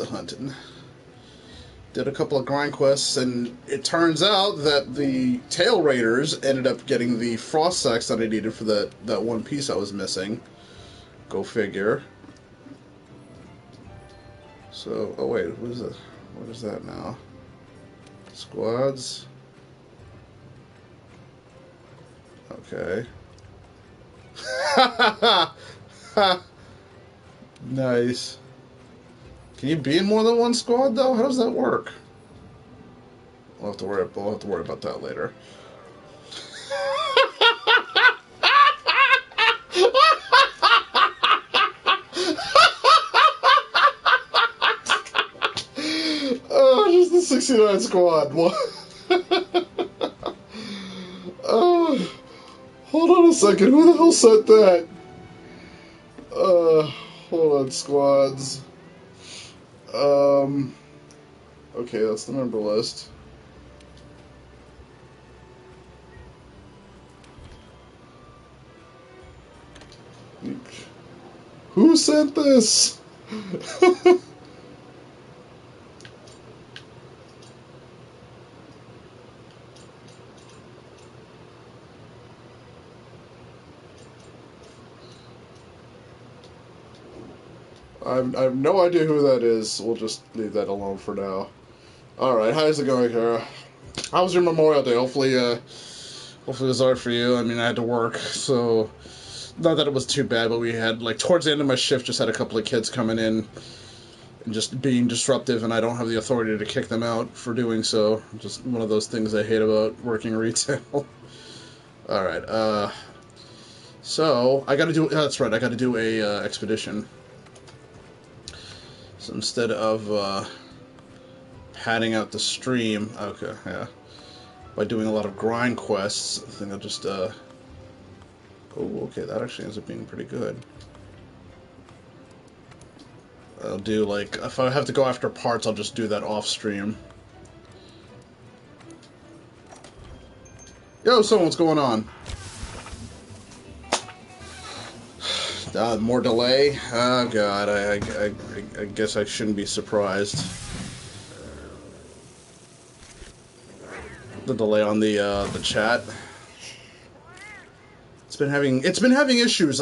the hunting. Did a couple of grind quests, and it turns out that the tail raiders ended up getting the frost sacks that I needed for that one piece I was missing. Go figure. So, oh wait, what is it? What is that now? Squads. Okay. Nice. Can you be in more than one squad though? How does that work? We'll have to worry about that later. Oh, just the 69 squad. What? Oh, hold on a second. Who the hell said that? Hold on, squads. Okay, that's the member list. Who sent this? I have no idea who that is. We'll just leave that alone for now. Alright, how's it going, Kara? How was your Memorial Day? Hopefully it was alright for you. I mean, I had to work, so not that it was too bad, but we had, like, towards the end of my shift, just had a couple of kids coming in and just being disruptive, and I don't have the authority to kick them out for doing so. Just one of those things I hate about working retail. Alright, so, I gotta do, that's right, I gotta do a, expedition. So instead of, padding out the stream, okay, yeah, by doing a lot of grind quests, I think I'll just, oh, okay, that actually ends up being pretty good. I'll do, like, if I have to go after parts, I'll just do that off-stream. Yo, so what's going on? More delay? Oh, God, I guess I shouldn't be surprised. The delay on the chat. It's been having issues,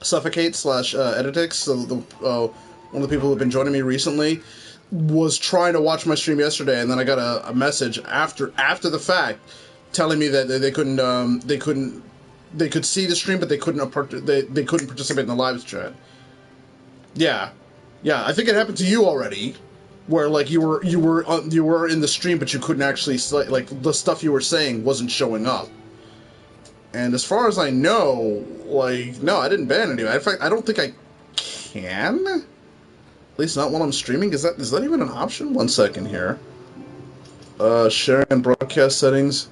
Suffocate / Editix, so one of the people who've been joining me recently was trying to watch my stream yesterday, and then I got a message after the fact telling me that they could see the stream, but they couldn't participate in the live chat. Yeah, I think it happened to you already, where like you were in the stream, but you couldn't actually, like, the stuff you were saying wasn't showing up. And as far as I know, like, no, I didn't ban anyone. In fact, I don't think I can. At least not while I'm streaming. Is that even an option? One second here. Sharing and broadcast settings.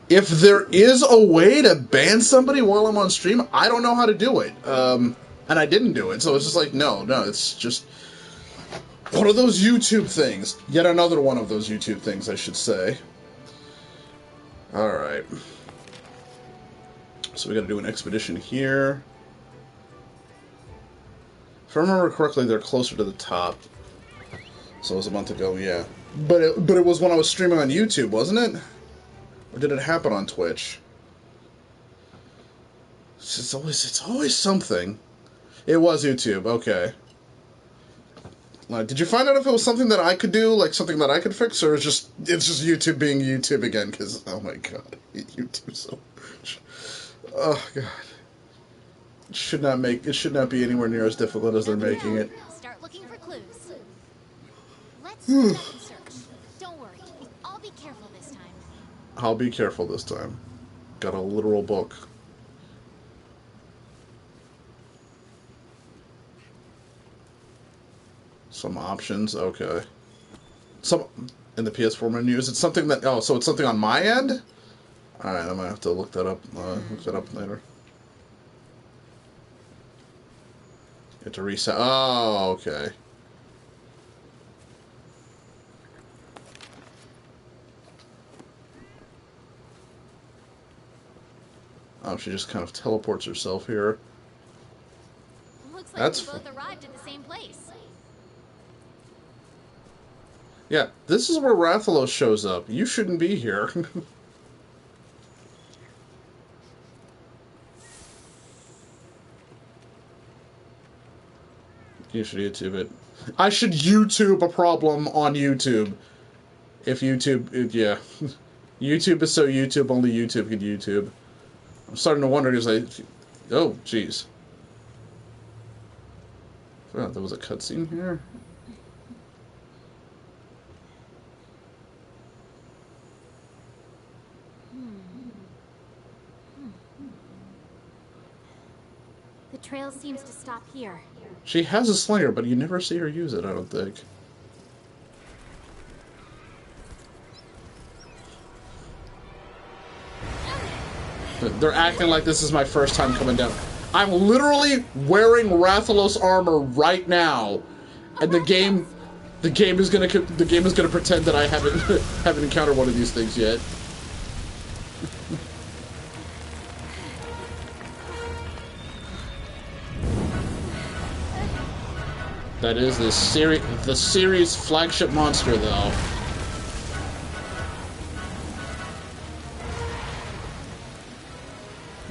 If there is a way to ban somebody while I'm on stream, I don't know how to do it. And I didn't do it, so it's just like, no, it's just one of those YouTube things. Yet another one of those YouTube things, I should say. Alright. So we gotta do an expedition here. If I remember correctly, they're closer to the top. So it was a month ago, yeah. But it was when I was streaming on YouTube, wasn't it? Or did it happen on Twitch? It's always something. It was YouTube, okay. Did you find out if it was something that I could do, like something that I could fix, or it's just YouTube being YouTube again? Because, oh my god, I hate YouTube so much. Oh god. It should not be anywhere near as difficult as they're making it. Start looking for clues. Let's search. Don't worry. I'll be careful this time. I'll be careful this time. Got a literal book. Some options, okay. Some in the PS4 menu. Is it something that? Oh, so it's something on my end. All right, I might have to look that up. Look that up later. You have to reset. Oh, okay. Oh, she just kind of teleports herself here. Looks Looks like That's we both arrived at the same place. Yeah, this is where Rathalos shows up. You shouldn't be here. You should YouTube it. I should YouTube a problem on YouTube. If YouTube, yeah. YouTube is so YouTube, only YouTube can YouTube. I'm starting to wonder, because oh, jeez. Wow, there was a cutscene here? The trail seems to stop here. She has a slinger, but you never see her use it, I don't think. They're acting like this is my first time coming down. I'm literally wearing Rathalos armor right now, and the game is gonna pretend that I haven't encountered one of these things yet. That is the series flagship monster, though.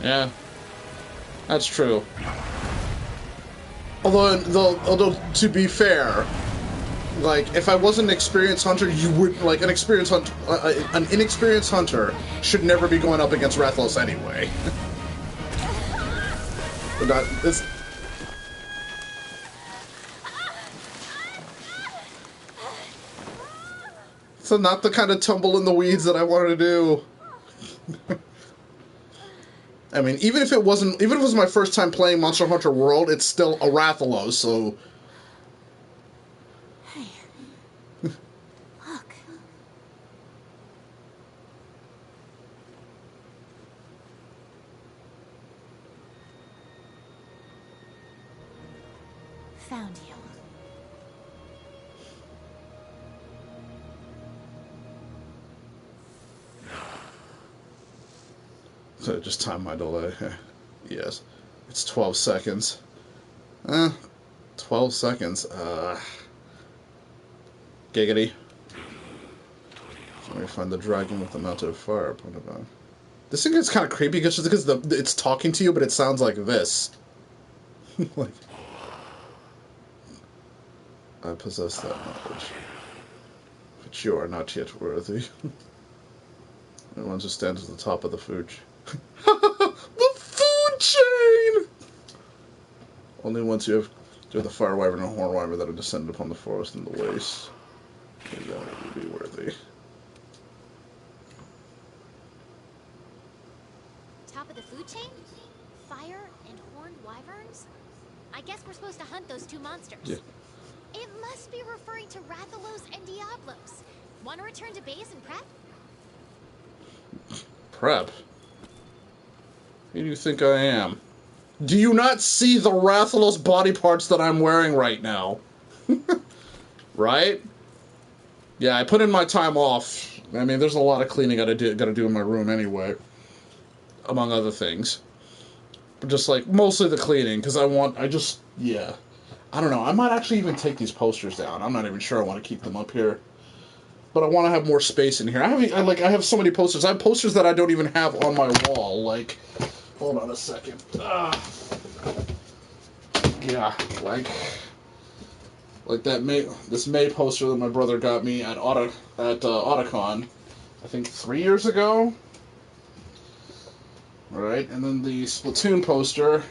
Yeah, that's true. Although to be fair, like if I wasn't an experienced hunter, you would like an inexperienced hunter should never be going up against Rathalos anyway. But not it's. So not the kind of tumble in the weeds that I wanted to do. I mean, even if it was my first time playing Monster Hunter World, it's still a Rathalos, so... Hey. Look. Found you. So just time my delay. Yes. It's 12 seconds. 12 seconds. Giggity. Let me find the dragon with the mounted fire. This thing is kind of creepy because it's talking to you, but it sounds like this. Like, I possess that knowledge, but you are not yet worthy. The ones who stand at the top of the food chain. The food chain! Only once you have the fire wyvern and horn wyvern that have descended upon the forest and the waste, then will you be worthy. Top of the food chain? Fire and horned wyverns? I guess we're supposed to hunt those two monsters. Yeah. It must be referring to Rathalos and Diablos. Want to return to base and prep? Prep? Who do you think I am? Do you not see the Rathalos body parts that I'm wearing right now? Right? Yeah, I put in my time off. I mean, there's a lot of cleaning I gotta do in my room anyway, among other things. But just like mostly the cleaning, because yeah. I don't know. I might actually even take these posters down. I'm not even sure I want to keep them up here. But I want to have more space in here. I have so many posters. I have posters that I don't even have on my wall. Like, hold on a second. Yeah, like this May poster that my brother got me at Autocon, I think 3 years ago. Right, and then the Splatoon poster,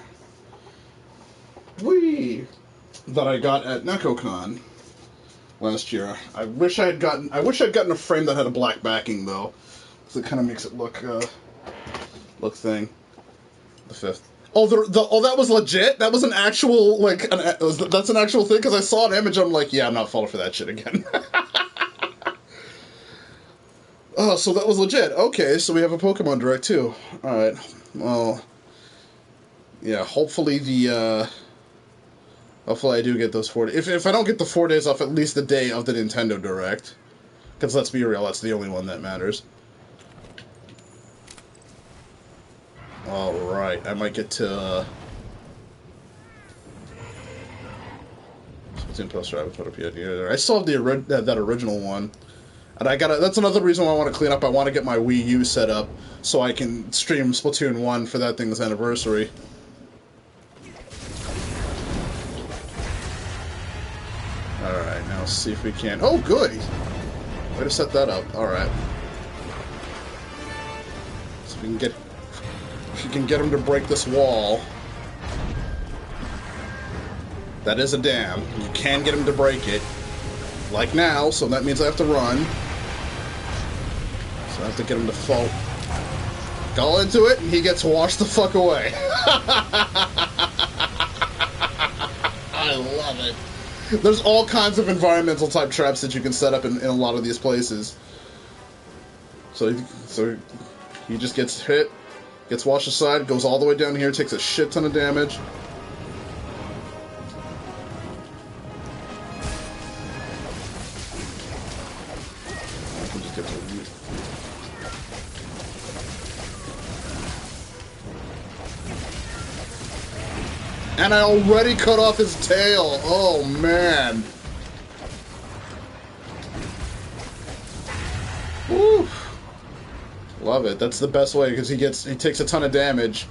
that I got at NecoCon last year. I wish I'd gotten a frame that had a black backing though, so it kind of makes it look thing. The 5th. Oh, that was legit. That was an actual that's an actual thing because I saw an image. I'm like, yeah, I'm not falling for that shit again. Oh, so that was legit. Okay, so we have a Pokemon Direct too. All right. Well, yeah. Hopefully I do get those 4 days. If I don't get the 4 days off, at least the day of the Nintendo Direct. Because let's be real, that's the only one that matters. Alright, I might get to... Splatoon poster I haven't put up yet either. I still have that original one. And that's another reason why I want to clean up. I want to get my Wii U set up so I can stream Splatoon 1 for that thing's anniversary. Alright, now let's see if we can... Oh, good! Way to set that up. Alright. So we can get... If you can get him to break this wall... That is a dam. You can get him to break it. Like now, so that means I have to run. So I have to get him to fall. Go into it, and he gets washed the fuck away. I love it. There's all kinds of environmental type traps that you can set up in a lot of these places. So he just gets hit, gets washed aside, goes all the way down here, takes a shit ton of damage. And I already cut off his tail. Oh, man. Woo. Love it. That's the best way, because he takes a ton of damage,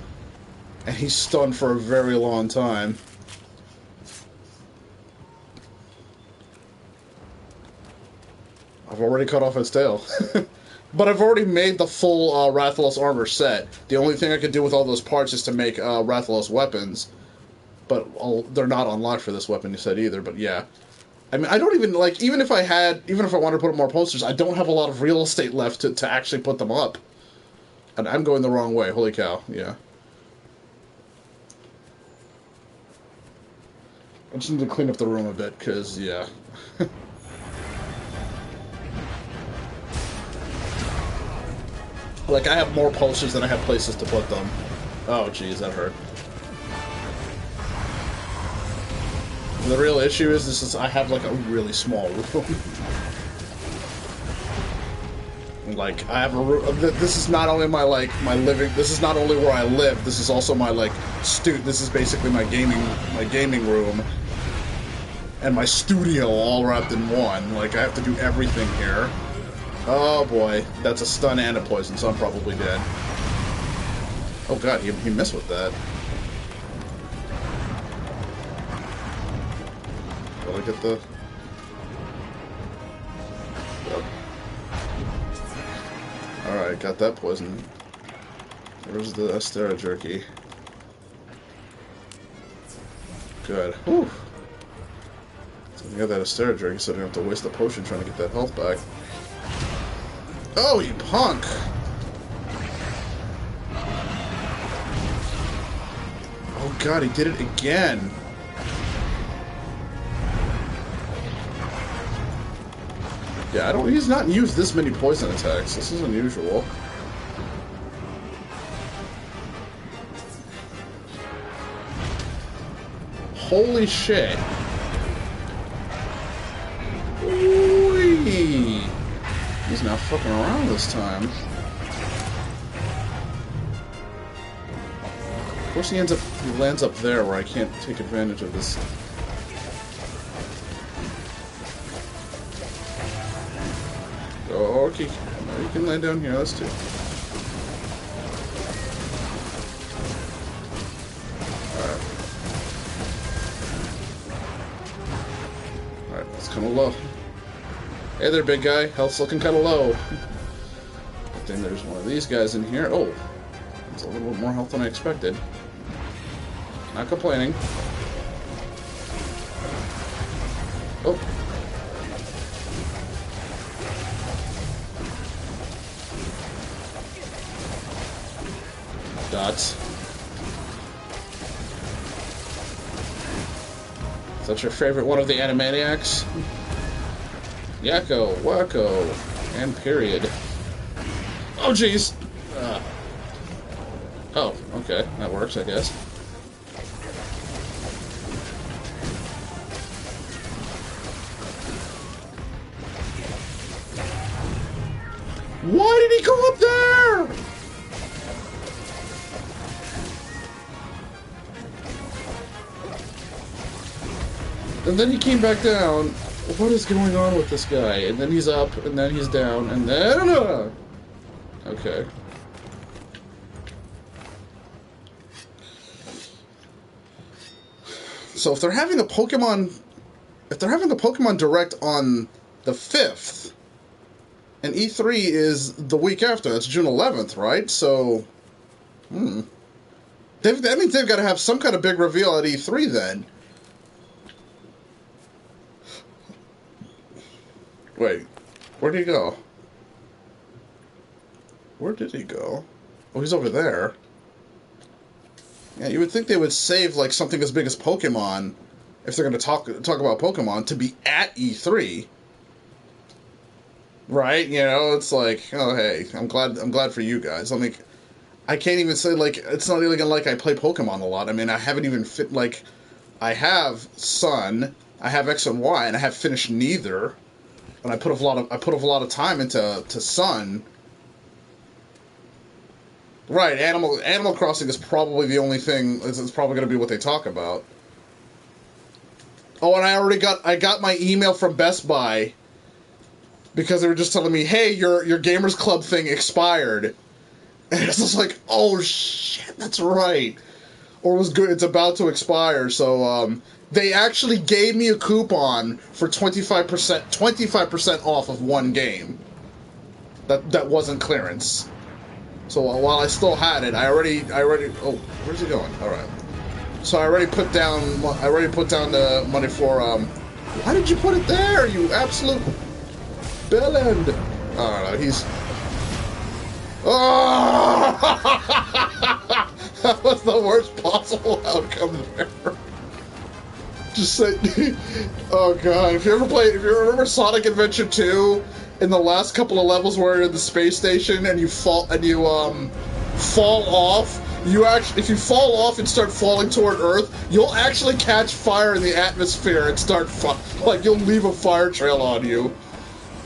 and he's stunned for a very long time. I've already cut off his tail. But I've already made the full Rathalos armor set. The only thing I could do with all those parts is to make Rathalos weapons. But they're not unlocked for this weapon, you said, either, but yeah. I mean, I don't even, like, even if I wanted to put up more posters, I don't have a lot of real estate left to actually put them up. And I'm going the wrong way, holy cow, yeah. I just need to clean up the room a bit, because, yeah. Like, I have more posters than I have places to put them. Oh, jeez, that hurt. The real issue is I have like a really small room. Like I have a room. This is not only my living. This is not only where I live. This is also my This is basically my gaming room, and my studio all wrapped in one. Like I have to do everything here. Oh boy, that's a stun and a poison, so I'm probably dead. Oh god, he missed with that. I get the... Yep. Alright, got that poison. Where's the Astera jerky? Good. Whew. So we got that Astera jerky so I don't have to waste the potion trying to get that health back. Oh, you punk! Oh god, he did it again! Yeah, he's not used this many poison attacks. This is unusual. Holy shit. Ooh-wee. He's not fucking around this time. Of course he lands up there where I can't take advantage of this. Oh, okay. No, you can land down here. Let's do it. Alright. Alright, that's kind of low. Hey there, big guy. Health's looking kind of low. Good thing there's one of these guys in here. Oh, there's a little bit more health than I expected. Not complaining. Oh. Dots. Is that your favorite one of the Animaniacs? Yakko, Wacko, and period. Oh, jeez! Oh, okay. That works, I guess. Why did he go up there? And then he came back down. What is going on with this guy? And then he's up, and then he's down, and then... Okay. So if they're having a Pokemon... If they're having a Pokemon Direct on the 5th, and E3 is the week after, that's June 11th, right? So... That means they've got to have some kind of big reveal at E3 then. Wait, where'd he go? Where did he go? Oh, he's over there. Yeah, you would think they would save like something as big as Pokemon if they're going to talk about Pokemon to be at E3. Right? You know, it's like, oh hey, I'm glad for you guys. I can't even say, like, it's not even like I play Pokemon a lot. I mean, I haven't even I have Sun, I have X and Y, and I have finished neither. And I put a lot of time into Sun. Right, Animal Crossing is probably the only thing. It's probably going to be what they talk about. Oh, and I got my email from Best Buy because they were just telling me, hey, your Gamers Club thing expired. And it's just like, oh shit, that's right. Or it was good. It's about to expire. So they actually gave me a coupon for 25% off of one game. That wasn't clearance. So while I still had it, I already. Oh, where's he going? All right. So I already put down the money for. Why did you put it there? You absolute bellend. I don't know. He's. Oh! That was the worst possible outcome there. Just say, oh god! If you remember Sonic Adventure 2, in the last couple of levels where you're in the space station and you fall off, if you fall off and start falling toward Earth, you'll actually catch fire in the atmosphere and start you'll leave a fire trail on you.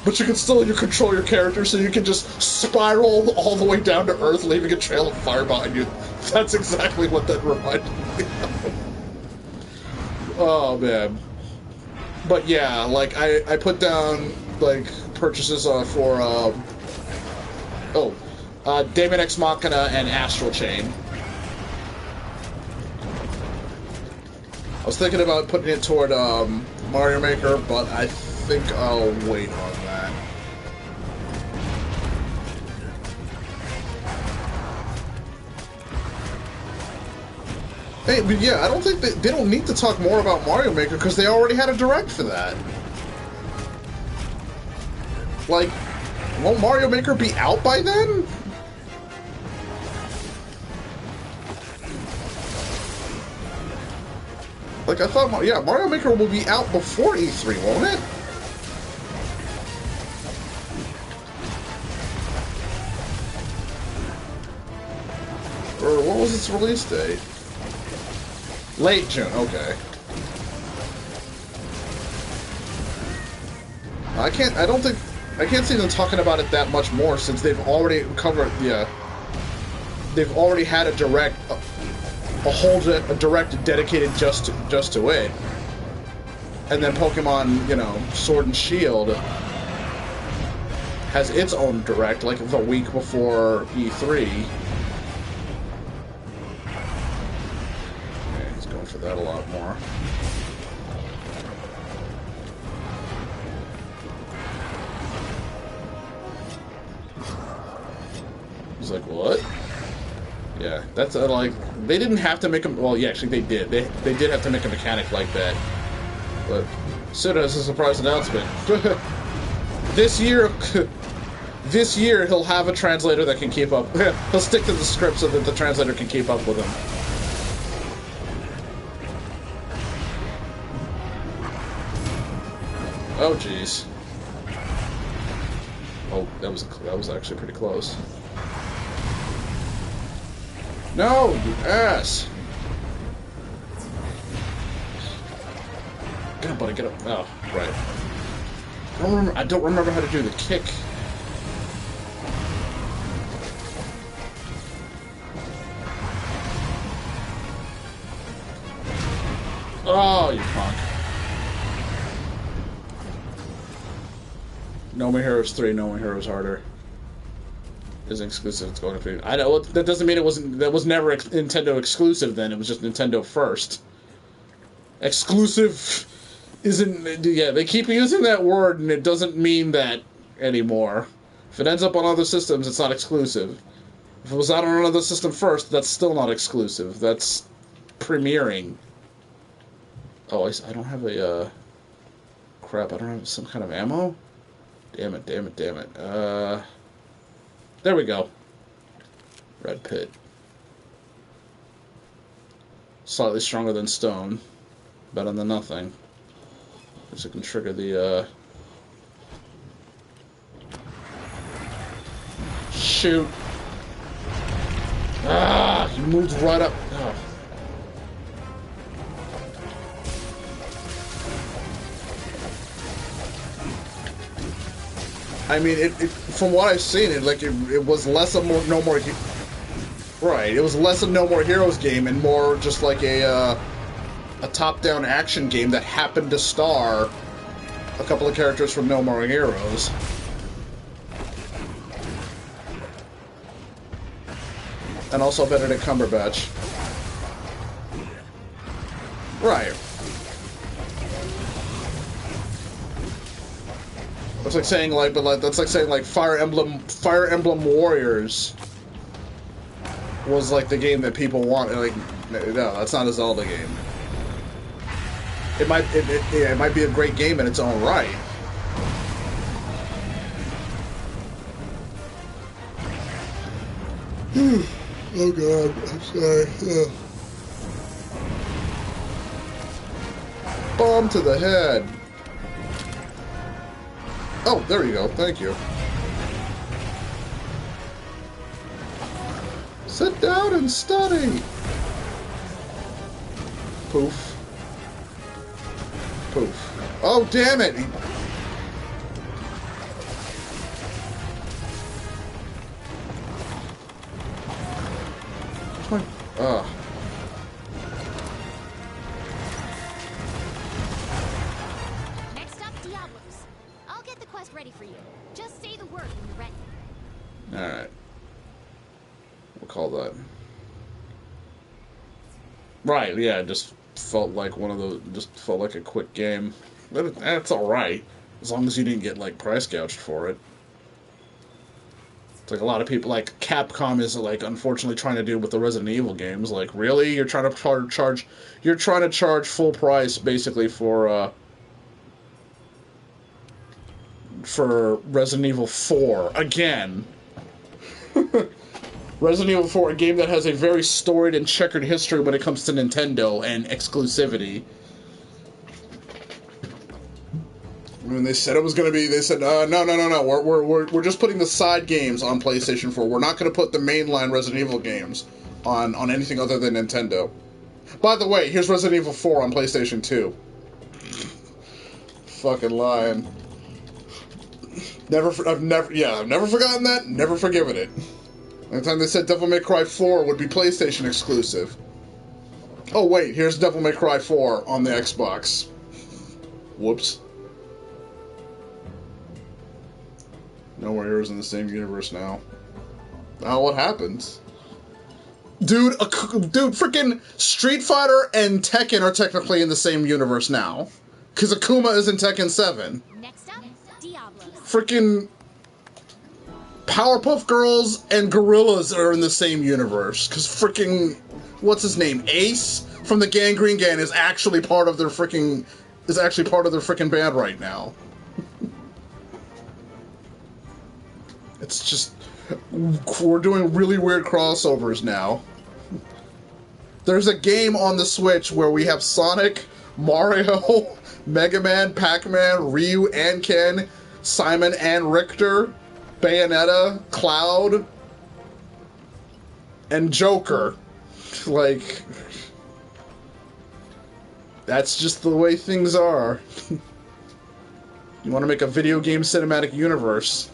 But you can still control your character, so you can just spiral all the way down to Earth, leaving a trail of fire behind you. That's exactly what that reminded me of. Oh, man. But yeah, like, I put down, like, purchases for, Daemon X Machina and Astral Chain. I was thinking about putting it toward, Mario Maker, but I think I'll wait on that. Hey, but yeah, I don't think they don't need to talk more about Mario Maker because they already had a direct for that. Like, won't Mario Maker be out by then? Like, I thought, Mario Maker will be out before E3, won't it? Or what was its release date? Late June, okay. I can't see them talking about it that much more since they've already covered, they've already had a direct, a direct dedicated just to it. And then Pokemon, Sword and Shield has its own direct, like the week before E3. For that a lot more. He's like, what? Yeah, that's like, they didn't have to make them, well, yeah, actually they did. They did have to make a mechanic like that. But Sid has a surprise announcement. This year he'll have a translator that can keep up. He'll stick to the script so that the translator can keep up with him. Oh jeez. Oh, that was actually pretty close. No, you ass! God, buddy, get up! Oh, right. I don't remember how to do the kick. Oh, you punk! No More Heroes 3, No More Heroes Harder is exclusive. It's going to be. I know that doesn't mean it wasn't. That was never Nintendo exclusive. Then it was just Nintendo first. Exclusive isn't. Yeah, they keep using that word, and it doesn't mean that anymore. If it ends up on other systems, it's not exclusive. If it was out on another system first, that's still not exclusive. That's premiering. Oh, I don't have a. Crap! I don't have some kind of ammo. Damn it! Damn it! Damn it! There we go. Red Pit. Slightly stronger than stone. Better than nothing. So it can trigger the, Shoot! Ah! He moved right up. Oh. I mean, from what I've seen, it was less of No More. Right, it was less of No More Heroes game and more just like a top-down action game that happened to star a couple of characters from No More Heroes. And also Benedict Cumberbatch. Right. That's like saying that's like saying Fire Emblem Warriors was like the game that people want. Like, no, that's not a Zelda game. It might be a great game in its own right. Oh god, I'm sorry. Ugh. Bomb to the head. Oh, there you go. Thank you. Sit down and study. Poof. Poof. Oh, damn it! Ugh. Next up, Diablos. I'll get the quest ready for you. Just say the word when you're ready. Alright. We'll call that. Right, yeah, it just felt like one of those, just felt like a quick game. But that's alright. As long as you didn't get, like, price gouged for it. It's like a lot of people, like, Capcom is, like, unfortunately trying to do with the Resident Evil games. Like, really? You're trying to charge full price, basically, for Resident Evil 4. Again. Resident Evil 4, a game that has a very storied and checkered history when it comes to Nintendo and exclusivity. When they said it was going to be, they said, no. We're just putting the side games on PlayStation 4. We're not going to put the mainline Resident Evil games on anything other than Nintendo. By the way, here's Resident Evil 4 on PlayStation 2. Fucking lying. I've never forgotten that. Never forgiven it. The time they said Devil May Cry 4 would be PlayStation exclusive. Oh wait, here's Devil May Cry 4 on the Xbox. Whoops. No more heroes in the same universe now. Now what happens? Dude, freaking Street Fighter and Tekken are technically in the same universe now. Because Akuma is in Tekken 7. Next up, Diablos. Freaking Powerpuff Girls and Gorillas are in the same universe. Because freaking, what's his name? Ace from the Gangrene Gang is actually part of their freaking band right now. It's just, we're doing really weird crossovers now. There's a game on the Switch where we have Sonic, Mario, Mega Man, Pac-Man, Ryu and Ken, Simon and Richter, Bayonetta, Cloud, and Joker. Like, that's just the way things are. You want to make a video game cinematic universe.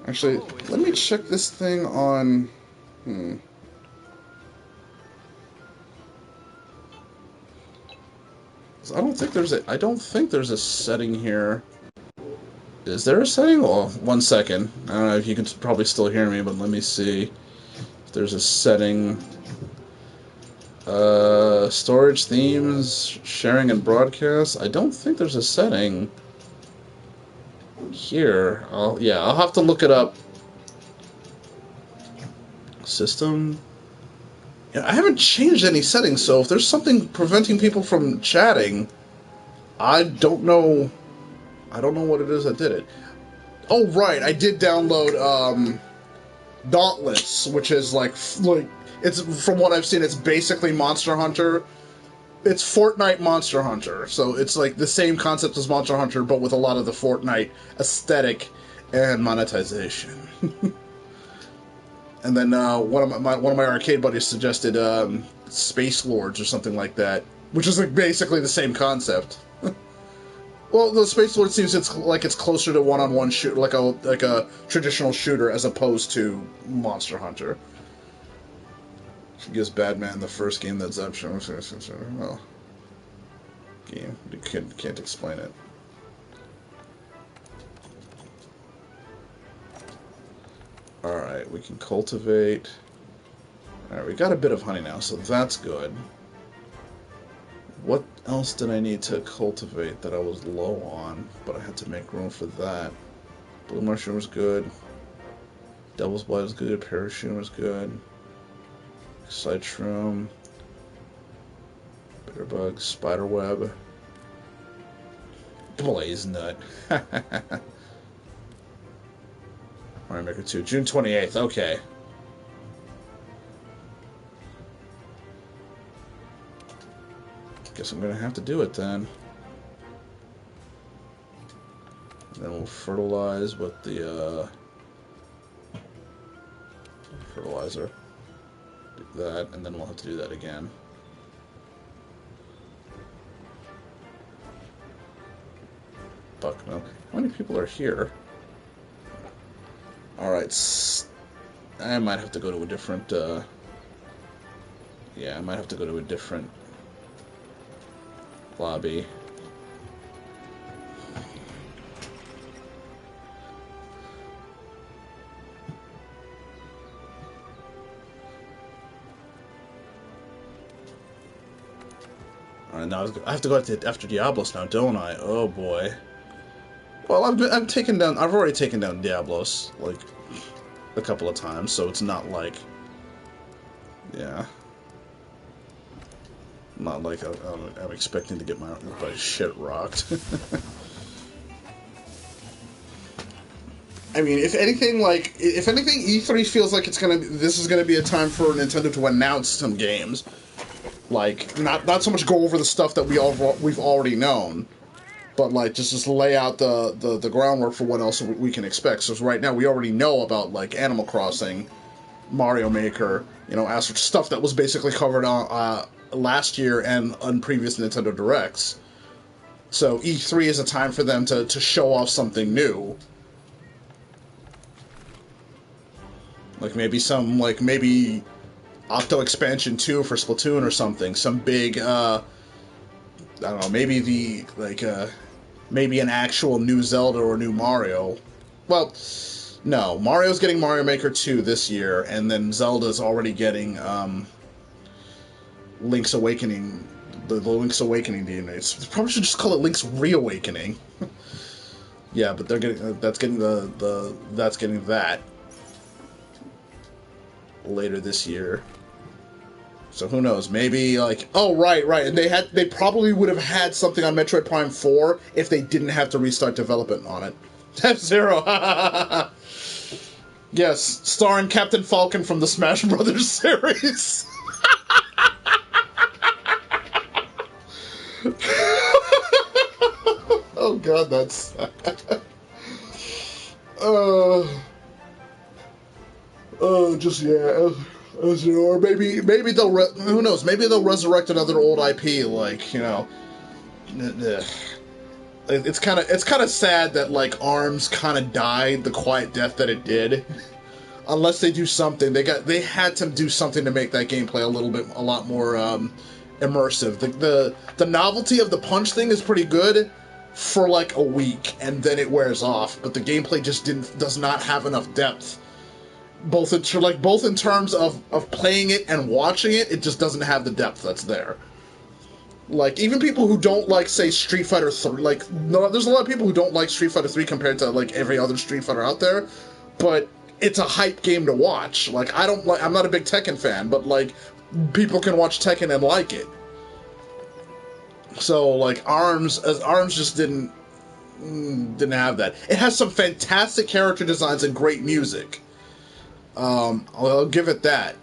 Actually, let me check this thing on... I don't think there's a setting here. Is there a setting? Well, 1 second. I don't know if you can probably still hear me, but let me see if there's a setting. Storage, themes, sharing, and broadcast. I don't think there's a setting here. I'll have to look it up. System. Yeah, I haven't changed any settings, so if there's something preventing people from chatting, I don't know. I don't know what it is that did it. Oh, right, I did download Dauntless, which is like it's, from what I've seen, it's basically Monster Hunter. It's Fortnite Monster Hunter, so it's like the same concept as Monster Hunter, but with a lot of the Fortnite aesthetic and monetization. And then one of my arcade buddies suggested Space Lords or something like that, which is like basically the same concept. Well, the Space Lord seems it's closer to one-on-one shoot, like a traditional shooter, as opposed to Monster Hunter. She gives Batman the first game that's optional. Well, game, you can't explain it. All right, we can cultivate. All right, we got a bit of honey now, so that's good. What else did I need to cultivate that I was low on, but I had to make room for that? Blue mushroom was good. Devil's blood was good. Parachute was good. Excite shroom. Bitterbug. Spiderweb. Blaze nut. Mario Maker 2. June 28th. Okay. Guess I'm gonna have to do it then. And then we'll fertilize with the fertilizer. Do that, and then we'll have to do that again. Buckmilk. How many people are here? Alright, I might have to go to a different, yeah, I might have to go to a different lobby. Alright, now I have to go after Diablos now, don't I? Oh boy. Well, I've already taken down Diablos, like, a couple of times, so it's not like, yeah. Not like I'm expecting to get my shit rocked. I mean, if anything, E3 feels like this is gonna be a time for Nintendo to announce some games, like not so much go over the stuff that we've already known, but like just lay out the groundwork for what else we can expect. So right now we already know about like Animal Crossing, Mario Maker, stuff that was basically covered on last year and on previous Nintendo Directs. So E3 is a time for them to show off something new. Maybe Octo Expansion 2 for Splatoon or something. Some big, I don't know, maybe an actual new Zelda or new Mario. Well, no, Mario's getting Mario Maker 2 this year, and then Zelda's already getting, Link's Awakening, the Link's Awakening DNAs. They probably should just call it Link's Reawakening. Yeah, but they're getting that's getting that later this year. So who knows? Maybe right, and they probably would have had something on Metroid Prime 4 if they didn't have to restart development on it. F-Zero. Yes, starring Captain Falcon from the Smash Brothers series. Oh god, that's or maybe they'll who knows, maybe they'll resurrect another old IP, it's kind of sad that like ARMS kind of died the quiet death that it did. Unless they do something, they had to do something to make that gameplay a lot more immersive. The novelty of the punch thing is pretty good for like a week, and then it wears off. But the gameplay just does not have enough depth. Both in terms of playing it and watching it, it just doesn't have the depth that's there. Like, even people who don't like, say, Street Fighter 3, like, no, there's a lot of people who don't like Street Fighter 3 compared to, like, every other Street Fighter out there, but it's a hype game to watch. Like, I'm not a big Tekken fan, but, like, people can watch Tekken and like it. So, like, ARMS just didn't have that. It has some fantastic character designs and great music. I'll give it that.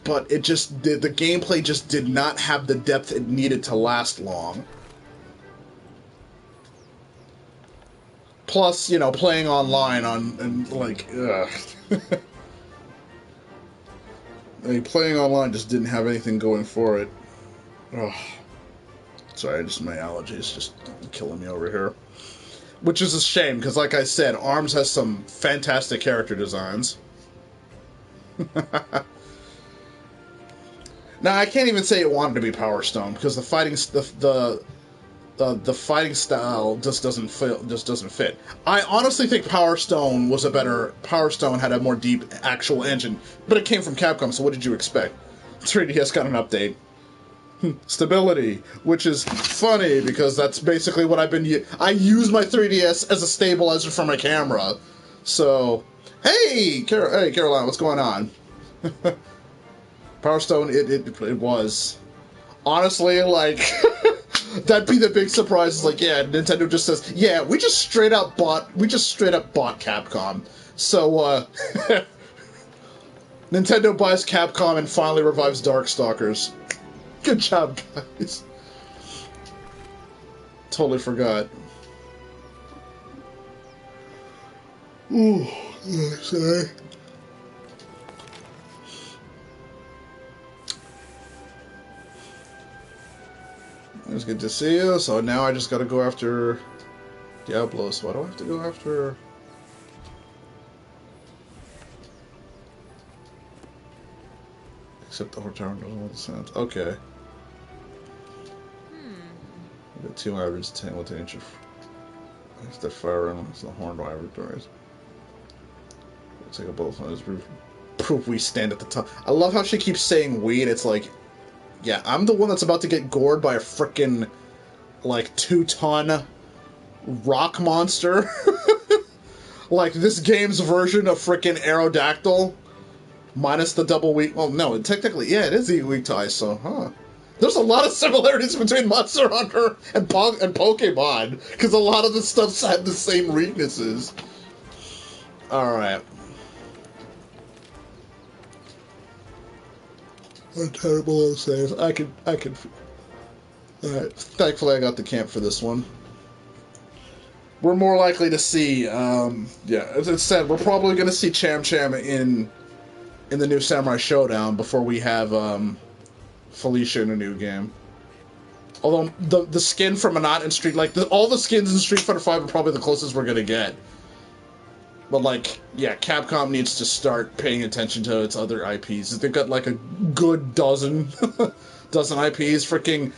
But it just the gameplay just did not have the depth it needed to last long. Plus, you know, playing online ugh. I mean, playing online just didn't have anything going for it. Ugh. Sorry, my allergies just killing me over here. Which is a shame, because like I said, ARMS has some fantastic character designs. Now, I can't even say it wanted to be Power Stone, because the fighting style just doesn't fit. I honestly think Power Stone had a more deep actual engine, but it came from Capcom, so what did you expect? 3DS got an update. Stability, which is funny, because that's basically what I use my 3DS as a stabilizer for my camera. So, hey Caroline, what's going on? Power Stone, it was. Honestly, like, that'd be the big surprise. Is like, yeah, Nintendo just says, yeah, we just straight up bought Capcom. So, Nintendo buys Capcom and finally revives Darkstalkers. Good job, guys. Totally forgot. Ooh, sorry. It was good to see you. So now I just gotta go after Diablos. Why do I have to go after... Except the return doesn't make sense. Okay. We got 2 average 10 with an inch of... It's the fire and it's the horned laboratories. Let's take a bullet on his roof. Proof we stand at the top. I love how she keeps saying we, and it's like, yeah, I'm the one that's about to get gored by a frickin', like, 2-ton rock monster. Like, this game's version of frickin' Aerodactyl. Minus the double weak... Well, no, technically, yeah, it is weak to ice, so, huh. There's a lot of similarities between Monster Hunter and Pokemon, because a lot of the stuff's had the same weaknesses. Alright. I'm terrible at saves. I can... Alright, thankfully I got the camp for this one. We're more likely to see, yeah, as I said, we're probably going to see Cham Cham in the new Samurai Shodown before we have, Felicia in a new game. Although, the skin from Anat and Street... Like, all the skins in Street Fighter V are probably the closest we're going to get. But, like, yeah, Capcom needs to start paying attention to its other IPs. They've got, like, a good dozen IPs. Freaking,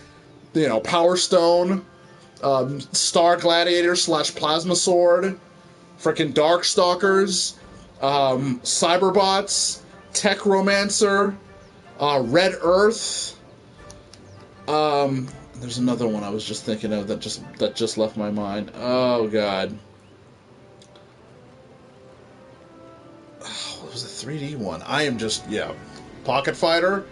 you know, Power Stone, Star Gladiator / Plasma Sword, freaking Darkstalkers, Cyberbots, Tech Romancer, Red Earth. There's another one I was just thinking of that just left my mind. Oh god. What was the 3D one? I am just, yeah. Pocket Fighter.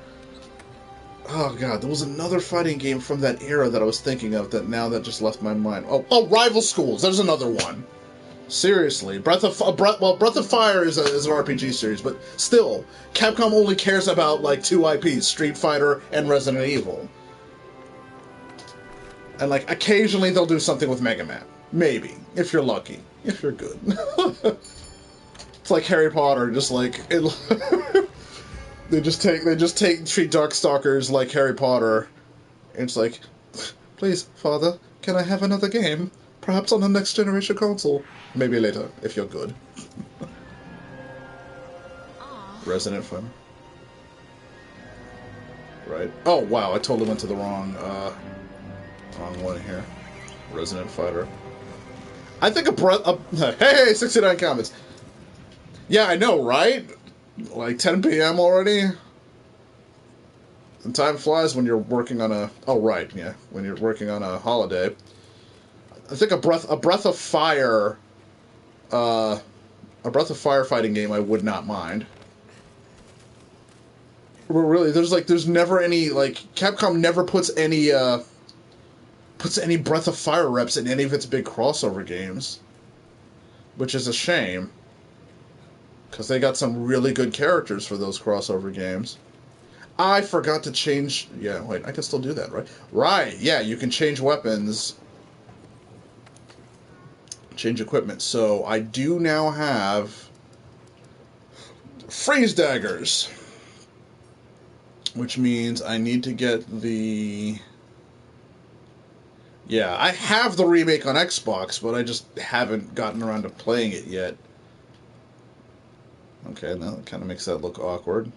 Oh god, there was another fighting game from that era that I was thinking of that just left my mind. Oh, Rival Schools. There's another one. Seriously, Breath of Fire is an RPG series, but still, Capcom only cares about like 2 IPs: Street Fighter and Resident Evil. And like occasionally they'll do something with Mega Man, maybe if you're lucky, if you're good. It's like Harry Potter, just like they just treat Darkstalkers like Harry Potter. And it's like, please, Father, can I have another game? Perhaps on the next generation console. Maybe later, if you're good. Resident Fun. right? Oh, wow, I totally went to the wrong one here. Resident Fighter. I think hey, 69 comments. Yeah, I know, right? Like 10 p.m. already? And time flies when you're working on a... Oh, right, yeah. When you're working on a holiday. I think a Breath of Fire... a Breath of Fire fighting game I would not mind. But really, there's never any, like... Capcom never puts any Breath of Fire reps in any of its big crossover games. Which is a shame. Because they got some really good characters for those crossover games. I forgot to change... Yeah, wait, I can still do that, right? Right, yeah, you can change weapons. Change equipment. So, I do now have... Freeze daggers. Which means I need to get the... Yeah, I have the remake on Xbox, but I just haven't gotten around to playing it yet. Okay, now that kind of makes that look awkward.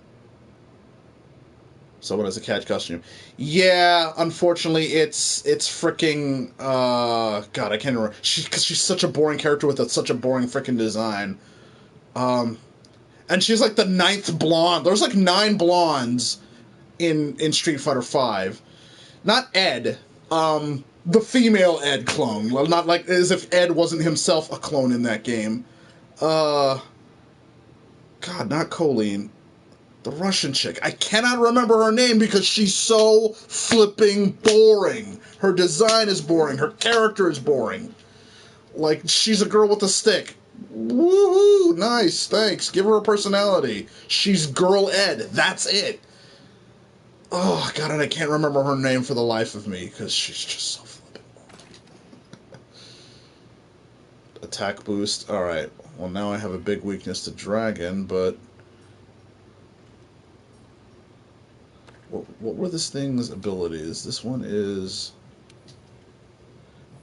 Someone has a cat costume. Yeah, unfortunately, it's freaking... God, I can't remember. Because she's such a boring character with such a boring freaking design. And she's like the 9th blonde. There's like 9 blondes in Street Fighter V. Not Ed. The female Ed clone. Well, not like as if Ed wasn't himself a clone in that game. God, not Colleen. The Russian chick. I cannot remember her name because she's so flipping boring. Her design is boring. Her character is boring. Like, she's a girl with a stick. Woohoo! Nice, thanks. Give her a personality. She's Girl Ed. That's it. Oh, God, and I can't remember her name for the life of me because she's just so flipping boring. Attack boost. Alright. Well, now I have a big weakness to Dragon, but... What were this thing's abilities? This one is...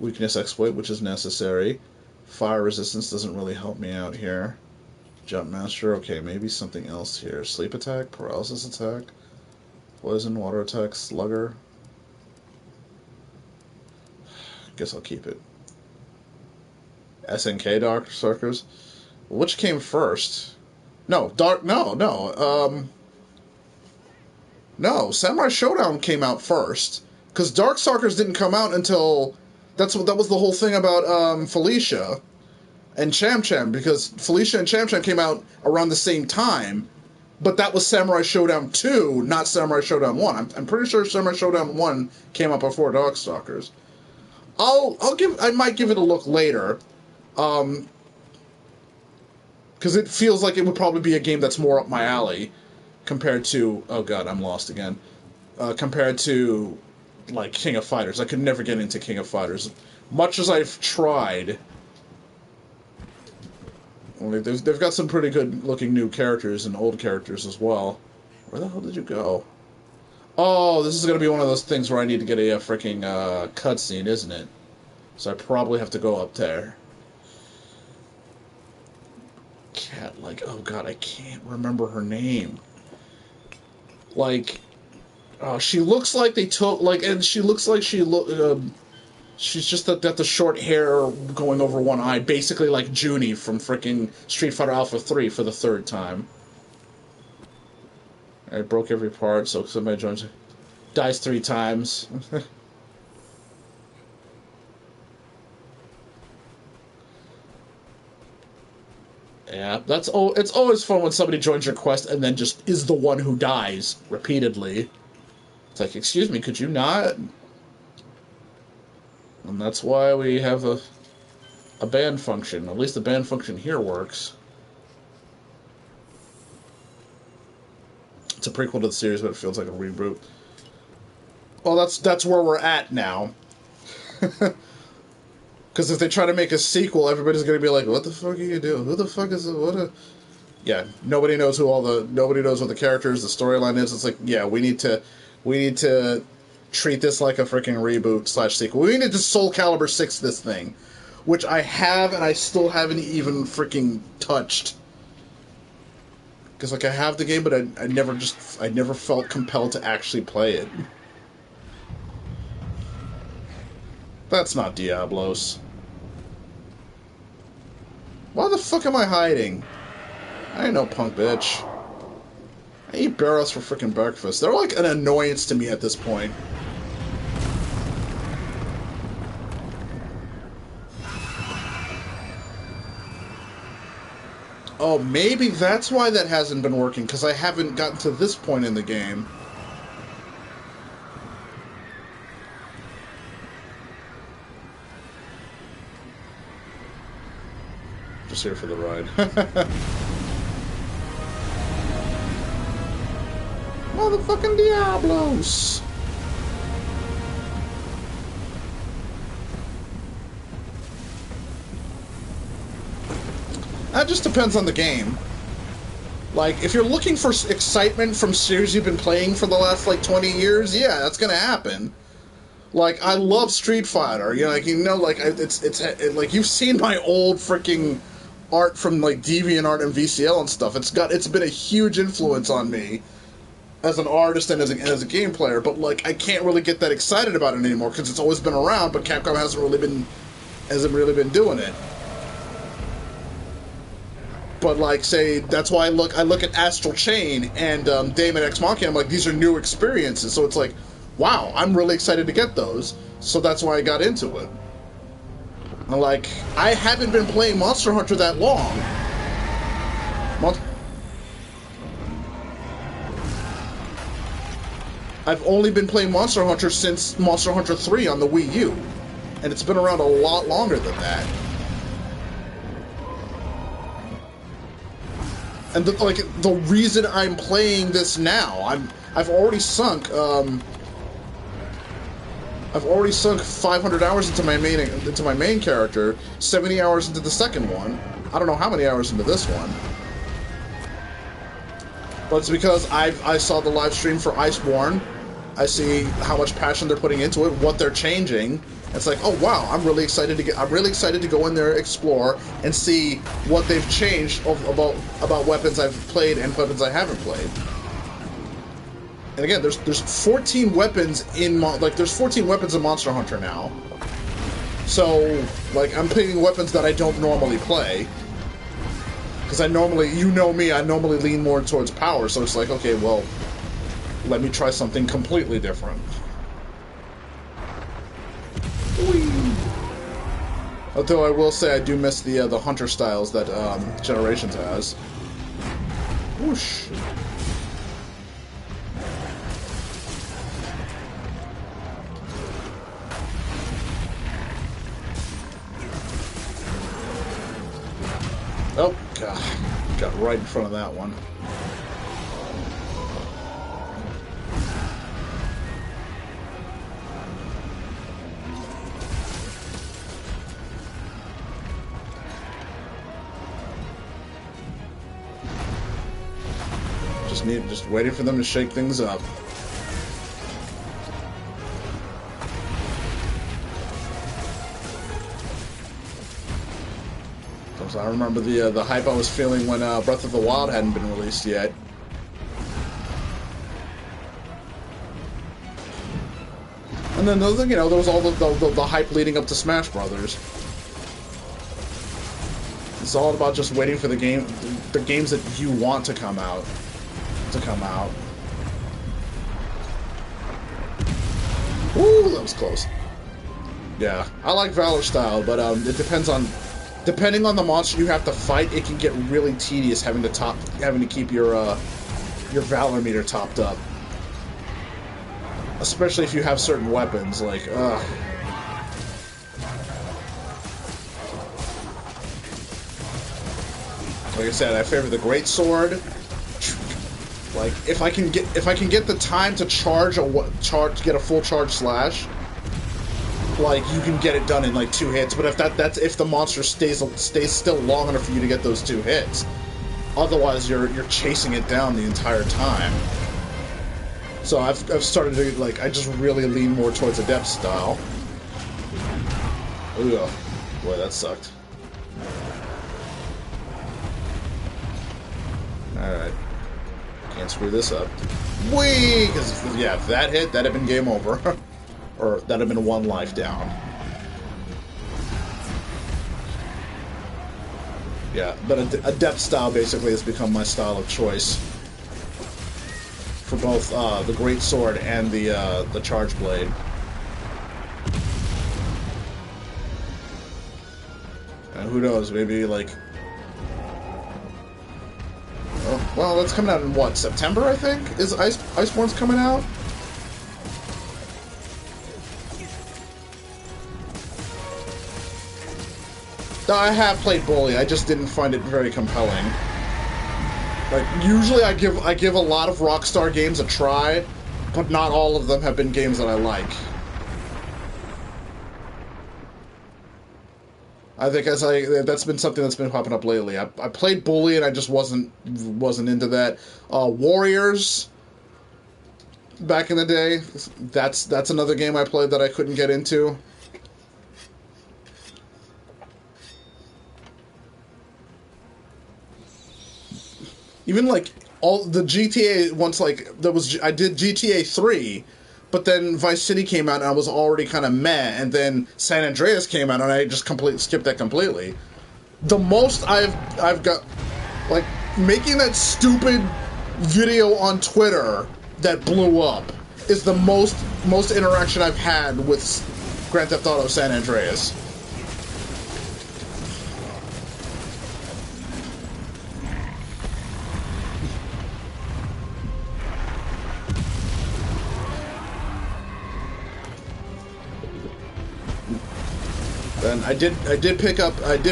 Weakness exploit, which is necessary. Fire resistance doesn't really help me out here. Jump master, okay, maybe something else here. Sleep attack, paralysis attack, poison, water attack, slugger. Guess I'll keep it. SNK Dark Circus. Which came first? No, No, Samurai Shodown came out first. Because Darkstalkers didn't come out until... That was the whole thing about Felicia and Cham Cham, because Felicia and Cham Cham came out around the same time, but that was Samurai Shodown 2, not Samurai Shodown 1. I'm pretty sure Samurai Shodown 1 came out before Darkstalkers. I might give it a look later, because it feels like it would probably be a game that's more up my alley compared to... Oh god, I'm lost again. Compared to, like, King of Fighters. I could never get into King of Fighters. Much as I've tried... They've got some pretty good-looking new characters and old characters as well. Where the hell did you go? Oh, this is going to be one of those things where I need to get a freaking cutscene, isn't it? So I probably have to go up there. Cat, like, oh god, I can't remember her name. Like, she looks like they took, like, and she looks like she's just got the short hair going over one eye, basically like Junie from frickin' Street Fighter Alpha 3 for the 3rd time. I broke every part, so somebody joins, dies 3 times. Yeah, it's always fun when somebody joins your quest and then just is the one who dies repeatedly. It's like, excuse me, could you not? And that's why we have a ban function. At least the ban function here works. It's a prequel to the series, but it feels like a reboot. Well, that's where we're at now. Because if they try to make a sequel, everybody's going to be like, what the fuck are you doing? Who the fuck is it? Yeah, nobody knows nobody knows what the characters, the storyline is. It's like, yeah, we need to treat this like a freaking reboot / sequel. We need to Soul Calibur 6 this thing, which I have and I still haven't even freaking touched. Because, like, I have the game, but I never felt compelled to actually play it. That's not Diablos. Why the fuck am I hiding? I ain't no punk bitch. I eat barrels for freaking breakfast. They're like an annoyance to me at this point. Oh, maybe that's why that hasn't been working, because I haven't gotten to this point in the game. Just here for the ride. Motherfucking Diablos! That just depends on the game. Like, if you're looking for excitement from series you've been playing for the last, like, 20 years, yeah, that's gonna happen. Like, I love Street Fighter, like, it's like, you've seen my old freaking art from, like, DeviantArt and VCL and stuff. It's been a huge influence on me as an artist and as a game player, but, like, I can't really get that excited about it anymore, because it's always been around, but Capcom hasn't really been doing it. But, like, say, that's why I look at Astral Chain and Daemon X Machina, I'm like, these are new experiences, so it's like, wow, I'm really excited to get those, so that's why I got into it. And, like, I haven't been playing Monster Hunter that long. I've only been playing Monster Hunter since Monster Hunter 3 on the Wii U, and it's been around a lot longer than that. And the reason I'm playing this now, I've already sunk 500 hours into my main character, 70 hours into the second one. I don't know how many hours into this one. But it's because I saw the live stream for Iceborne. I see how much passion they're putting into it, what they're changing. It's like, oh wow, I'm really excited to go in there, explore, and see what they've changed about weapons I've played and weapons I haven't played. And again, there's 14 weapons in there's 14 weapons in Monster Hunter now. So, like, I'm picking weapons that I don't normally play. Because I normally lean more towards power, so it's like, okay, well, let me try something completely different. Whee! Although I will say I do miss the hunter styles that Generations has. Whoosh! Oh, God. Got right in front of that one. Just waiting for them to shake things up. So I remember the hype I was feeling when Breath of the Wild hadn't been released yet. And then there was all the hype leading up to Smash Brothers. It's all about just waiting for the games that you want to come out. Woo, that was close. Yeah, I like Valor style, but it depending on the monster you have to fight, it can get really tedious having to keep your Valor meter topped up. Especially if you have certain weapons, like Like I said, I favor the Great Sword. Like, if I can get the time to get a full charge slash, like, you can get it done in like 2 hits. But that's if the monster stays still long enough for you to get those 2 hits. Otherwise, you're chasing it down the entire time. So I've started to, like, I just really lean more towards Adept style. Ugh, boy, that sucked. All right. Can't screw this up. Whee! Because, yeah, if that hit, that'd have been game over. Or that'd have been one life down. Yeah, but Adept style basically has become my style of choice. For both the Great Sword and the Charge Blade. And who knows, maybe like... Oh, well, that's coming out in what, September, I think? Is Iceborne's coming out? No, I have played Bully, I just didn't find it very compelling. Like, usually I give a lot of Rockstar games a try, but not all of them have been games that I like. I think that's been something that's been popping up lately. I played Bully and I just wasn't into that. Warriors, back in the day, that's another game I played that I couldn't get into. Even like all the GTA once, like I did GTA 3, but then Vice City came out and I was already kind of meh, and then San Andreas came out and I just skipped that completely. The most I've got, like, making that stupid video on Twitter that blew up is the most interaction I've had with Grand Theft Auto San Andreas. And I did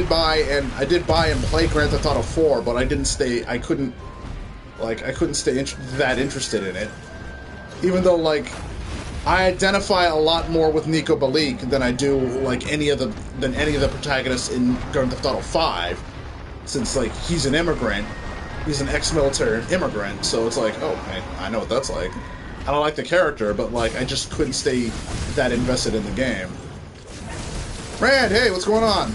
buy and play Grand Theft Auto 4, but I couldn't stay that interested in it. Even though, like, I identify a lot more with Nico Bellic than I do like any of the protagonists in Grand Theft Auto 5, since like he's an immigrant, he's an ex-military immigrant, so it's like, oh, I know what that's like. I don't like the character, but like I just couldn't stay that invested in the game. Rand, hey, what's going on?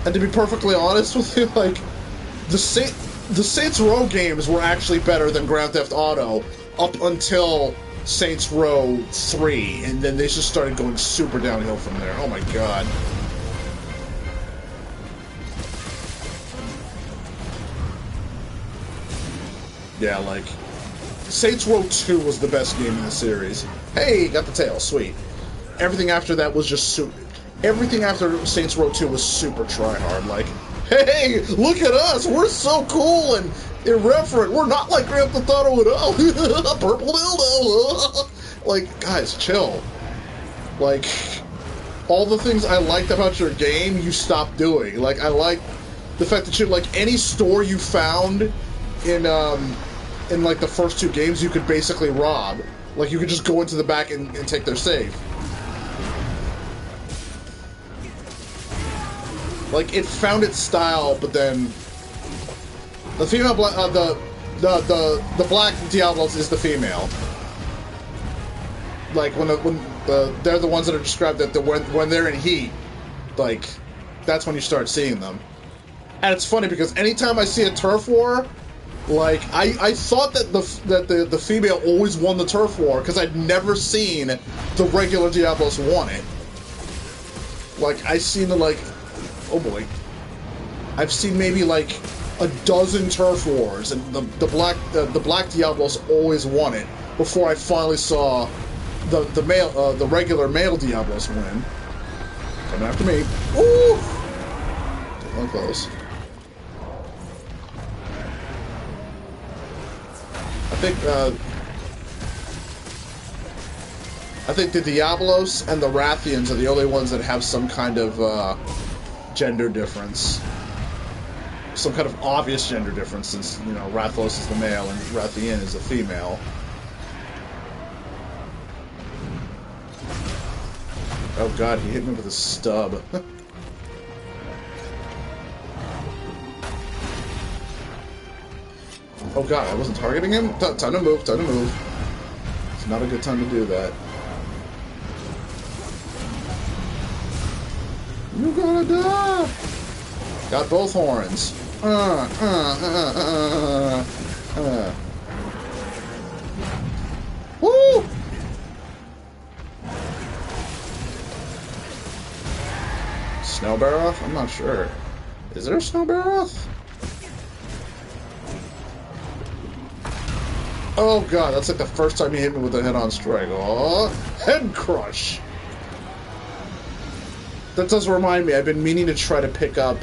And to be perfectly honest with you, like, the Saints Row games were actually better than Grand Theft Auto up until Saints Row 3, and then they just started going super downhill from there. Oh my god. Yeah, like, Saints Row 2 was the best game in the series. Hey, got the tail, sweet. Everything after that was just everything after Saints Row 2 was super tryhard. Like, hey, look at us, we're so cool and irreverent. We're not like Grand Theft Auto at all. Purple dildo. Like, guys, chill. Like, all the things I liked about your game, you stopped doing. Like, I like the fact that like any store you found in like the first two games, you could basically rob. Like, you could just go into the back and take their safe. Like, it found its style, but then the female the black Diablos is the female. Like they're the ones that are described that when they're in heat, like that's when you start seeing them. And it's funny because anytime I see a turf war, like I thought that the female always won the turf war because I'd never seen the regular Diablos won it. Like I seen like. Oh boy. I've seen maybe like a dozen turf wars, and the black Diablos always won it before I finally saw the regular male Diablos win. Coming after me. Ooh! Getting close. I think the Diablos and the Rathians are the only ones that have some kind of gender difference. Some kind of obvious gender difference, since, you know, Rathalos is the male and Rathian is the female. Oh god, he hit me with a stub. Oh god, I wasn't targeting him? Time to move, time to move. It's not a good time to do that. You're gonna die! Got both horns. Woo! Snow Baroth? I'm not sure. Is there a Snow Baroth? Oh god, that's like the first time he hit me with a head-on strike. Oh, head crush! That does remind me, I've been meaning to try to pick up,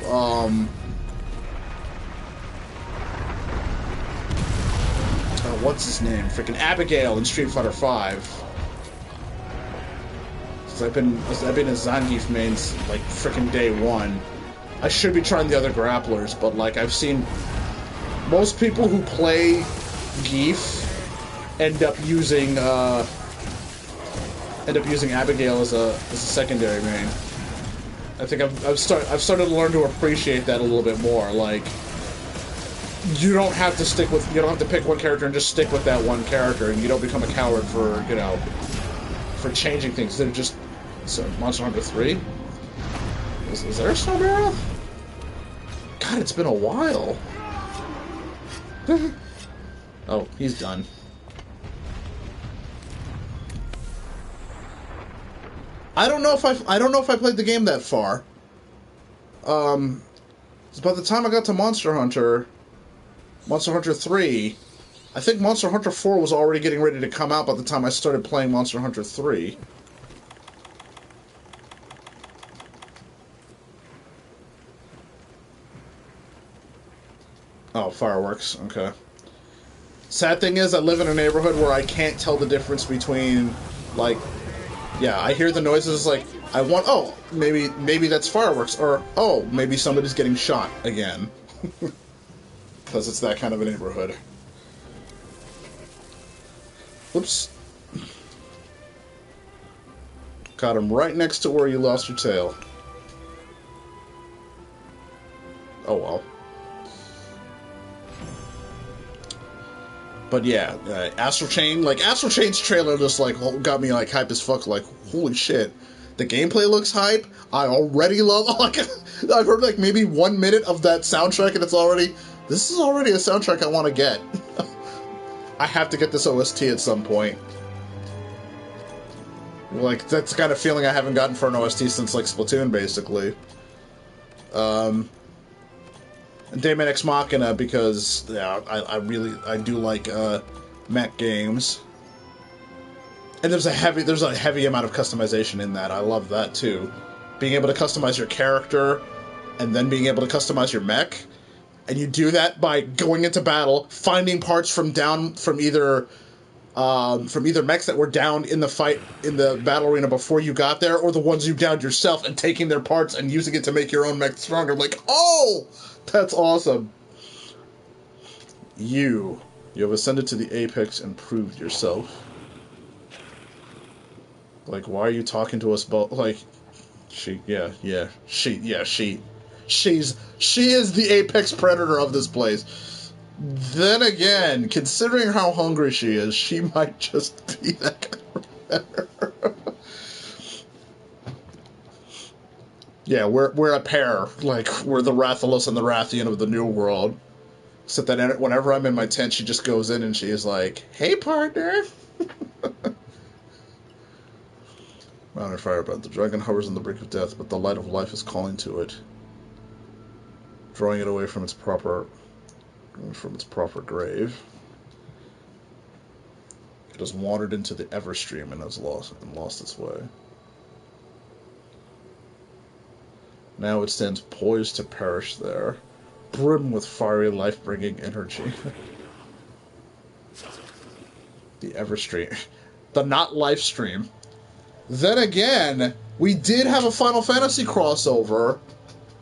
what's his name? Freaking Abigail in Street Fighter V. I've been a Zangief main like freaking day one. I should be trying the other grapplers, but like I've seen most people who play Geef end up using Abigail as a secondary main. I think I've started to learn to appreciate that a little bit more. Like you don't have to pick one character and just stick with that one character, and you don't become a coward for for changing things. They're just Monster Hunter 3. Is there a Snow Baroth? God, it's been a while. Oh, he's done. I don't know if I played the game that far. By the time I got to Monster Hunter 3, I think Monster Hunter 4 was already getting ready to come out by the time I started playing Monster Hunter 3. Oh, fireworks. Okay. Sad thing is, I live in a neighborhood where I can't tell the difference between, like, yeah, I hear the noises, like, oh, maybe that's fireworks, or, oh, maybe somebody's getting shot again. Because it's that kind of a neighborhood. Oops. Got him right next to where you lost your tail. Oh, well. But yeah, Astral Chain, like, Astral Chain's trailer just, like, got me, like, hype as fuck, like, holy shit. The gameplay looks hype. I already love, like, I've heard, like, maybe 1 minute of that soundtrack, and this is already a soundtrack I want to get. I have to get this OST at some point. Like, that's the kind of feeling I haven't gotten for an OST since, like, Splatoon, basically. And Daemon X Machina, because, yeah, I do like, mech games. And there's a heavy amount of customization in that. I love that, too. Being able to customize your character, and then being able to customize your mech. And you do that by going into battle, finding parts from either mechs that were downed in the fight, in the battle arena before you got there, or the ones you downed yourself, and taking their parts and using it to make your own mech stronger. Like, oh! That's awesome. You have ascended to the apex and proved yourself. Like, why are you talking to us both? Like, she is the apex predator of this place. Then again, considering how hungry she is, she might just be that kind of predator. Yeah, we're a pair. Like, we're the Rathalos and the Rathian of the New World. Except that whenever I'm in my tent, she just goes in and she is like, "Hey, partner!" Mountain Firebird. The dragon hovers on the brink of death, but the light of life is calling to it, drawing it away from its proper grave. It has wandered into the Everstream and has lost its way. Now it stands poised to perish there, brim with fiery, life-bringing energy. The Everstream. The not life stream. Then again, we did have a Final Fantasy crossover,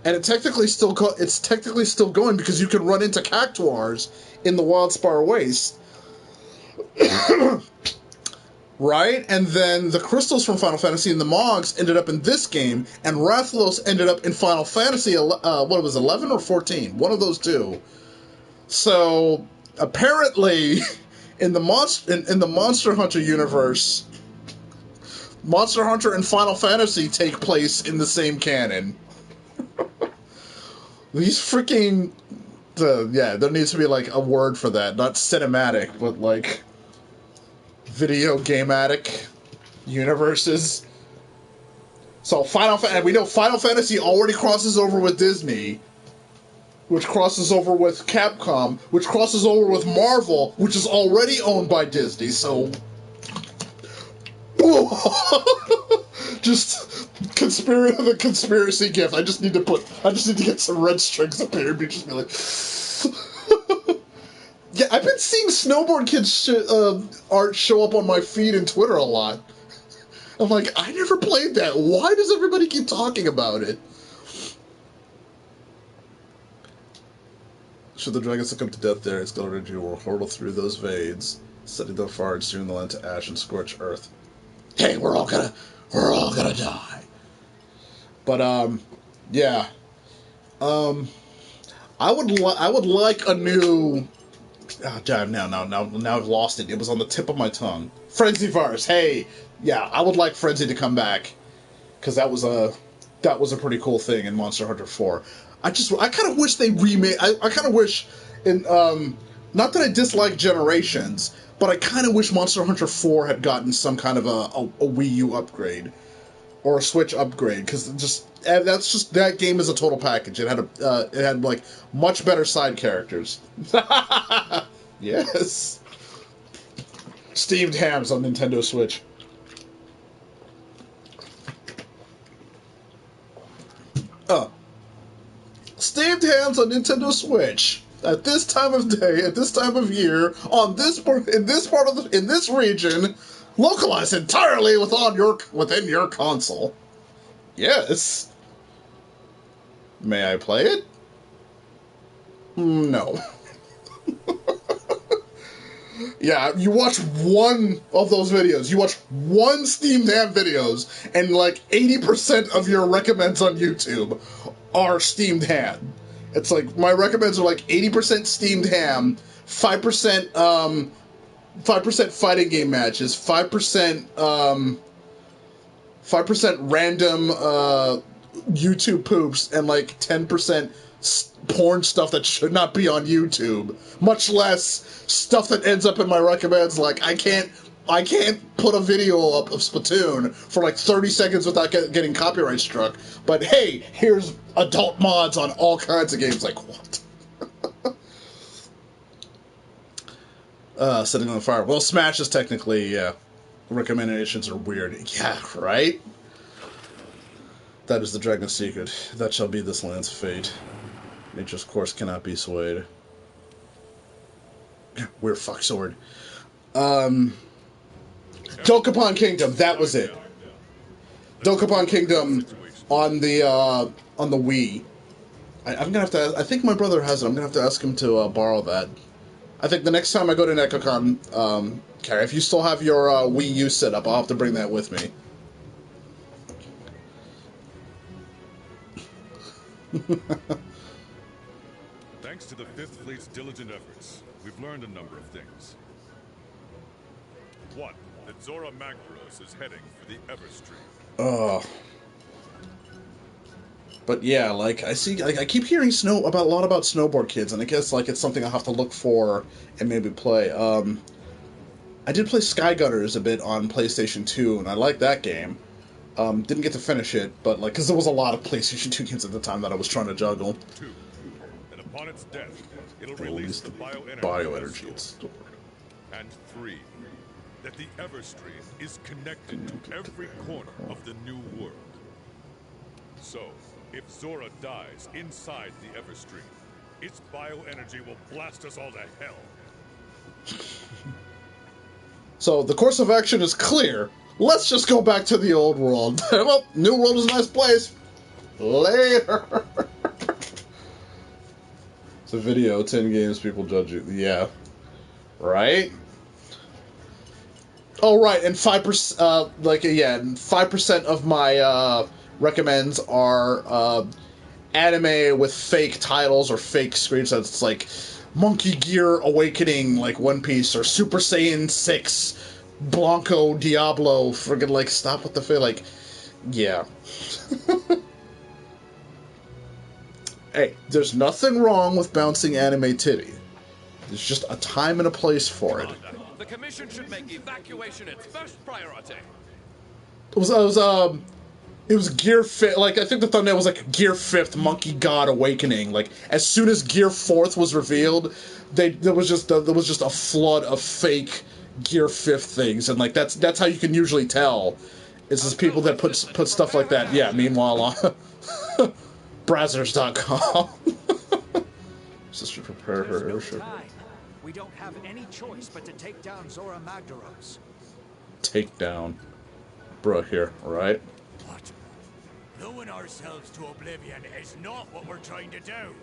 and it's technically still going because you can run into Cactuars in the Wildspire Waste. Right? And then the crystals from Final Fantasy and the Mogs ended up in this game, and Rathalos ended up in Final Fantasy, 11 or 14? One of those two. So, apparently, in the Monster Hunter universe, Monster Hunter and Final Fantasy take place in the same canon. These freaking Yeah, there needs to be like a word for that, not cinematic, but like video game-atic universes. So we know Final Fantasy already crosses over with Disney, which crosses over with Capcom, which crosses over with Marvel, which is already owned by Disney. So, just the conspiracy gift. I just need to get some red strings up here and just be like. Yeah, I've been seeing snowboard kids art show up on my feed and Twitter a lot. I'm like, I never played that. Why does everybody keep talking about it? Should the dragon succumb to death there, its glowing energy will hurtle through those veins, setting them fire and steering the land to ash and scorch earth. Hey, we're all gonna die. But yeah, I would like a new. Oh, damn! Now I've lost it. It was on the tip of my tongue. Frenzyverse. Hey, yeah, I would like Frenzy to come back because that was a pretty cool thing in Monster Hunter 4. I kind of wish they remade. I kind of wish, not that I dislike Generations, but I kind of wish Monster Hunter 4 had gotten some kind of a Wii U upgrade or a Switch upgrade, because that game is a total package. It had like much better side characters. Yes. Steamed hams on Nintendo Switch. Steamed hams on Nintendo Switch at this time of day, at this time of year, in this region, localized entirely within your console. Yes. May I play it? No. Yeah, you watch one of those videos. You watch one Steamed Ham videos, and like 80% of your recommends on YouTube are Steamed Ham. It's like my recommends are like 80% Steamed Ham, 5% 5% fighting game matches, 5% random YouTube poops, and like 10% porn stuff that should not be on YouTube. Much less stuff that ends up in my recommends. Like I can't put a video up of Splatoon for like 30 seconds without getting copyright struck. But hey, here's adult mods on all kinds of games. Like what? Setting on fire. Well, Smash is technically, yeah. Recommendations are weird. Yeah, right? That is the dragon's secret. That shall be this land's fate. Nature's course cannot be swayed. Weird fuck sword. Dokapon Kingdom, that was it. Dokapon Kingdom on the Wii. I'm gonna have to. I think my brother has it. I'm gonna have to ask him to borrow that. I think the next time I go to NecoCon, Carrie, if you still have your Wii U set up, I'll have to bring that with me. Thanks to the Fifth Fleet's diligent efforts, we've learned a number of things. 1. That Zora Magdaros is heading for the Everstream. But yeah, like I keep hearing a lot about snowboard kids, and I guess like it's something I'll have to look for and maybe play. I did play Skygunners a bit on PlayStation 2, and I liked that game. Didn't get to finish it, but like because there was a lot of PlayStation 2 games at the time that I was trying to juggle. 2. And upon its death, it'll release the bioenergy it's stored. And 3. That the Everstream is connected to every corner of the new world. So, if Zora dies inside the Everstream, its bioenergy will blast us all to hell. So, the course of action is clear. Let's just go back to the old world. Well, new world is a nice place. Later. It's a video, 10 games, people judge you. Yeah. Right? Oh, right, and 5%, 5% of my, recommends are, anime with fake titles or fake screenshots. It's like Monkey Gear Awakening, like One Piece, or Super Saiyan 6, Blanco Diablo, friggin' like, stop with the fake, like, yeah. Hey, there's nothing wrong with bouncing anime titty. There's just a time and a place for it. The commission should make evacuation its first priority. It was Gear 5th, like, I think the thumbnail was like Gear 5th Monkey God Awakening. Like, as soon as Gear 4th was revealed, there was just a flood of fake Gear 5th things, and like that's how you can usually tell. It's just people that put stuff like that. Yeah, meanwhile on Brazzers.com. Sister prepare her airship. We don't have any choice but to take down Zora Magdaros. Take down. Bruh here, alright? What? Lowering ourselves to oblivion is not what we're trying to do.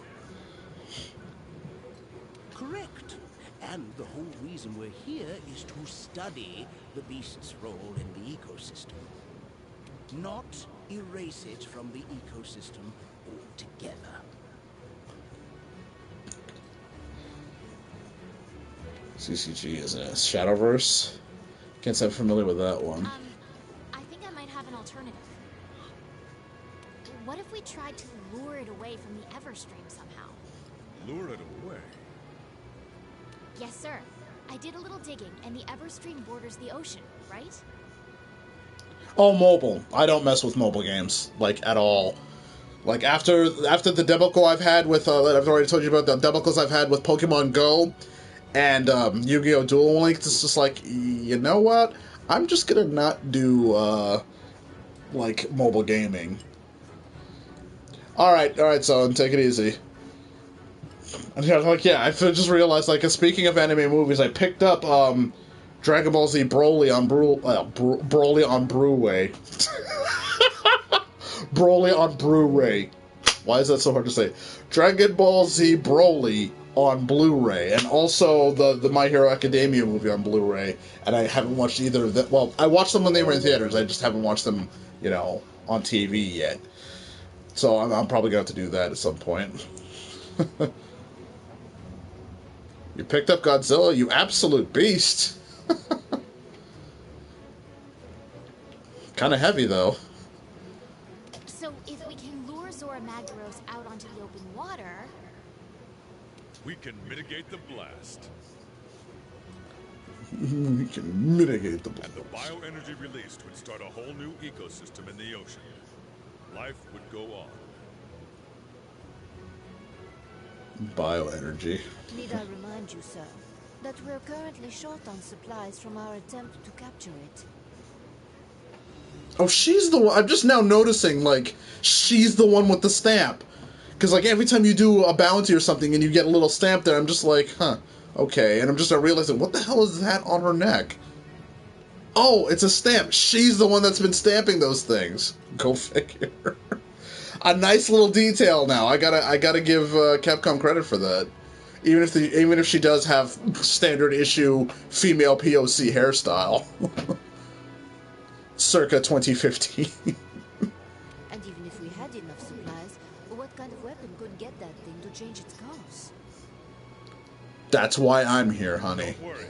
Correct. And the whole reason we're here is to study the beast's role in the ecosystem. Not erase it from the ecosystem altogether. CCG is a Shadowverse. Can't say I'm familiar with that one. I think I might have an alternative. What if we tried to lure it away from the Everstream somehow? Lure it away? Yes, sir. I did a little digging, and the Everstream borders the ocean, right? Oh, mobile. I don't mess with mobile games, like, at all. Like, after the debacle I've had with, I've already told you about the debacles I've had with Pokemon Go and Yu-Gi-Oh! Duel Links, it's just like, you know what? I'm just gonna not do, like, mobile gaming. Alright, so take it easy. And like, yeah, I just realized, like, speaking of anime movies, I picked up, Dragon Ball Z Broly on Broly on Blu-ray. Broly on Blu-ray. Why is that so hard to say? Dragon Ball Z Broly on Blu-ray, and also the My Hero Academia movie on Blu-ray, and I haven't watched either of them. Well, I watched them when they were in theaters, I just haven't watched them, you know, on TV yet. So I'm probably going to have to do that at some point. You picked up Godzilla, you absolute beast. Kind of heavy, though. So if we can lure Zora Magdaros out onto the open water... We can mitigate the blast. We can mitigate the blast. And the bioenergy released would start a whole new ecosystem in the ocean. Life would go on. Bioenergy. Need I remind you, sir, that we're currently short on supplies from our attempt to capture it. Oh, she's the one. I'm just now noticing, like, she's the one with the stamp. Because, like, every time you do a bounty or something and you get a little stamp there, I'm just like, huh, okay. And I'm just realizing, what the hell is that on her neck? Oh, it's a stamp. She's the one that's been stamping those things. Go figure. A nice little detail now. I gotta give Capcom credit for that. Even if she does have standard issue female POC hairstyle. Circa 2015. And even if we had enough supplies, what kind of weapon could get that thing to change its course? That's why I'm here, honey. Don't worry.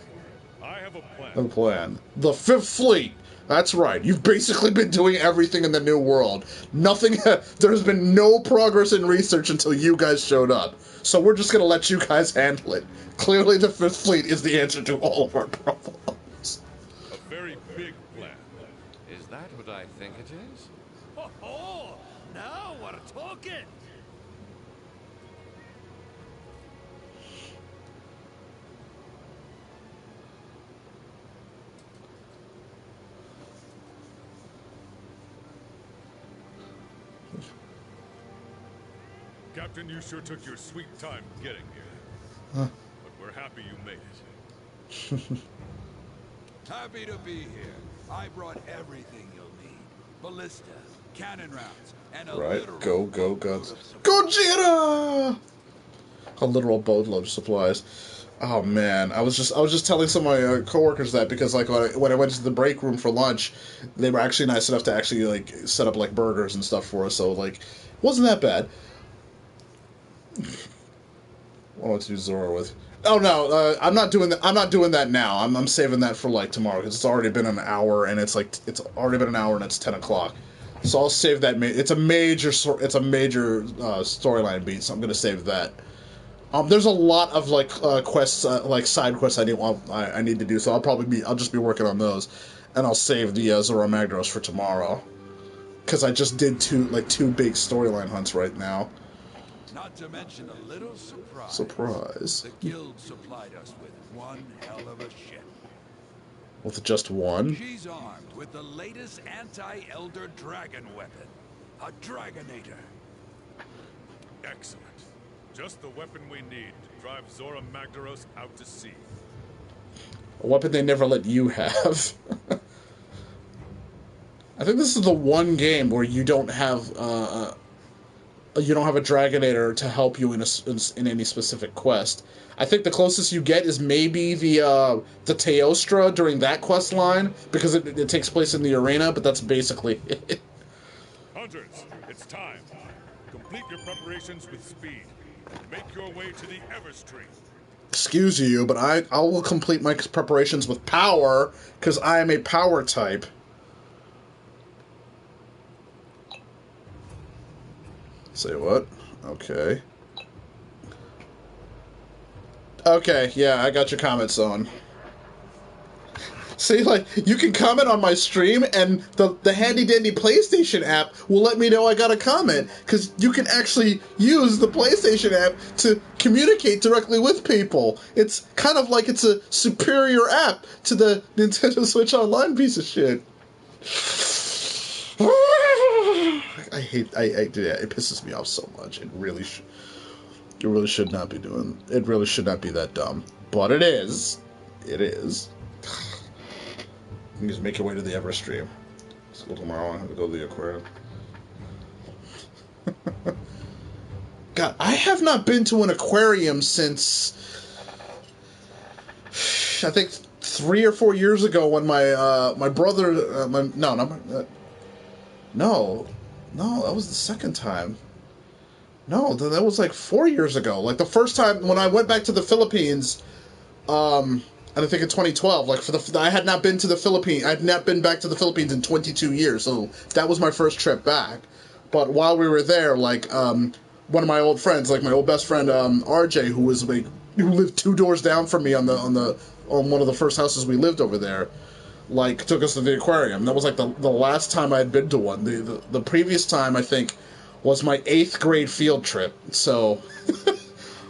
I have a plan. A plan. The Fifth Fleet. That's right. You've basically been doing everything in the New World. Nothing. There's been no progress in research until you guys showed up. So we're just gonna let you guys handle it. Clearly, the Fifth Fleet is the answer to all of our problems. A very big plan. Is that what I think it is? Oh, now we're talking. Captain, you sure took your sweet time getting here. Huh. But we're happy you made it. Happy to be here. I brought everything you'll need. Ballista, cannon rounds, and a Right. literal Go, guns. Gojira! A literal boatload of supplies. Oh man, I was just telling some of my coworkers that because like when I went to the break room for lunch, they were actually nice enough to actually like set up like burgers and stuff for us. So like, wasn't that bad. What do I want to do Zora with? Oh no, I'm not doing that. I'm not doing that now. I'm saving that for like tomorrow because it's already been an hour and it's already been an hour and it's 10 o'clock. So I'll save that. It's a major storyline beat, so I'm gonna save that. There's a lot of like quests, like side quests I need to do, so I'll just be working on those, and I'll save the Zora Magdaros for tomorrow, because I just did two big storyline hunts right now. Not to mention a little surprise. Surprise. The guild supplied us with one hell of a ship. With just one? She's armed with the latest anti-Elder Dragon weapon, a Dragonator. Excellent. Just the weapon we need to drive Zora Magdaros out to sea. A weapon they never let you have. I think this is the one game where you don't have a Dragonator to help you in any specific quest. I think the closest you get is maybe the Teostra during that quest line, because it takes place in the arena, but that's basically it. Hunters, it's time. Complete your preparations with speed. Make your way to the Everstream. Excuse you, but I will complete my preparations with power, because I am a power type. Say what? Okay. Okay, yeah, I got your comment zone. See, like, you can comment on my stream, and the handy-dandy PlayStation app will let me know I got a comment, because you can actually use the PlayStation app to communicate directly with people. It's kind of like it's a superior app to the Nintendo Switch Online piece of shit. It pisses me off so much. It really should not be that dumb. But it is. It is. You just make your way to the Everstream. So tomorrow I have to go to the aquarium. God, I have not been to an aquarium since I think 3 or 4 years ago when my brother No, that was the second time. No, that was like 4 years ago. Like the first time when I went back to the Philippines, and I think in 2012. Like I had not been to the Philippines. I had not been back to the Philippines in 22 years. So that was my first trip back. But while we were there, like one of my old friends, like my old best friend RJ, who lived 2 doors down from me on one of the first houses we lived over there, like took us to the aquarium. That was like the last time I had been to one. The previous time, I think, was my 8th grade field trip. So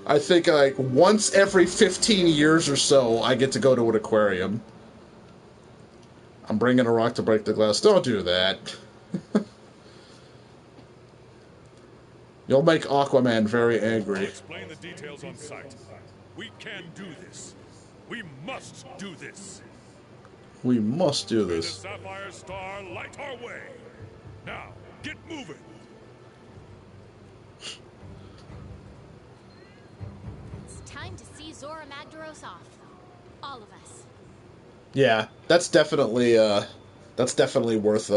I think like once every 15 years or so I get to go to an aquarium. I'm bringing a rock to break the glass. Don't do that. You'll make Aquaman very angry. I'll explain the details on site. We can do this. We must do this. We must do this. May the Sapphire Star light our way. Now, get moving. It's time to see Zora Magdaros off. All of us. Yeah, that's definitely worth.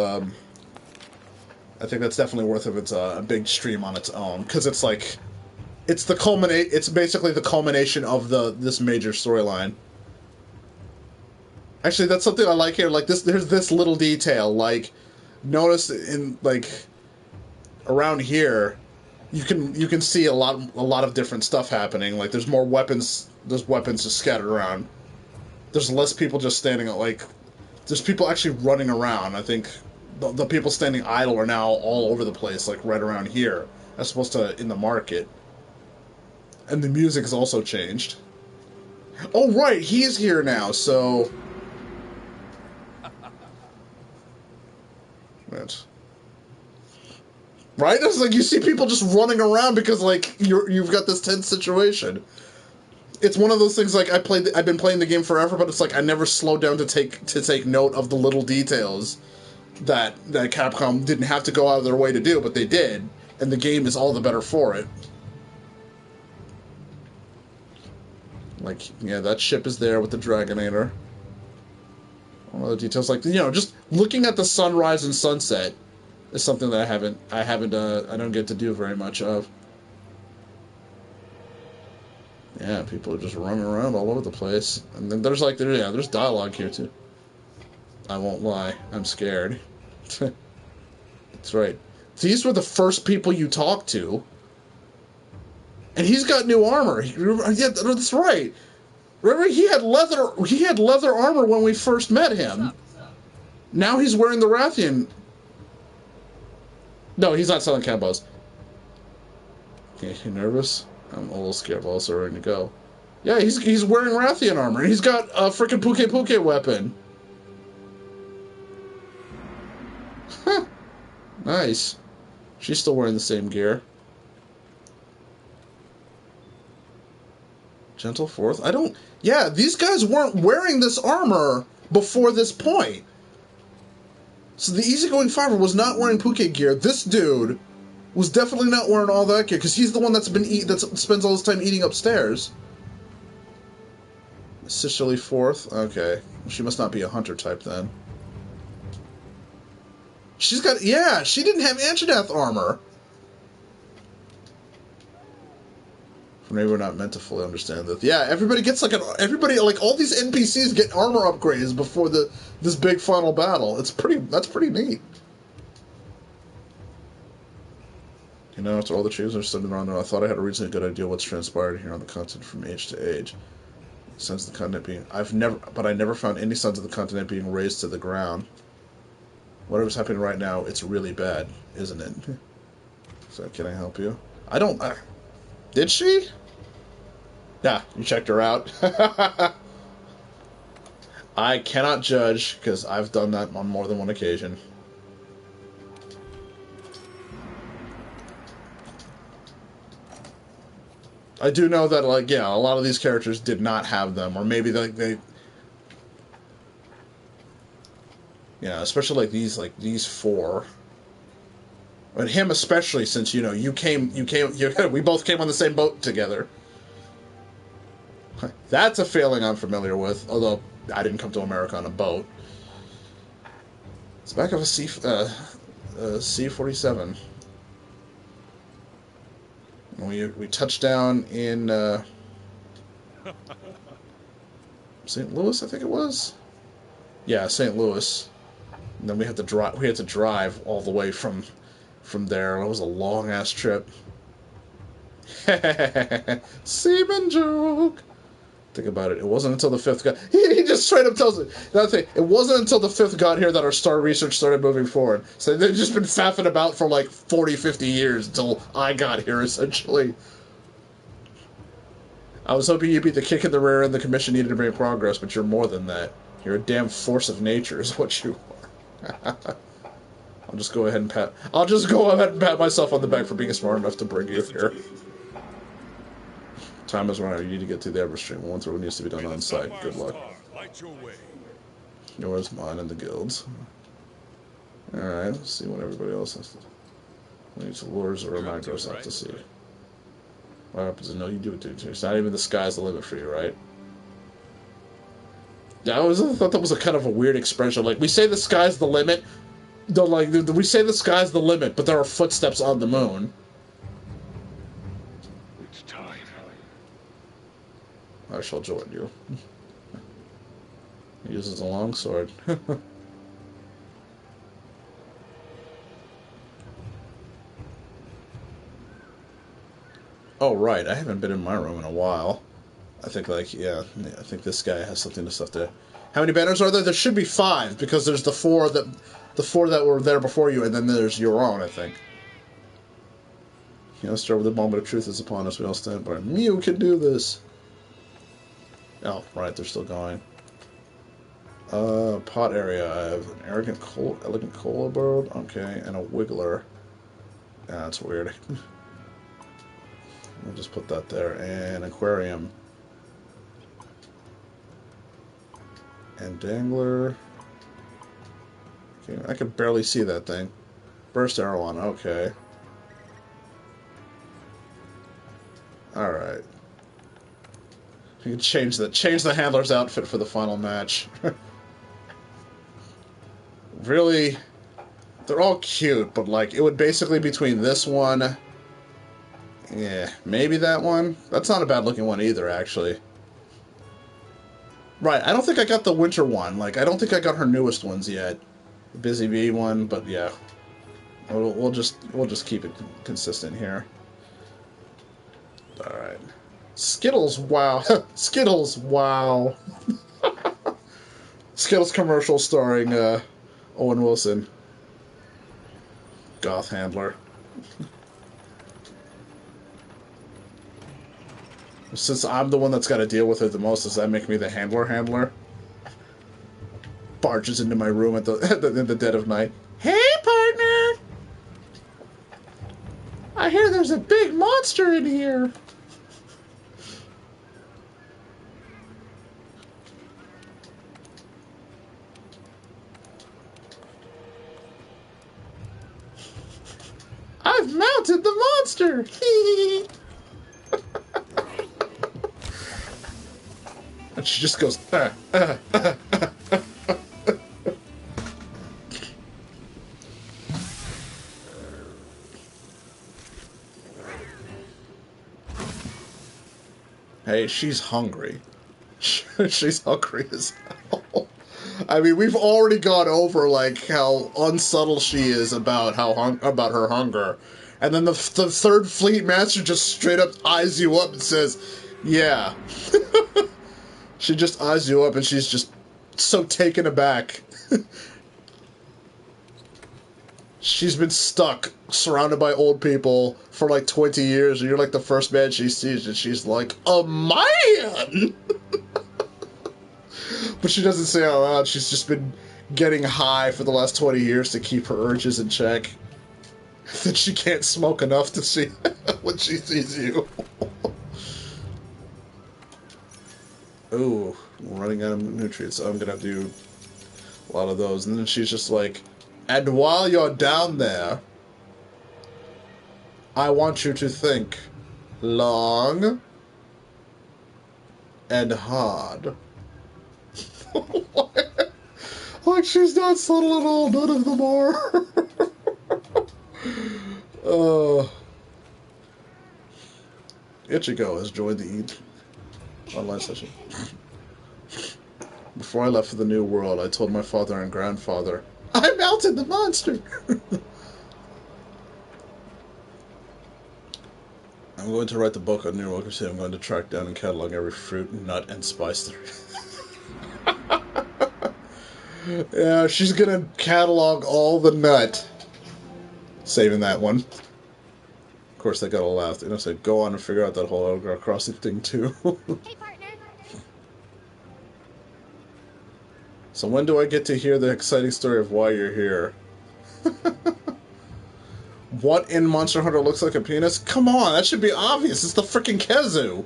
I think that's definitely worth of its a big stream on its own, because it's like, it's basically the culmination of this major storyline. Actually, that's something I like here. Like this, there's this little detail. Like, notice in like around here, you can see a lot of different stuff happening. Like, there's more weapons. There's weapons just scattered around. There's less people just standing. Like, there's people actually running around. I think the people standing idle are now all over the place, like right around here, as opposed to in the market. And the music has also changed. Oh right, he's here now. So. Right? It's like you see people just running around because like you've got this tense situation. It's one of those things like I've been playing the game forever, but it's like I never slowed down to take note of the little details that Capcom didn't have to go out of their way to do, but they did, and the game is all the better for it. Like, yeah, that ship is there with the Dragonator. All the details, like, you know, just looking at the sunrise and sunset is something that I don't get to do very much of. Yeah, people are just running around all over the place, and then there's dialogue here too. I won't lie, I'm scared. The That's right. These were the first people you talked to. And he's got new armor. Yeah, that's right. Remember, he had leather armor when we first met him. Now he's wearing the Rathian. No, he's not selling combos. Yeah, you nervous? I'm a little scared, but also ready to go. Yeah, he's wearing Rathian armor. He's got a freaking Puke weapon. Huh. Nice. She's still wearing the same gear. Gentle Fourth? I don't... Yeah, these guys weren't wearing this armor before this point. So the easygoing farmer was not wearing Puke gear. This dude was definitely not wearing all that gear, because he's the one that spends all his time eating upstairs. Sicily Fourth? Okay. She must not be a hunter type, then. She's got... Yeah, she didn't have Anjanath armor. Maybe we're not meant to fully understand this. Yeah, everybody gets like all these NPCs get armor upgrades before this big final battle. That's pretty neat. You know, after all the trees are sitting around there, I thought I had a reasonably good idea what's transpired here on the continent from age to age. Signs of the continent being... I never found any signs of the continent being razed to the ground. Whatever's happening right now, it's really bad, isn't it? So, can I help you? I don't... Did she? Yeah, you checked her out. I cannot judge, because I've done that on more than one occasion. I do know that, like, yeah, a lot of these characters did not have them, or maybe they yeah, especially like these four. And him especially, since, you know, we both came on the same boat together. That's a feeling I'm familiar with, although I didn't come to America on a boat. It's back of a C-47. We touched down in St. Louis, I think it was. Yeah, St. Louis. And then we had to drive all the way from there. It was a long ass trip. Seaman joke. Think about it. It wasn't until the fifth got... He just straight up tells it. Another thing, it wasn't until the fifth got here that our star research started moving forward. So they've just been faffing about for like 40, 50 years until I got here, essentially. I was hoping you'd be the kick in the rear end the commission needed to bring progress, but you're more than that. You're a damn force of nature is what you are. I'll just go ahead and pat myself on the back for being smart enough to bring you here. Time is running. You need to get through the Everstream. One through needs to be done on site. Good luck. Yours, mine, and the guilds. Alright, let's see what everybody else has to do. We need to lures or macros have to see. What happens is, no, you do it too. It's not even the sky's the limit for you, right? Yeah, I thought that was a kind of a weird expression. Like, we say the sky's the limit. We say the sky's the limit, but there are footsteps on the moon. It's time. I shall join you. He uses a longsword. Oh, right. I haven't been in my room in a while. I think, like, yeah, I think this guy has something to stuff there. How many banners are there? There should be 5, because there's the four that were there before you, and then there's your own, I think. You know, start with the moment of truth is upon us. We all stand by him. You can do this. Oh, right, they're still going. Pot area. I have an elegant cola bird. Okay, and a wiggler. Yeah, that's weird. I'll just put that there. And aquarium. And dangler. Okay, I can barely see that thing. Burst arrow on. Okay. Alright. You can change the handler's outfit for the final match. Really, they're all cute, but like it would basically be between this one, yeah, maybe that one. That's not a bad looking one either, actually. Right, I don't think I got the winter one. Like, I don't think I got her newest ones yet. The Busy Bee one, but yeah. We'll just keep it consistent here. All right. Skittles, wow. Skittles, wow. Skittles commercial starring Owen Wilson. Goth handler. Since I'm the one that's got to deal with it the most, does that make me the handler? Barges into my room at in the dead of night. Hey, partner! I hear there's a big monster in here. I've mounted the monster! And she just goes, Hey, she's hungry. She's hungry as hell. I mean, we've already gone over like how unsubtle she is about about her hunger, and then the third fleet master just straight up eyes you up and says, "Yeah." She just eyes you up, and she's just so taken aback. She's been stuck, surrounded by old people for like 20 years, and you're like the first man she sees, and she's like, a man! But she doesn't say it out loud. She's just been getting high for the last 20 years to keep her urges in check. That she can't smoke enough to see when she sees you. Ooh, we're running out of nutrients, so I'm gonna have to do a lot of those. And then she's just like, and while you're down there, I want you to think long and hard. Like she's not subtle at all, none of them are. Ichigo has joined the online session. Before I left for the new world, I told my father and grandfather, I melted the monster! I'm going to write the book on New World Crusade. I'm going to track down and catalog every fruit, nut, and spice there. Yeah, she's gonna catalog all the nut. Saving that one. Of course, they got a laugh. They said, go on and figure out that whole Elgar Crossing thing, too. Hey, partner. So when do I get to hear the exciting story of why you're here? What in Monster Hunter looks like a penis? Come on, that should be obvious. It's the freaking Kezu.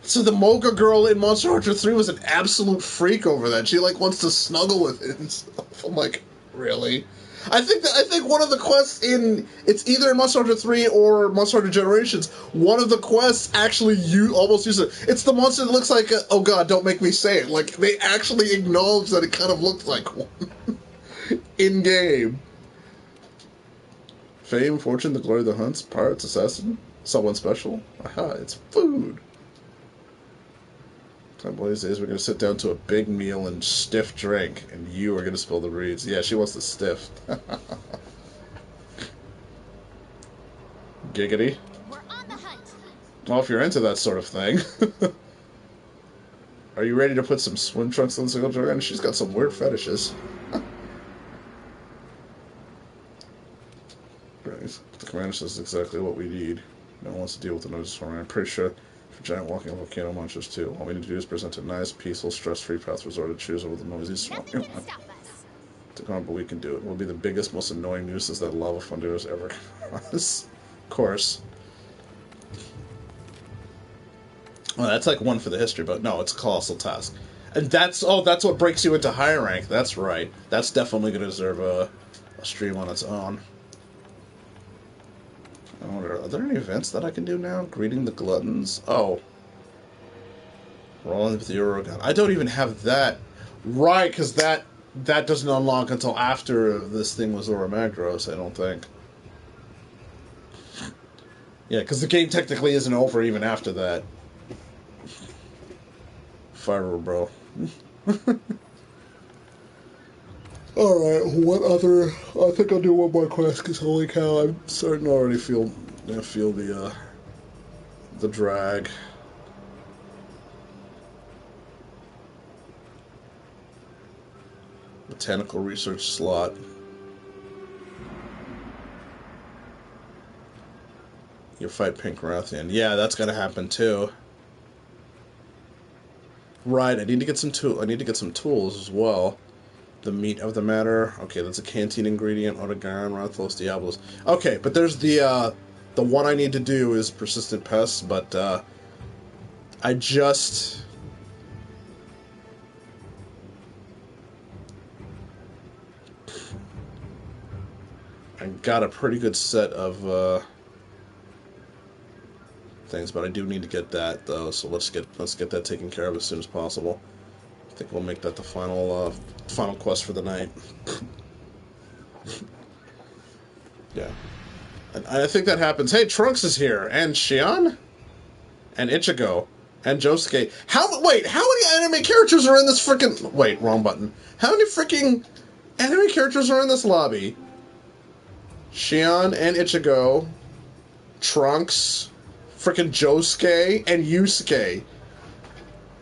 So the Mocha girl in Monster Hunter 3 was an absolute freak over that. She like wants to snuggle with it and stuff. I'm like, really? I think one of the quests it's either in Monster Hunter 3 or Monster Hunter Generations, one of the quests actually almost use it. It's the monster that looks like oh god, don't make me say it. Like they actually acknowledge that it kind of looks like one in game. Fame, fortune, the glory of the hunts, pirates, assassin, someone special. Aha, it's food. One of these days we're going to sit down to a big meal and stiff drink, and you are going to spill the reeds. Yeah, she wants the stiff. Giggity. We're on the hunt. Well, if you're into that sort of thing. Are you ready to put some swim trunks on the single dragon? She's got some weird fetishes. Right. The commander says exactly what we need. No one wants to deal with the noise storm. I'm pretty sure for giant walking volcano monsters too. All we need to do is present a nice, peaceful, stress-free path for Zora to choose over the noisy swarming one. But we can do it. We'll be the biggest, most annoying nuisance that lava fundos ever caused. Of course. Well, that's like one for the history, but no, it's a colossal task. And that's what breaks you into higher rank. That's right. That's definitely going to deserve a stream on its own. I wonder, are there any events that I can do now? Greeting the Gluttons? Oh. Rolling with the Eurogun. I don't even have that. Right, because that doesn't unlock until after this thing was Zora Magdaros, I don't think. Yeah, because the game technically isn't over even after that. Fire, bro. Alright, what other... I think I'll do one more quest, because holy cow, I'm starting to already feel the drag. Botanical research slot. You fight Pink Rathian. Yeah, that's gotta happen too. Right, I need to get some tools as well. The meat of the matter. Okay, that's a canteen ingredient. Otogaron, Rathalos, Diablos. Okay, but there's the one I need to do is persistent pests, but I got a pretty good set of things, but I do need to get that though. So let's get that taken care of as soon as possible. I think we'll make that the final quest for the night. Yeah, and I think that happens. Hey, Trunks is here, and Shion, and Ichigo, and Josuke. How many anime characters are in this freaking? Wait, wrong button. How many freaking anime characters are in this lobby? Shion and Ichigo, Trunks, freaking Josuke, and Yusuke.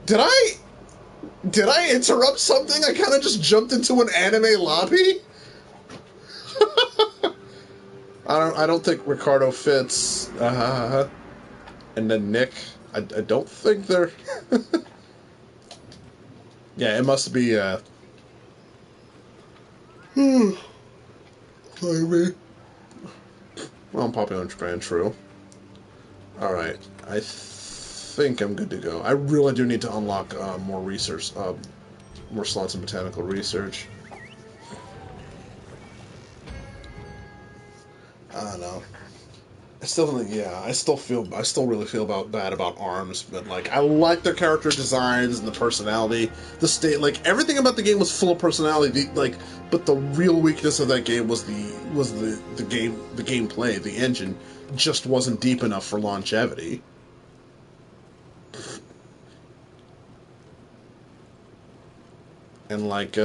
Did I interrupt something? I kind of just jumped into an anime lobby? I don't think Ricardo fits. And then Nick. I don't think they're... Yeah, it must be, Pardon me. Well, Popular in Japan, true. Alright, I think I'm good to go. I really do need to unlock more research, more slots in botanical research. I don't know. I still really feel bad about ARMS, but like I like their character designs and the personality, the state, like everything about the game was full of personality. But the real weakness of that game was the gameplay, the engine just wasn't deep enough for longevity. And like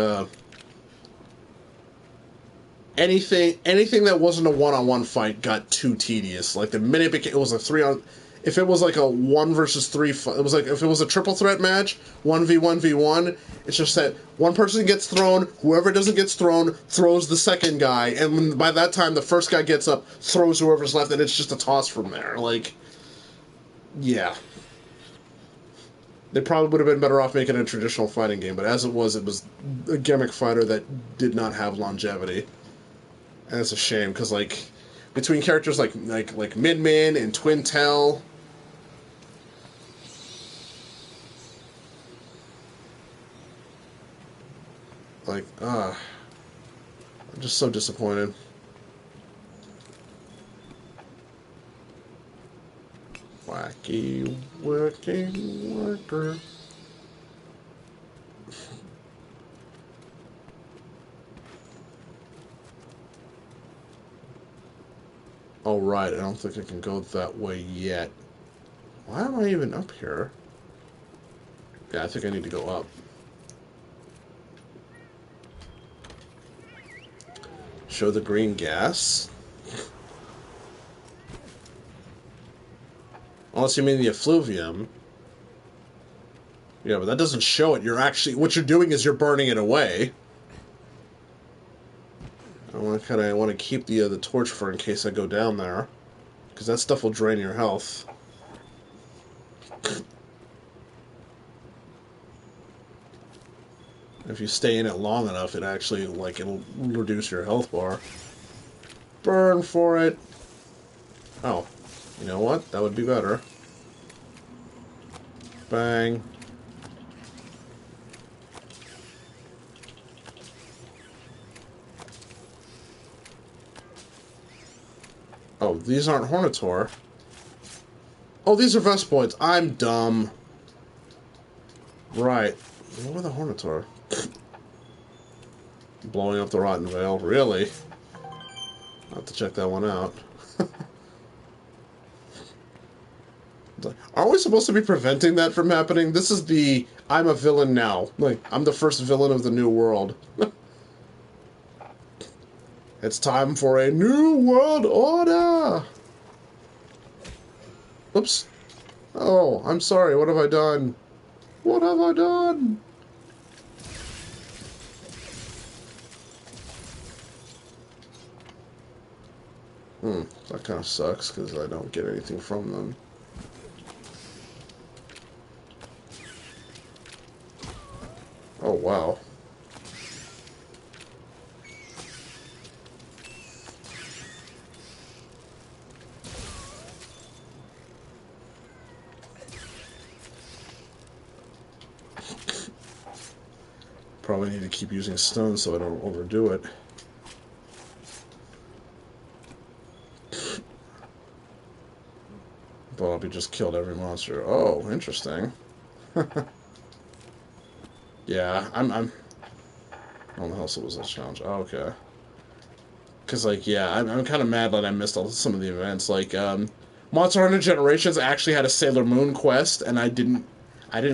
anything that wasn't a one-on-one fight got too tedious. Like the minute it was a 3-on, if it was like a 1 versus 3, it was like if it was a triple threat match, 1v1v1. It's just that one person gets thrown, whoever doesn't get thrown throws the second guy, and by that time the first guy gets up, throws whoever's left, and it's just a toss from there. Like, yeah. They probably would have been better off making a traditional fighting game, but as it was a gimmick fighter that did not have longevity. And it's a shame, because, like, between characters like Min Min and Twintel, like, I'm just so disappointed. Wacky working worker. Oh, right, I don't think I can go that way yet. Why am I even up here? Yeah, I think I need to go up. Show the green gas. Unless you mean the effluvium. Yeah, but that doesn't show it. What you're doing is you're burning it away. I want to keep the torch for in case I go down there, because that stuff will drain your health. If you stay in it long enough, it actually it'll reduce your health bar. Burn for it. Oh, you know what? That would be better. Bang. Oh, these aren't Hornator. Oh, these are Vespoids. I'm dumb. Right. What were the Hornator? Blowing up the Rotten Veil. Really? I'll have to check that one out. Aren't we supposed to be preventing that from happening? This is the I'm a villain now. Like, I'm the first villain of the new world. It's time for a new world order! Oops. Oh, I'm sorry. What have I done? What have I done? That kind of sucks because I don't get anything from them. Oh, wow. Probably need to keep using stun so I don't overdo it. But I'll be just killed every monster. Oh, interesting. Yeah, I'm oh, the hell so was that challenge? Oh, okay. Cause like, yeah, I'm kind of mad that I missed some of the events. Like, Monster Hunter Generations actually had a Sailor Moon quest, and I didn't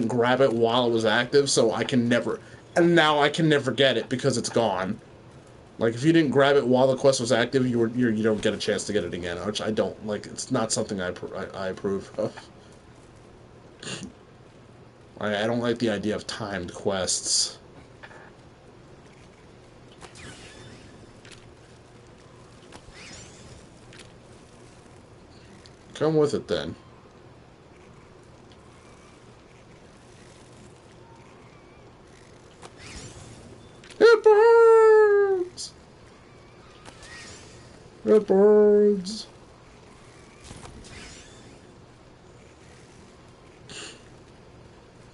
grab it while it was active, so I can never, and now I can never get it because it's gone. Like, if you didn't grab it while the quest was active, you don't get a chance to get it again, which I don't like. It's not something I approve of. I don't like the idea of timed quests. Come with it then. It burns! It burns!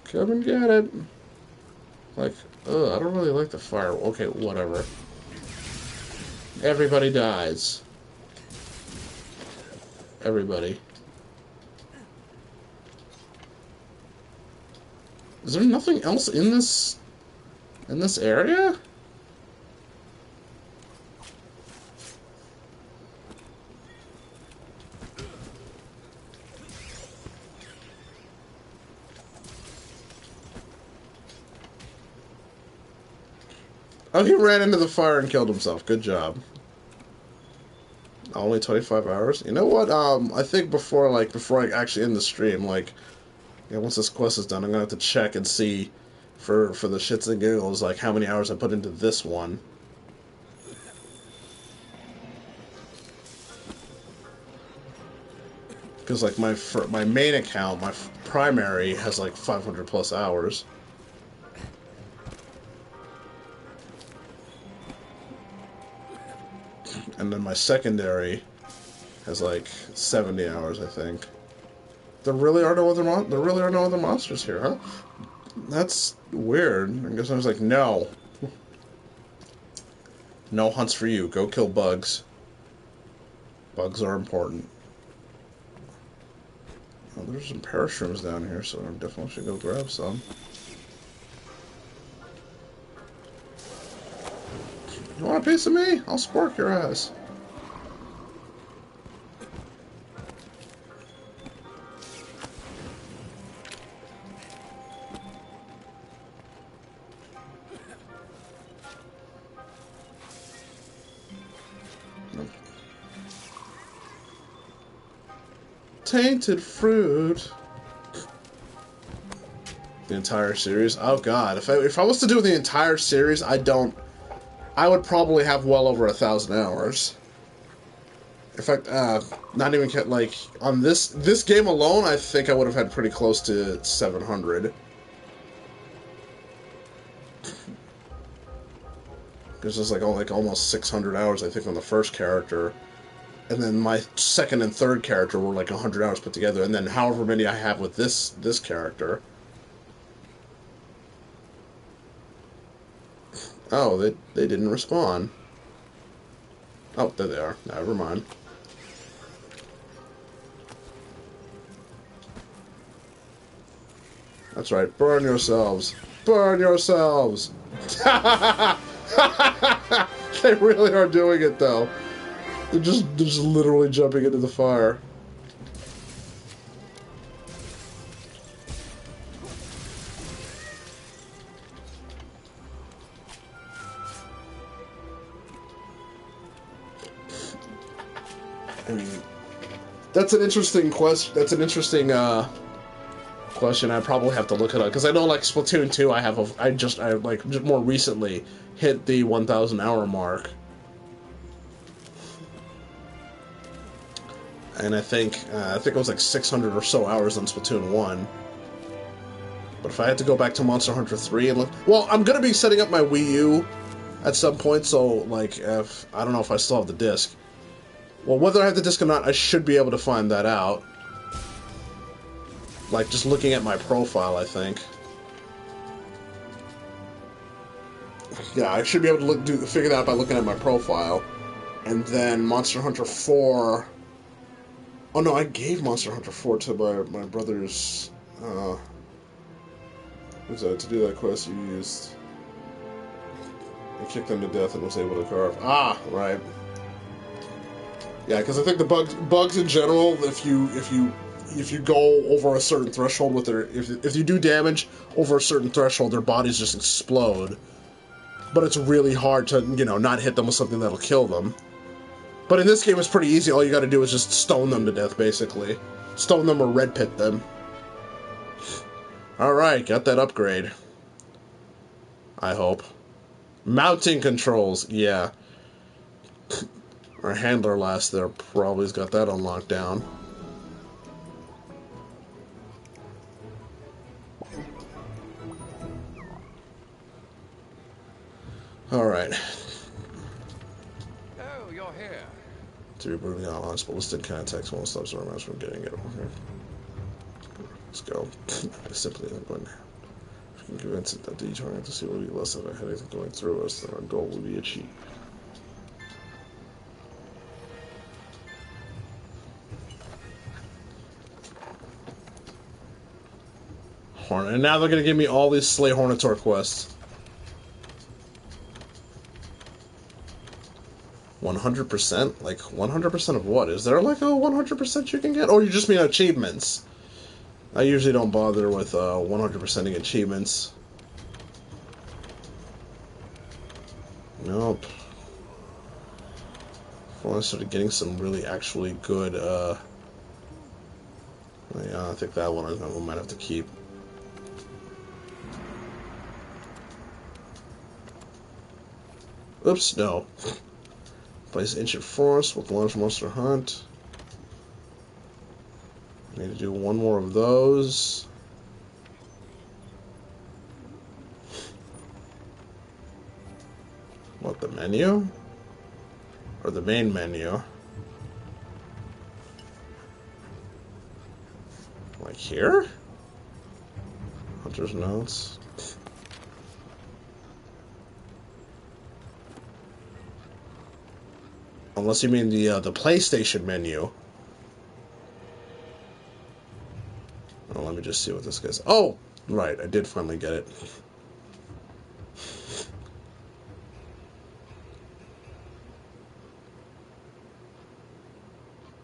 Come and get it. Like, ugh, I don't really like the fire. Okay, whatever. Everybody dies. Everybody. Is there nothing else in this area? Oh, he ran into the fire and killed himself. Good job. Only 25 hours? You know what? I think before I actually end the stream, like, yeah, once this quest is done, I'm gonna have to check and see for the shits and giggles, like, how many hours I put into this one. Because, like, my main account, my primary, has, like, 500 plus hours. And then my secondary has like 70 hours, I think. There really are no other monsters here, huh? That's weird. I guess I was like, no. No hunts for you. Go kill bugs. Bugs are important. Oh, there's some parashrooms down here, so I definitely should go grab some. You want a piece of me? I'll spork your ass. Tainted fruit. The entire series? Oh god, if I was to do the entire series, I would probably have well over 1,000 hours. In fact, not even like on this game alone, I think I would have had pretty close to 700. Because there's like almost 600 hours, I think, on the first character, and then my second and third character were like 100 hours put together, and then however many I have with this character. Oh, they didn't respawn. Oh, there they are. Never mind. That's right. Burn yourselves. Burn yourselves. They really are doing it, though. They're just literally jumping into the fire. I mean, that's an interesting question. That's an interesting question. I probably have to look it up because I know, like Splatoon 2, I like just more recently hit the 1,000 hour mark, and I think it was like 600 or so hours on Splatoon 1. But if I had to go back to Monster Hunter 3 and look, well, I'm gonna be setting up my Wii U at some point, so like, if I don't know if I still have the disc. Well, whether I have the disc or not, I should be able to find that out. Like, just looking at my profile, I think. Yeah, I should be able to figure that out by looking at my profile. And then Monster Hunter 4... Oh no, I gave Monster Hunter 4 to my brother's... to do that quest you used... I kicked them to death and was able to carve. Ah, right. Yeah, because I think the bugs in general, if you go over a certain threshold with their, if you do damage over a certain threshold, their bodies just explode. But it's really hard to, not hit them with something that'll kill them. But in this game, it's pretty easy. All you got to do is just stone them to death, basically. Stone them or red pit them. All right, got that upgrade. I hope. Mounting controls, yeah. Our handler last there probably's got that on lockdown. Alright. Oh, you're here. To remove the launch ballistic contacts won't stop Zormash from getting it. Okay. Let's go. I simply am going now. If you can convince it that the trying to see will be less of a headache than going through us, then our goal will be achieved. And now they're going to give me all these Slay Hornator quests. 100%? Like, 100% of what? Is there like a 100% you can get? Or you just mean achievements? I usually don't bother with 100%ing achievements. Nope. Well, I started getting some really actually good, yeah, I think that one I might have to keep. Oops, no. Place Ancient Forest with Launch Monster Hunt. I need to do one more of those. What, the menu? Or the main menu? Like here? Hunter's Notes. Unless you mean the PlayStation menu. Oh, let me just see what this guy's. Oh, right, I did finally get it.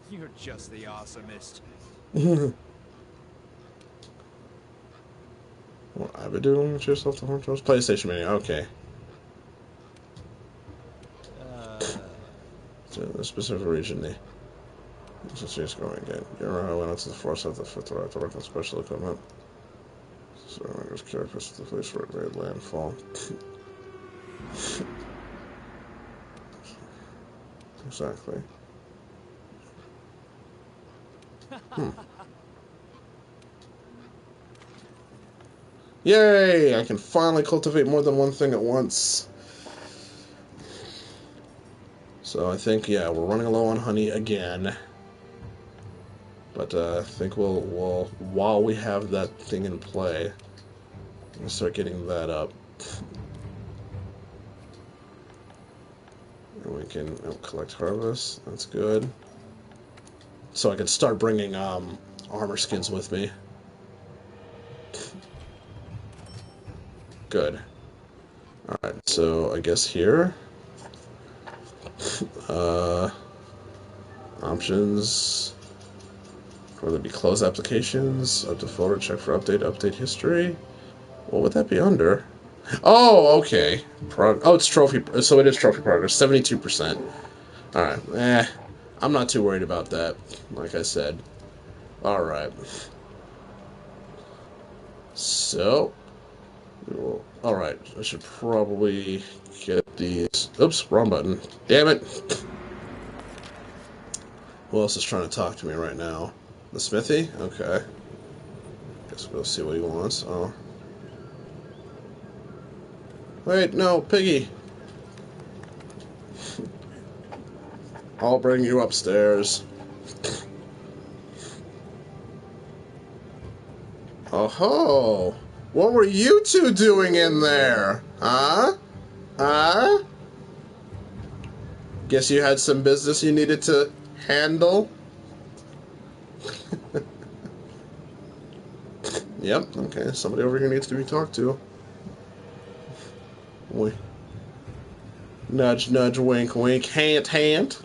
You're just the awesomest. What I've been doing with yourself the Hunter's PlayStation menu. Okay. So the specific region, the just going again. You're went into the forest of the fifth right to work on special equipment. So I just characters to the place where it made landfall. Exactly. Yay! I can finally cultivate more than one thing at once. So I think, yeah, we're running low on honey again. But I think we'll while we have that thing in play, we'll start getting that up. And we can collect harvest. That's good. So I can start bringing armor skins with me. Good. Alright, so I guess here. Options. Whether it be close applications, up to folder, check for update history. What would that be under? Oh, okay. Oh, it's trophy. So it is trophy progress. 72%. Alright. I'm not too worried about that, like I said. Alright. So, alright, I should probably get these. Oops, wrong button. Damn it! Who else is trying to talk to me right now? The smithy? Okay. Guess we'll see what he wants. Oh. Wait, no, Piggy! I'll bring you upstairs. Oh-ho! What were you two doing in there? Huh? Huh? Guess you had some business you needed to handle? Yep, okay, somebody over here needs to be talked to. Boy. Nudge, nudge, wink, wink, hant, hant.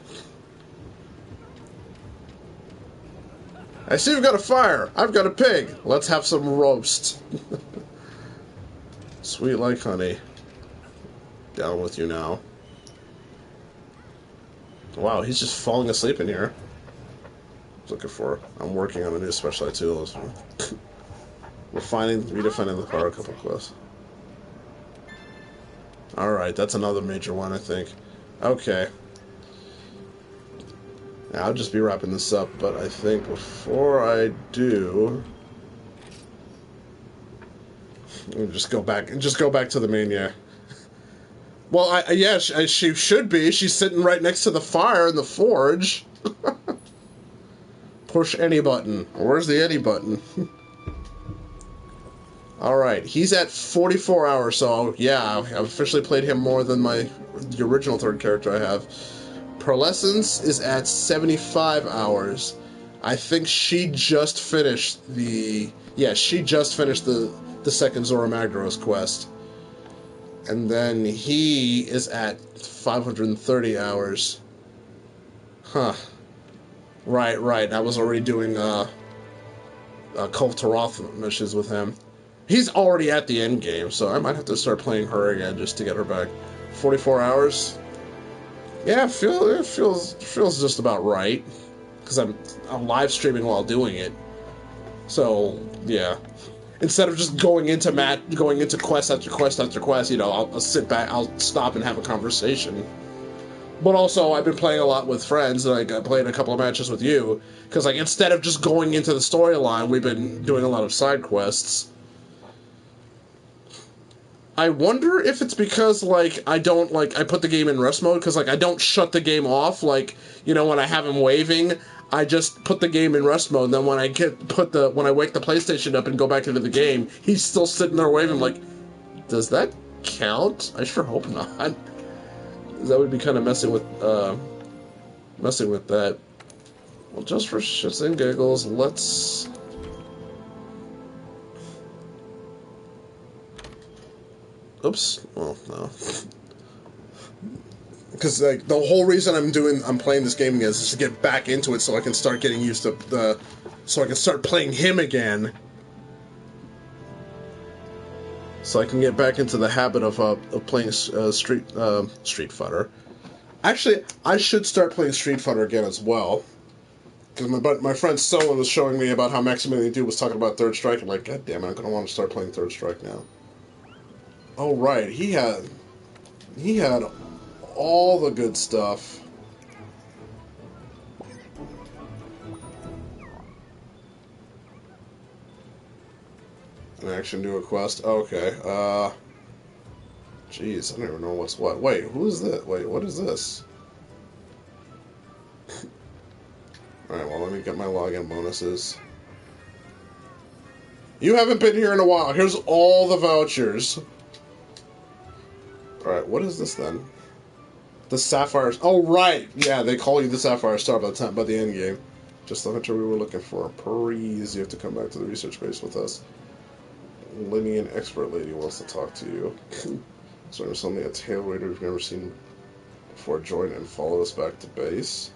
I see you've got a fire. I've got a pig. Let's have some roast. Sweet like honey. Down with you now. Wow, he's just falling asleep in here. Looking for. I'm working on a new specialized tool. Redefining the power couple quests. Alright, that's another major one, I think. Okay. Now, I'll just be wrapping this up, but I think before I do, just go back to the main, yeah. Well, she should be. She's sitting right next to the fire in the forge. Push any button. Where's the any button? Alright, he's at 44 hours, so yeah, I've officially played him more than the original third character I have. Pearlescence is at 75 hours. I think she just finished the second Zora Magdaros quest. And then he is at 530 hours. Huh. Right. I was already doing Cult Taroth missions with him. He's already at the end game, so I might have to start playing her again just to get her back. 44 hours? Yeah, it feels just about right. Because I'm live streaming while doing it. So, yeah. Instead of just going into quest after quest after quest, I'll sit back, I'll stop and have a conversation. But also, I've been playing a lot with friends, and I played a couple of matches with you, because instead of just going into the storyline, we've been doing a lot of side quests. I wonder if it's because, I don't, I put the game in rest mode, because, I don't shut the game off, when I have him waving, I just put the game in rest mode, and then when I wake the PlayStation up and go back into the game, he's still sitting there waving, does that count? I sure hope not. That would be kind of messing with that. Well, just for shits and giggles, let's... Oops. Well, no. Because the whole reason I'm playing this game again is to get back into it, so I can start getting used to so I can start playing him again. So I can get back into the habit of playing Street Fighter. Actually, I should start playing Street Fighter again as well. Because my friend Someone was showing me about how Maximilian Dude was talking about Third Strike. I'm like, God damn it, I'm gonna want to start playing Third Strike now. Oh right, he had all the good stuff. An action, do a quest. Okay. Jeez, I don't even know what's what. Wait, who is this? Wait, what is this? Alright, well, let me get my login bonuses. You haven't been here in a while. Here's all the vouchers. Alright, what is this then? The Sapphire... Oh, right! Yeah, they call you the Sapphire Star by the end game. Just the hunter we were looking for. Please, you have to come back to the research base with us. Linean expert lady wants to talk to you. So there's only a tail raider we've never seen before. Join and follow us back to base.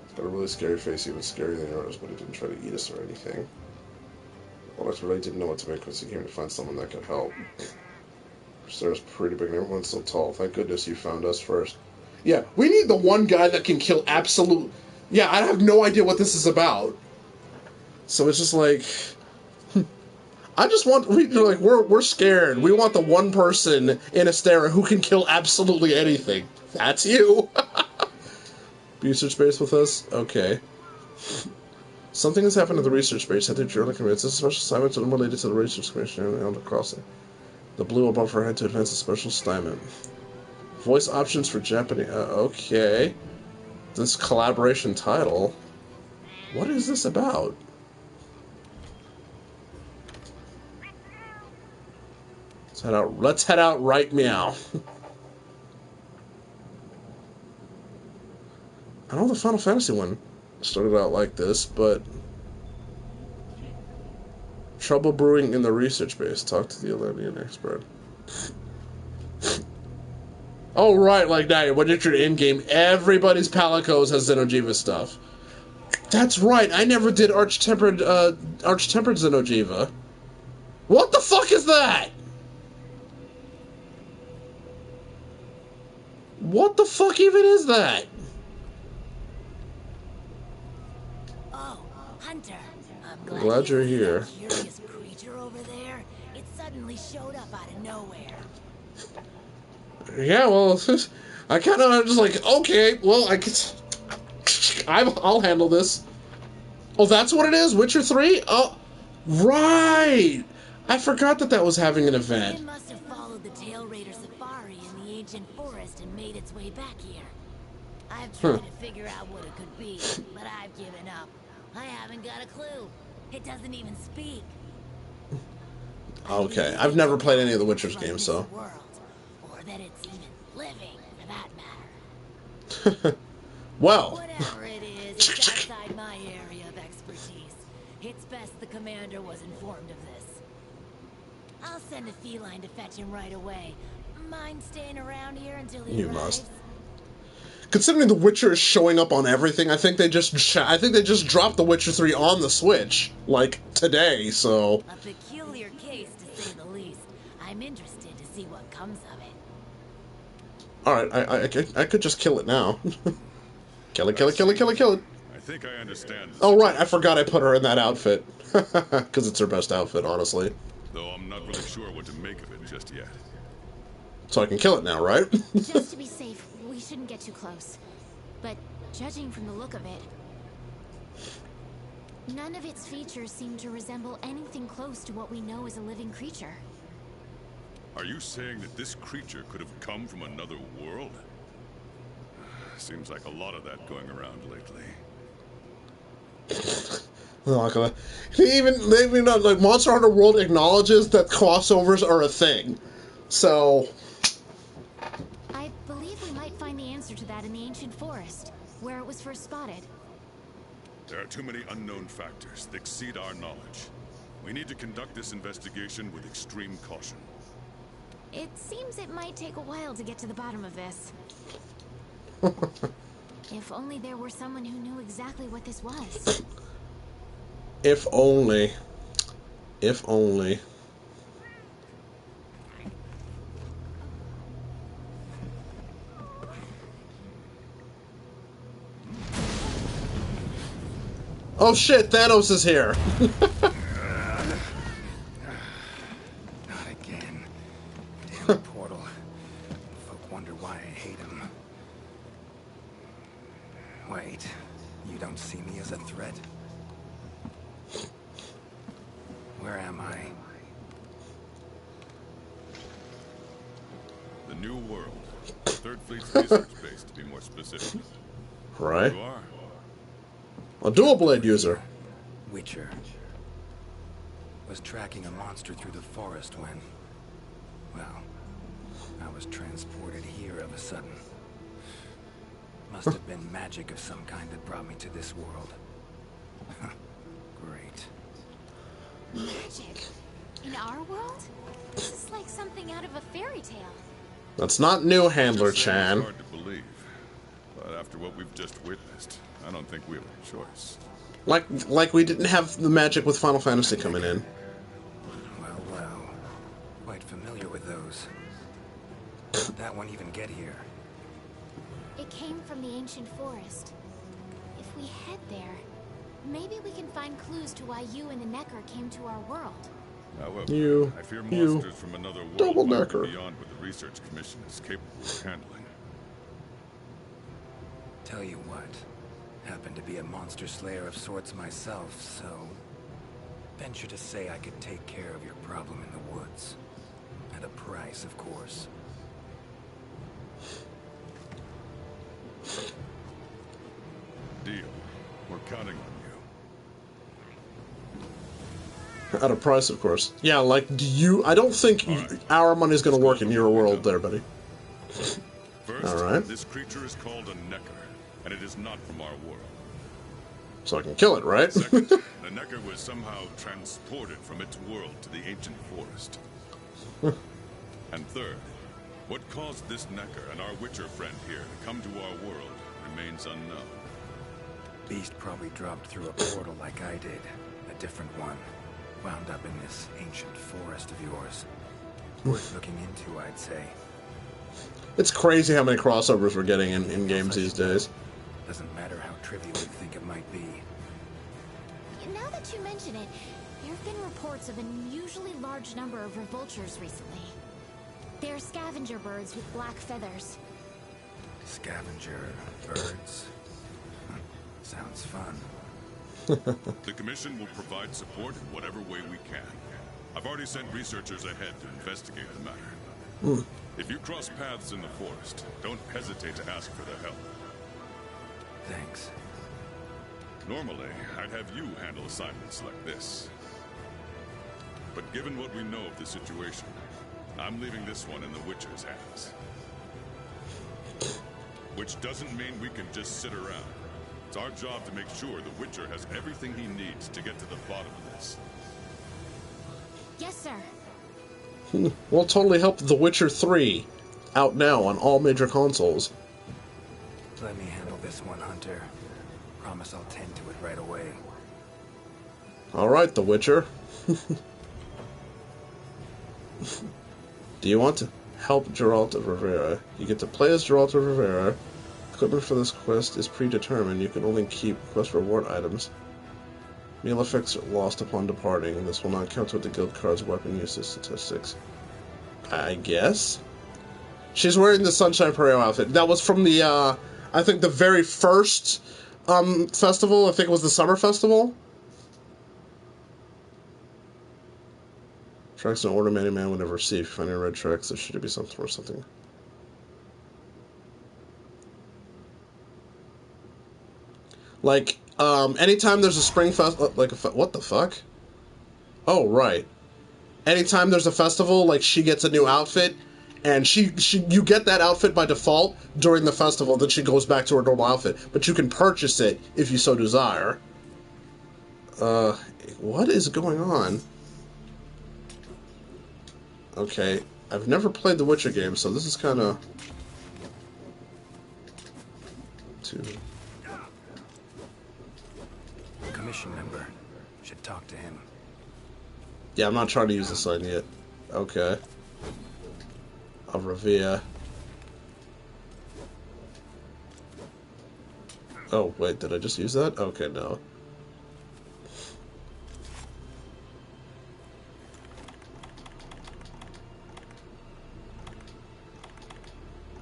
It's got a really scary face, even scarier than yours, but it didn't try to eat us or anything. Well, I really didn't know what to make once he came to find someone that could help. Sarah's pretty big and everyone's so tall. Thank goodness you found us first. Yeah, we need the one guy that can kill absolute... Yeah, I have no idea what this is about. So it's just like... I just want... We're scared. We want the one person in Astera who can kill absolutely anything. That's you. Research base with us? Okay. Something has happened at the research base. I think Journal commits. This is a special assignment unrelated to the research commission on the crossing. The blue above her head to advance a special assignment. Voice options for Japanese. Okay. This collaboration title. What is this about? Let's head out. Let's head out right meow. I know the Final Fantasy one started out like this, but trouble brewing in the research base. Talk to the Atlantean expert. Oh, right, like that. When you're in-game, everybody's Palicos has Xeno'jiiva stuff. That's right, I never did Arch-Tempered Xeno'jiiva. What the fuck is that? What the fuck even is that? Oh, Hunter. I'm glad you're here. That curious creature over there. It suddenly showed up out of nowhere. Yeah, well, I kind of just like, okay, well, I'll handle this. Oh, that's what it is? Witcher 3? Oh, right! I forgot that was having an event. It must have followed the Tail Raider safari in the ancient forest and made its way back here. I've tried to figure out what it could be, but I've given up. I haven't got a clue. It doesn't even speak. Okay, I've never played any of the Witcher's games, so... Or that it's even living, for that matter. Well... Whatever it is, it's outside my area of expertise. It's best the commander was informed of this. I'll send a feline to fetch him right away. Mind staying around here until he arrives? Must. Considering The Witcher is showing up on everything, I think they just dropped The Witcher 3 on the Switch, like, today, so... A peculiar case, to say the least. I'm interested to see what comes of it. Alright, I could just kill it now. Kill it. I think I understand. Oh, right, I forgot I put her in that outfit. Because it's her best outfit, honestly. Though I'm not really sure what to make of it just yet. So I can kill it now, right? Just to be safe, we shouldn't get too close. But judging from the look of it, none of its features seem to resemble anything close to what we know as a living creature. Are you saying that this creature could have come from another world? Seems like a lot of that going around lately. Even like Monster Hunter World acknowledges that crossovers are a thing. So I believe we might find the answer to that in the ancient forest, where it was first spotted. There are too many unknown factors that exceed our knowledge. We need to conduct this investigation with extreme caution. It seems it might take a while to get to the bottom of this. If only there were someone who knew exactly what this was. If only. If only. Oh shit, Thanos is here. Not again. Damn portal. Folk wonder why I hate him. Wait, you don't see me as a threat? Where am I? The New World. Third Fleet's research base, to be more specific. Right. You are? A dual blade user. Witcher. Was tracking a monster through the forest when... well, I was transported here of a sudden. Must have been magic of some kind that brought me to this world. Great. Magic? In our world? This is like something out of a fairy tale. That's not new, Handler It's Chan. hard to believe, but after what we've just witnessed, I don't think we have a choice. Like we didn't have the magic with Final Fantasy coming in. Well, well. Quite familiar with those. How'd that one even get here? It came from the ancient forest. If we head there, maybe we can find clues to why you and the Necker came to our world. However, I fear monsters from another world double might Necker. be beyond what the Research Commission is capable of handling. Tell you what, happen to be a monster slayer of sorts myself, so venture to say I could take care of your problem in the woods. At a price, of course. Deal. We're counting on you. At a price, of course. Yeah, like, I don't think our money's gonna work in your world there, buddy. First, Alright. this creature is called a Necker, and it is not from our world. So I can kill it, right? Second, the Necker was somehow transported from its world to the ancient forest. And third, what caused this Necker and our Witcher friend here to come to our world remains unknown. Beast probably dropped through a portal like I did. A different one. Wound up in this ancient forest of yours. Worth looking into, I'd say. It's crazy how many crossovers we're getting in games these days. Doesn't matter how trivial you think it might be. Now that you mention it, there have been reports of an unusually large number of revoltures recently. They're scavenger birds with black feathers. Scavenger birds. Sounds fun. The Commission will provide support in whatever way we can. I've already sent researchers ahead to investigate the matter. If you cross paths in the forest, don't hesitate to ask for their help. Thanks. Normally, I'd have you handle assignments like this. But given what we know of the situation, I'm leaving this one in the Witcher's hands. Which doesn't mean we can just sit around. It's our job to make sure the Witcher has everything he needs to get to the bottom of this. Yes, sir. We'll totally help The Witcher 3. Out now on all major consoles. Let me handle this one, Hunter. Promise I'll tend to it right away. Alright, The Witcher. Do you want to help Geralt of Rivera? You get to play as Geralt of Rivera. Equipment for this quest is predetermined. You can only keep quest reward items. Meal effects are lost upon departing, and this will not count with the guild card's weapon usage statistics. I guess? She's wearing the Sunshine Parade outfit. That was from the, I think the very first, festival. I think it was the Summer Festival. Tracks in order many man would never receive. If you find any red tracks, there should be something or something. Like, anytime there's a spring what the fuck? Oh, right. Anytime there's a festival, like, she gets a new outfit, and you get that outfit by default during the festival, then she goes back to her normal outfit. But you can purchase it if you so desire. What is going on? Okay, I've never played the Witcher game, so this is kind of... Commission member. Should talk to him. Yeah, I'm not trying to use the sign yet. Okay. Of Revia. Oh, wait, did I just use that? Okay, no.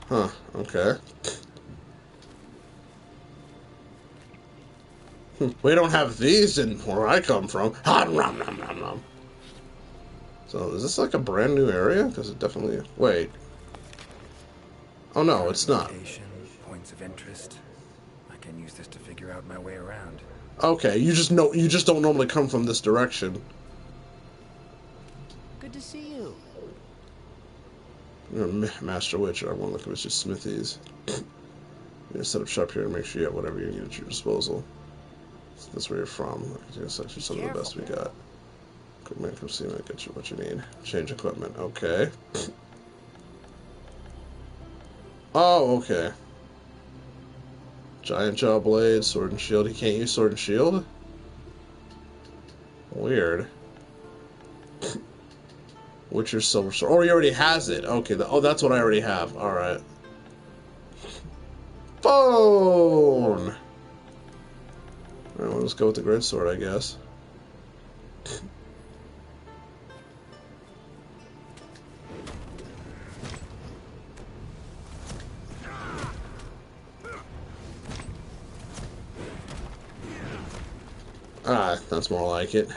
Huh, okay. We don't have these in where I come from. So, is this like a brand new area? Because it definitely... Wait. Oh no, it's not. Points of interest. I can use this to figure out my way around. Okay, you just don't normally come from this direction. Good to see you. You're a Master Witcher. I want to look at Mr. Smithies. You're gonna set up shop here and make sure you have whatever you need at your disposal. So that's where you're from. I can set you some of the best we got. Man, come see me. Get you what you need. Change equipment. Okay. Oh, okay. Giant jaw blade, sword and shield. He can't use sword and shield? Weird. Witcher silver sword. Oh, he already has it. Okay. Oh, that's what I already have. Alright. phone! Alright, we'll just go with the grid sword, I guess. Ah, that's more like it.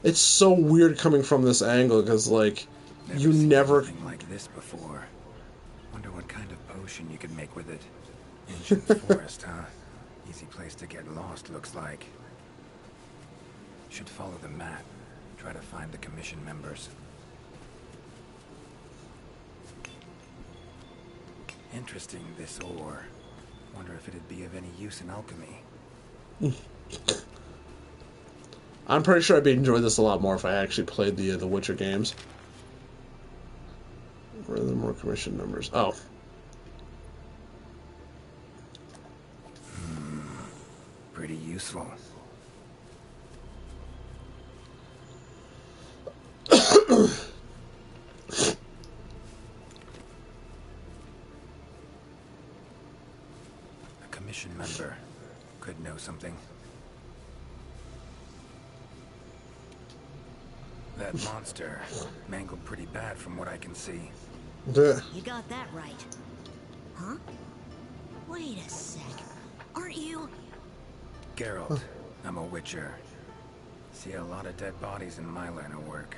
It's so weird coming from this angle, because, like, you never... Anything like this before. Wonder what kind of potion you could make with it. Ancient forest, huh? Easy place to get lost, looks like. Should follow the map. Try to find the commission members. Interesting, this ore. Wonder if it'd be of any use in alchemy. I'm pretty sure I'd enjoy this a lot more if I actually played the Witcher games. Where are the more commission numbers? Oh. Pretty useful. A commission member could know something. That monster mangled pretty bad from what I can see. Duh. You got that right. Huh? Wait a sec. Aren't you... Geralt, I'm a witcher. See a lot of dead bodies in my line of work.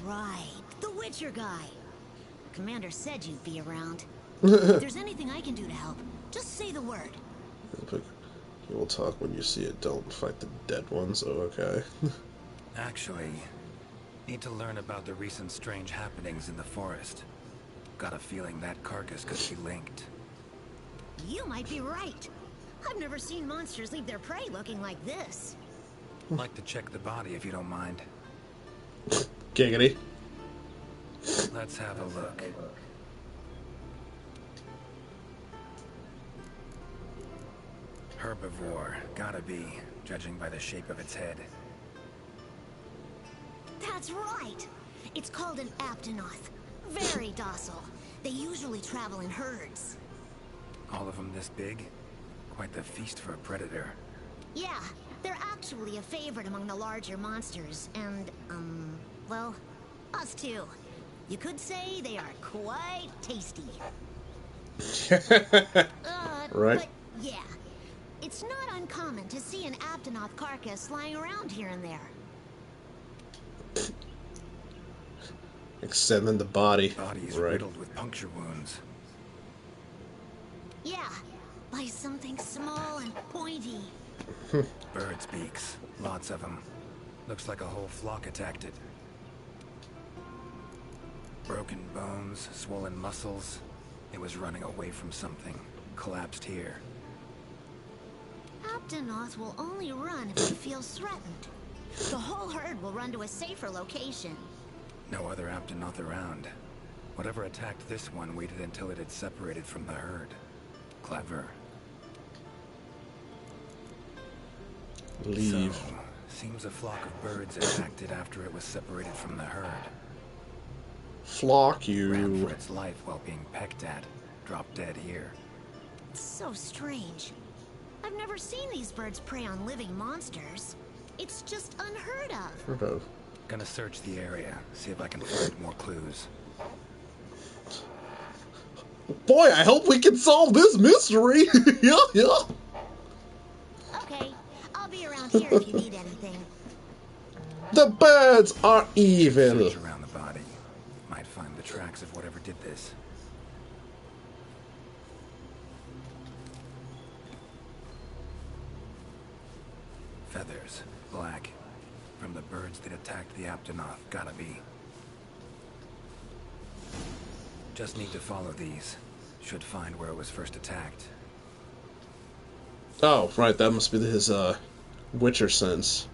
Right, the Witcher guy. Commander said you'd be around. If there's anything I can do to help, just say the word. You will talk when you see it. Don't fight the dead ones. Oh, okay. Actually, need to learn about the recent strange happenings in the forest. Got a feeling that carcass could be linked. You might be right. I've never seen monsters leave their prey looking like this. Like to check the body if you don't mind. Giggity. Let's have a look. Herbivore, gotta be, judging by the shape of its head. That's right. It's called an aptonoth. Very docile. They usually travel in herds. All of them this big? Quite the feast for a predator. Yeah, they're actually a favorite among the larger monsters, and, well, us too. You could say they are quite tasty. Right. But, yeah, it's not uncommon to see an aptonoth carcass lying around here and there. Examine the body. Body is Right. riddled with puncture wounds. Yeah, by something small and pointy. Birds' beaks, lots of them. Looks like a whole flock attacked it. Broken bones, swollen muscles. It was running away from something. Collapsed here. Aptonoth will only run if it feels threatened. The whole herd will run to a safer location. No other Aptonoth around. Whatever attacked this one waited until it had separated from the herd. Clever. Leave. So, seems a flock of birds attacked it after it was separated from the herd. Flock Ran you. for its life while being pecked at. Dropped dead here. It's so strange. I've never seen these birds prey on living monsters. It's just unheard of. Heard of. Gonna search the area, see if I can find more clues. Boy, I hope we can solve this mystery. Yeah. Okay, I'll be around here if you need anything. The birds are evil. Search around the body. Might find the tracks of whatever did this. Feathers, black. From the birds that attacked the Aptonoth, gotta be. Just need to follow these. Should find where it was first attacked. Oh, right, that must be his, Witcher sense.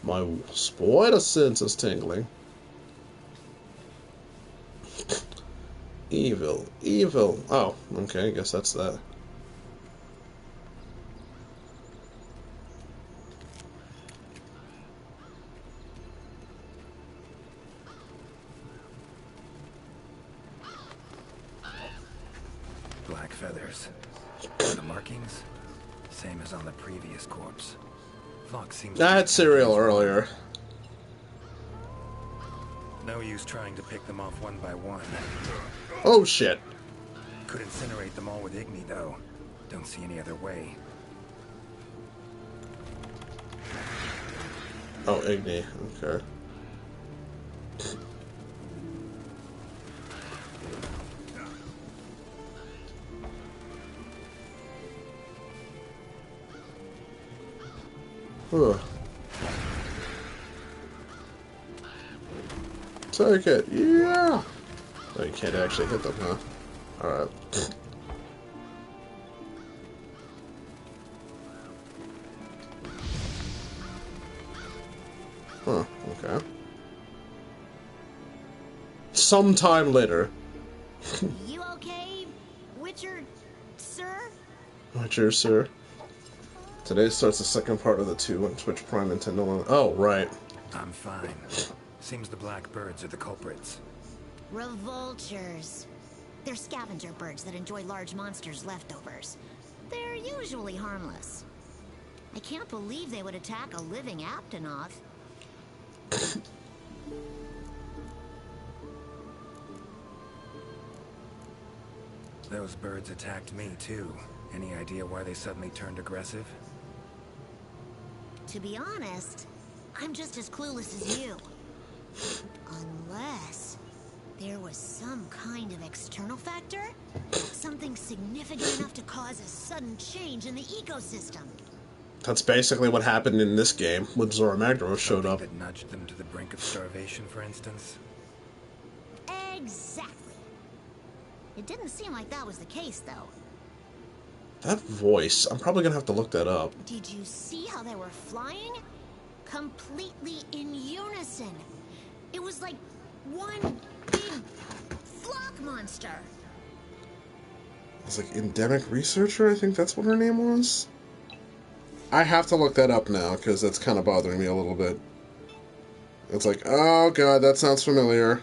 My spider sense is tingling. Evil. Evil. Oh, okay, I guess that's that. black feathers. The markings, same as on the previous corpse. Fox seems. I had cereal earlier. No use trying to pick them off one by one. Oh shit. Could incinerate them all with Igni, though. Don't see any other way. Oh, Igni. Okay. Huh. Take it, yeah! Oh, you can't actually hit them, huh? Alright. Huh, okay. Sometime later. You okay, Witcher, sir? Witcher, sir. Today starts the second part of the 2 on Twitch Prime Nintendo. Oh, right. I'm fine. Seems the black birds are the culprits. Revoltures. They're scavenger birds that enjoy large monsters' leftovers. They're usually harmless. I can't believe they would attack a living Aptonoth. Those birds attacked me, too. Any idea why they suddenly turned aggressive? To be honest, I'm just as clueless as you. Unless there was some kind of external factor? Something significant enough to cause a sudden change in the ecosystem. That's basically what happened in this game when Zora Magdaros showed up. That nudged them to the brink of starvation, for instance? Exactly. It didn't seem like that was the case, though. That voice, I'm probably gonna have to look that up. Did you see how they were flying? Completely in unison. It was like one big flock monster. It's like endemic researcher, I think that's what her name was. I have to look that up now, because that's kind of bothering me a little bit. It's like, oh god, that sounds familiar.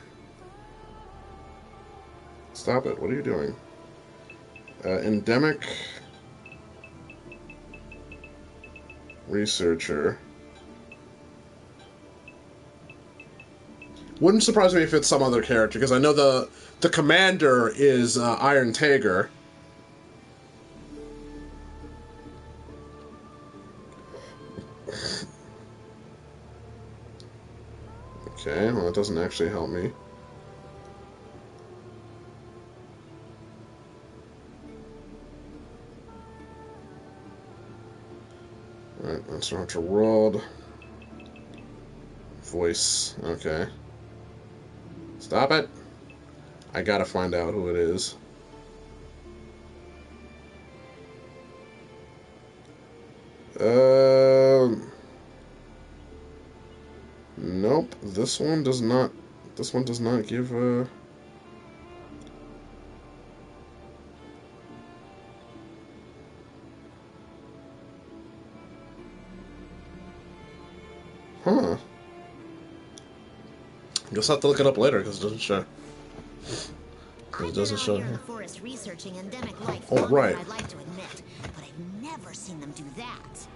Stop it, what are you doing? Endemic researcher. Wouldn't surprise me if it's some other character, because I know the commander is Iron Tiger. Okay, well, that doesn't actually help me. Alright, that's not your world. Voice, okay. Stop it! I gotta find out who it is. Nope, this one does not give a... Huh. Guess I'll have to look it up later, because it doesn't show. It doesn't show. I've been out here in the forest researching endemic life Oh, longer right. than I'd like to admit, but I've never seen them do that.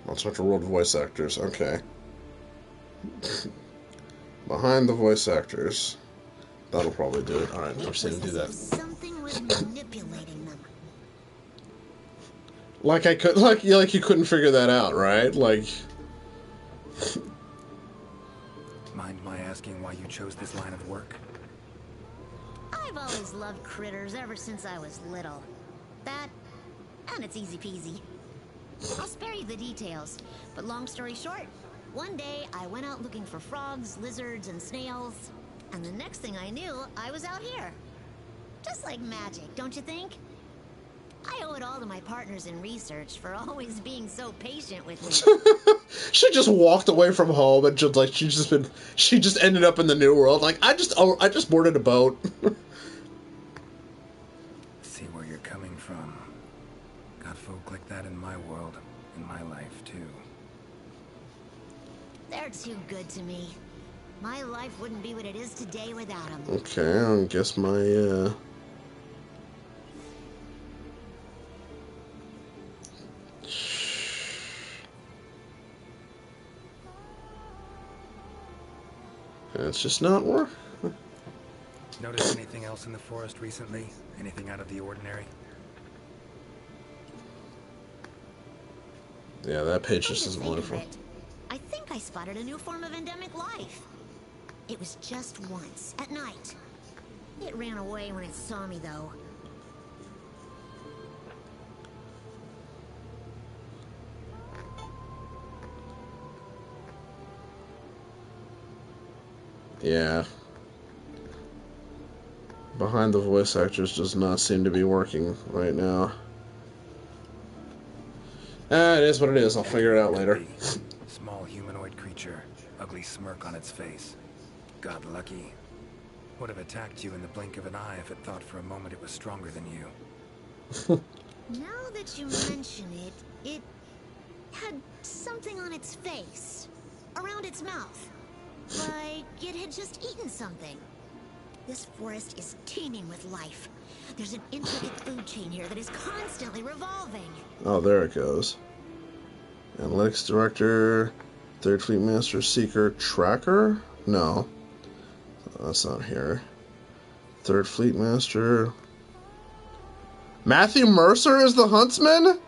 Monster World voice actors, okay. Behind the voice actors. That'll probably do it. Alright, never seen him do that. Something was manipulating them. Like I could, like you couldn't figure that out, right? Like... Mind my asking why you chose this line of work? I've always loved critters ever since I was little. That, and it's easy peasy. I'll spare you the details, but long story short, one day I went out looking for frogs, lizards, and snails, and the next thing I knew, I was out here. Just like magic, don't you think? I owe it all to my partners in research for always being so patient with me. She just walked away from home and just like she just ended up in the new world. Like I just boarded a boat. See where you're coming from. Got folk like that in my world, in my life too. They're too good to me. My life wouldn't be what it is today without him. Okay, I guess my, it's just not work. Notice anything else in the forest recently? Anything out of the ordinary? Yeah, that page just Come to isn't think of wonderful. it, I think I spotted a new form of endemic life. It was just once, at night. It ran away when it saw me, though. Yeah. Behind the voice actors does not seem to be working right now. It is what it is. I'll figure it out later. Small humanoid creature, ugly smirk on its face. Got lucky. Would have attacked you in the blink of an eye if it thought for a moment it was stronger than you. Now that you mention it, it had something on its face, around its mouth, like it had just eaten something. This forest is teeming with life. There's an intricate food chain here that is constantly revolving. Oh, there it goes. Analytics Director, Third Fleet Master, Seeker, Tracker? No. That's not here. Third Fleet Master. Matthew Mercer is the Huntsman?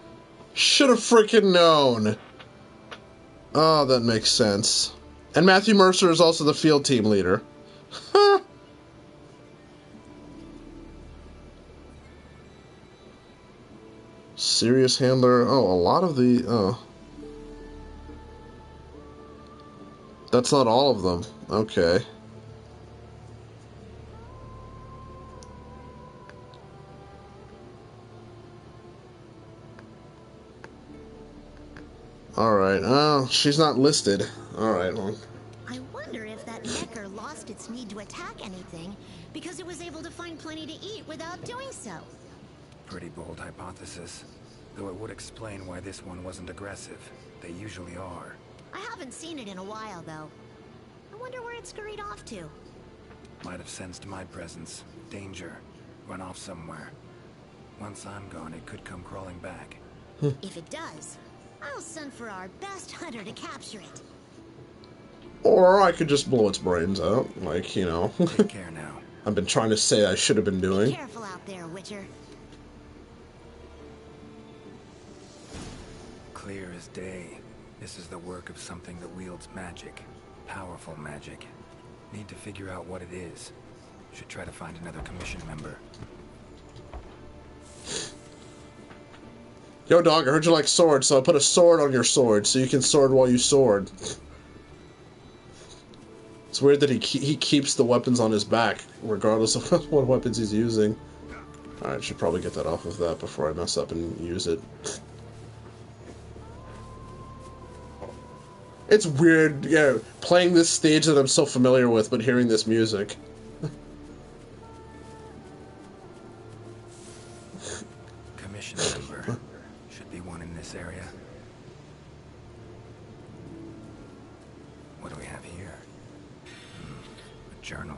Should have freaking known. Oh, that makes sense. And Matthew Mercer is also the field team leader. Huh. Serious Handler. Oh, a lot of the... Oh. That's not all of them. Okay. Alright. Oh, she's not listed. Alright, well. I wonder if that necker lost its need to attack anything because it was able to find plenty to eat without doing so. Pretty bold hypothesis. Though it would explain why this one wasn't aggressive. They usually are. I haven't seen it in a while, though. I wonder where it scurried off to. Might have sensed my presence. Danger. Run off somewhere. Once I'm gone, it could come crawling back. If it does, I'll send for our best hunter to capture it. Or I could just blow its brains out. Like, you know. Take care now. I've been trying to say I should have been doing. Be careful out there, Witcher. Clear as day. This is the work of something that wields magic. Powerful magic. Need to figure out what it is. Should try to find another commission member. Yo, dog, I heard you like swords, so I put a sword on your sword so you can sword while you sword. It's weird that he keeps the weapons on his back, regardless of what weapons he's using. Alright, should probably get that off of that before I mess up and use it. It's weird, yeah, playing this stage that I'm so familiar with, but hearing this music. Commission member. Should be one in this area. What do we have here? A journal.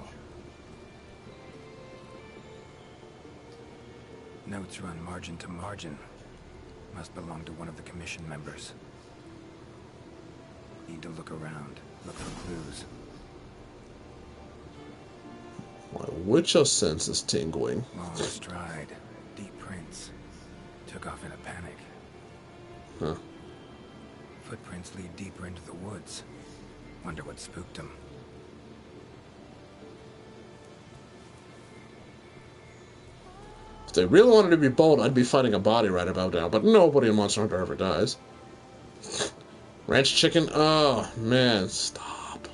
Notes run margin to margin. Must belong to one of the commission members. Need to look around. Look for clues. My witcher sense is tingling. Long stride. Deep prints. Took off in a panic. Huh. Footprints lead deeper into the woods. Wonder what spooked him. If they really wanted to be bold, I'd be fighting a body right about now, but nobody in Monster Hunter ever dies. Ranch chicken? Oh, man, stop.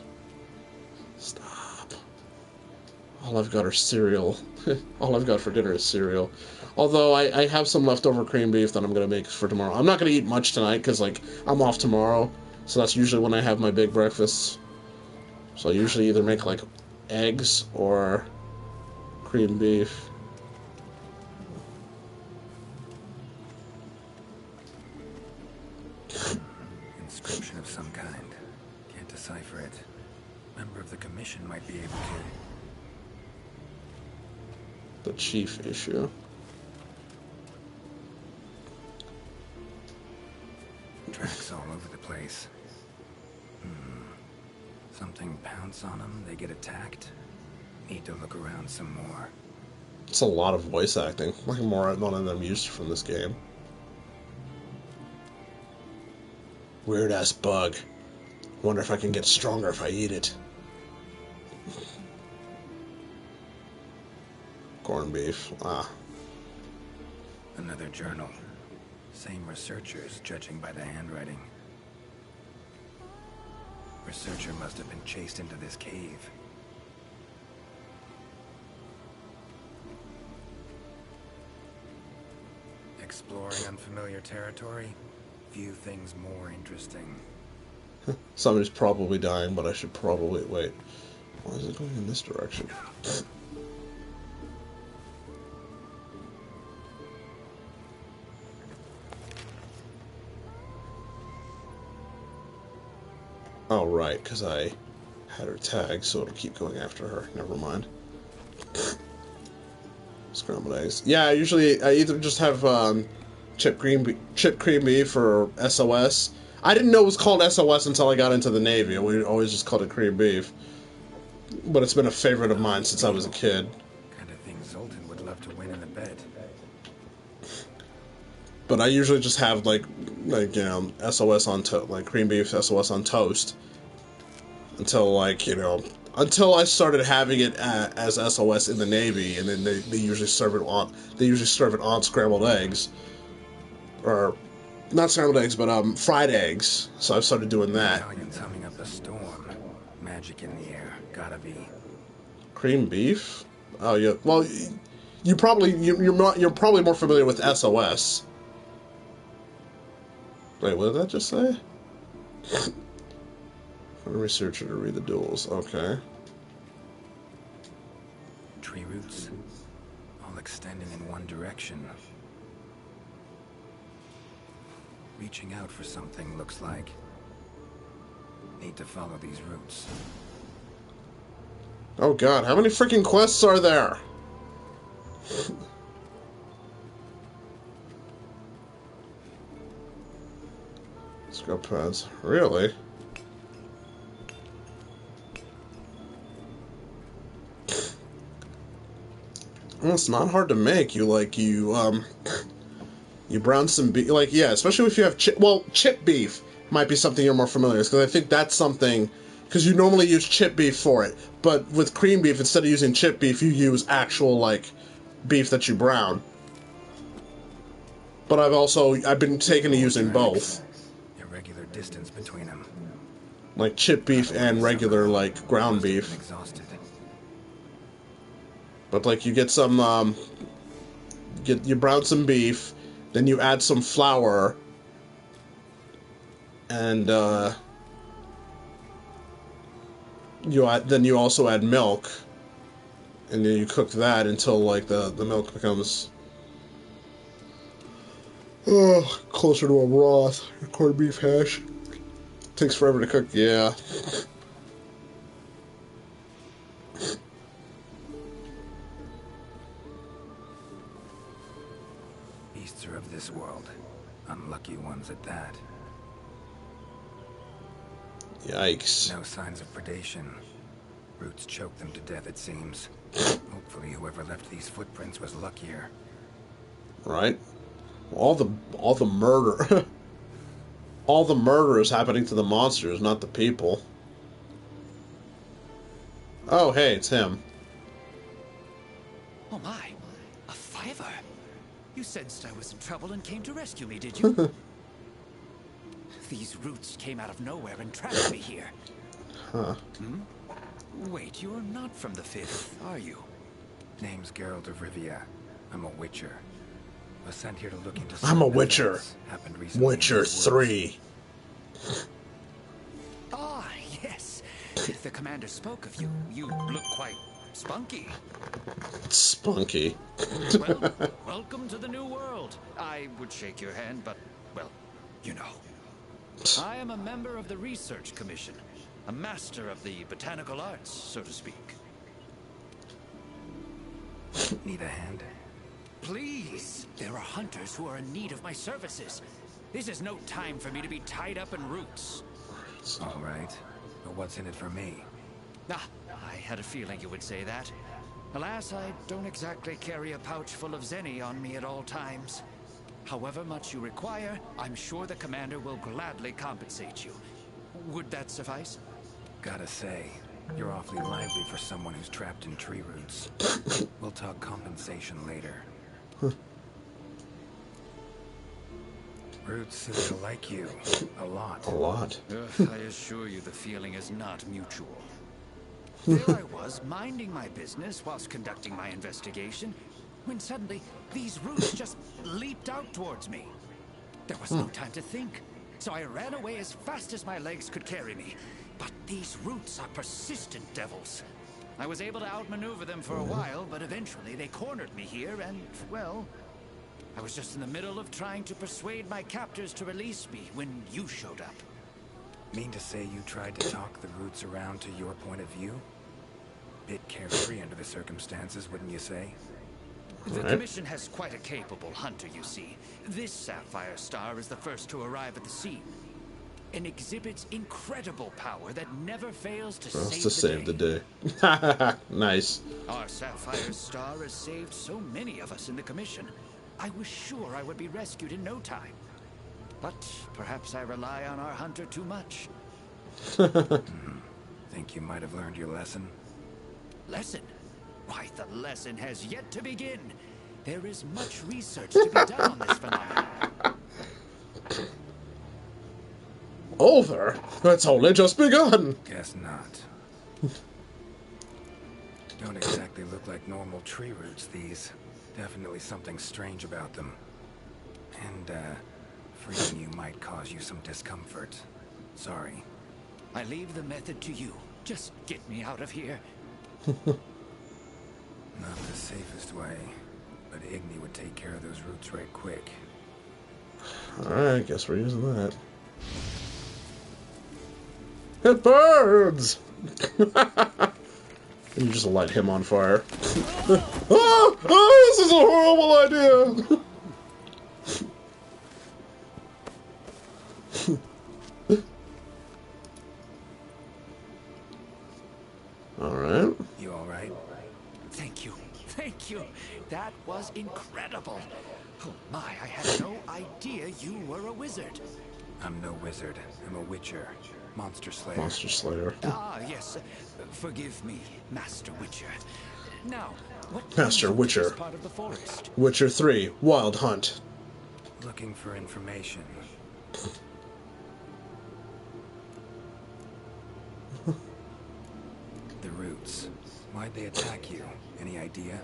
Stop. All I've got are cereal. All I've got for dinner is cereal. Although, I have some leftover cream beef that I'm going to make for tomorrow. I'm not going to eat much tonight, because, like, I'm off tomorrow. So that's usually when I have my big breakfasts. So I usually either make, like, eggs or cream beef. Inscription of some kind. Can't decipher it. Member of the commission. mission might be able to. The chief issue. Tracks all over the place. Something pounce on them, they get attacked. Need to look around some more. It's a lot of voice acting. Like more than I'm used to from this game. Weird ass bug. Wonder if I can get stronger if I eat it. Corned beef. Ah. Another journal. Same researchers, judging by the handwriting. Researcher must have been chased into this cave. Exploring unfamiliar territory? Few things more interesting. Somebody's probably dying, but I should probably wait. Why is it going in this direction? Oh, right, because I had her tagged, so it'll keep going after her. Never mind. Scrambled eggs. Yeah, usually I either just have chipped cream beef or SOS. I didn't know it was called SOS until I got into the Navy. We always just called it cream beef. But it's been a favorite of mine since I was a kid. Kind of thing Zoltan would love to win in a bet. But I usually just have like you know, SOS on like cream beef, SOS on toast. Until like, you know, until I started having it as SOS in the Navy, and then they usually serve it on scrambled eggs, or not scrambled eggs, but fried eggs. So I started doing that. Italians humming up a storm. Magic in the air. Gotta be. Cream beef? Oh yeah. Well, you're probably more familiar with SOS. Wait, what did that just say? A researcher to read the duels. Okay. Tree roots, all extending in one direction. Reaching out for something, looks like. Need to follow these roots. Oh god, how many freaking quests are there? Scrub pads. Really? Well, it's not hard to make. You brown some beef, like, yeah, especially if you have chip beef might be something you're more familiar with, because I think that's something, because you normally use chip beef for it, but with cream beef, instead of using chip beef, you use actual, like, beef that you brown. But I've been taken to using both. Irregular distance between them. Like chip beef and regular, like, ground beef. Exhausted. But like you get some, you brown some beef, then you add some flour, and then you also add milk, and then you cook that until like the milk becomes closer to a broth. Corned beef hash takes forever to cook. Yeah. Of this world. Unlucky ones at that. Yikes. No signs of predation. Roots choke them to death, it seems. Hopefully whoever left these footprints was luckier. Right? All the murder all the murder is happening to the monsters, not the people. Oh hey, it's him. Oh my, a fiver. You sensed I was in trouble and came to rescue me, did you? These roots came out of nowhere and trapped me here. Huh. Wait, you're not from the Fifth, are you? Name's Geralt of Rivia. I'm a Witcher. Was sent here to look into I'm a Witcher. Witcher 3. Ah, yes. The commander spoke of you. You look quite spunky. Spunky. Well, welcome to the new world. I would shake your hand, but, well, you know. I am a member of the Research Commission. A master of the botanical arts, so to speak. Need a hand? Please! There are hunters who are in need of my services. This is no time for me to be tied up in roots. All right. But what's in it for me? Ah, I had a feeling you would say that. Alas, I don't exactly carry a pouch full of zenny on me at all times. However much you require, I'm sure the commander will gladly compensate you. Would that suffice? Gotta say, you're awfully lively for someone who's trapped in tree roots. We'll talk compensation later. Roots seem to like you. A lot. A lot. I assure you the feeling is not mutual. There I was, minding my business whilst conducting my investigation, when suddenly these roots just leaped out towards me. There was no time to think, so I ran away as fast as my legs could carry me. But these roots are persistent devils. I was able to outmaneuver them for a while, but eventually they cornered me here and, well, I was just in the middle of trying to persuade my captors to release me when you showed up. Mean to say you tried to talk the roots around to your point of view? Bit carefree under the circumstances, wouldn't you say? The Commission has quite a capable hunter, you see. This sapphire star is the first to arrive at the scene, and exhibits incredible power that never fails to save the day. Nice. Our sapphire star has saved so many of us in the Commission. I was sure I would be rescued in no time. But perhaps I rely on our hunter too much. Think you might have learned your lesson? Lesson? Why, the lesson has yet to begin. There is much research to be done on this phenomenon. Over? It's only just begun. Guess not. Don't exactly look like normal tree roots, these. Definitely something strange about them. And, freeing you might cause you some discomfort. Sorry. I leave the method to you. Just get me out of here. Not the safest way, but Igni would take care of those roots right quick. Alright, guess we're using that. It burns! And you just light him on fire. This is a horrible idea! Alright. You alright? Thank you. Thank you. That was incredible. Oh my, I had no idea you were a wizard. I'm no wizard. I'm a witcher. Monster Slayer. Monster Slayer. Ah, yes. Forgive me, Master Witcher. Now, what Master Witcher. is part of the forest? Witcher 3, Wild Hunt. Looking for information. The roots. Why'd they attack you? Any idea?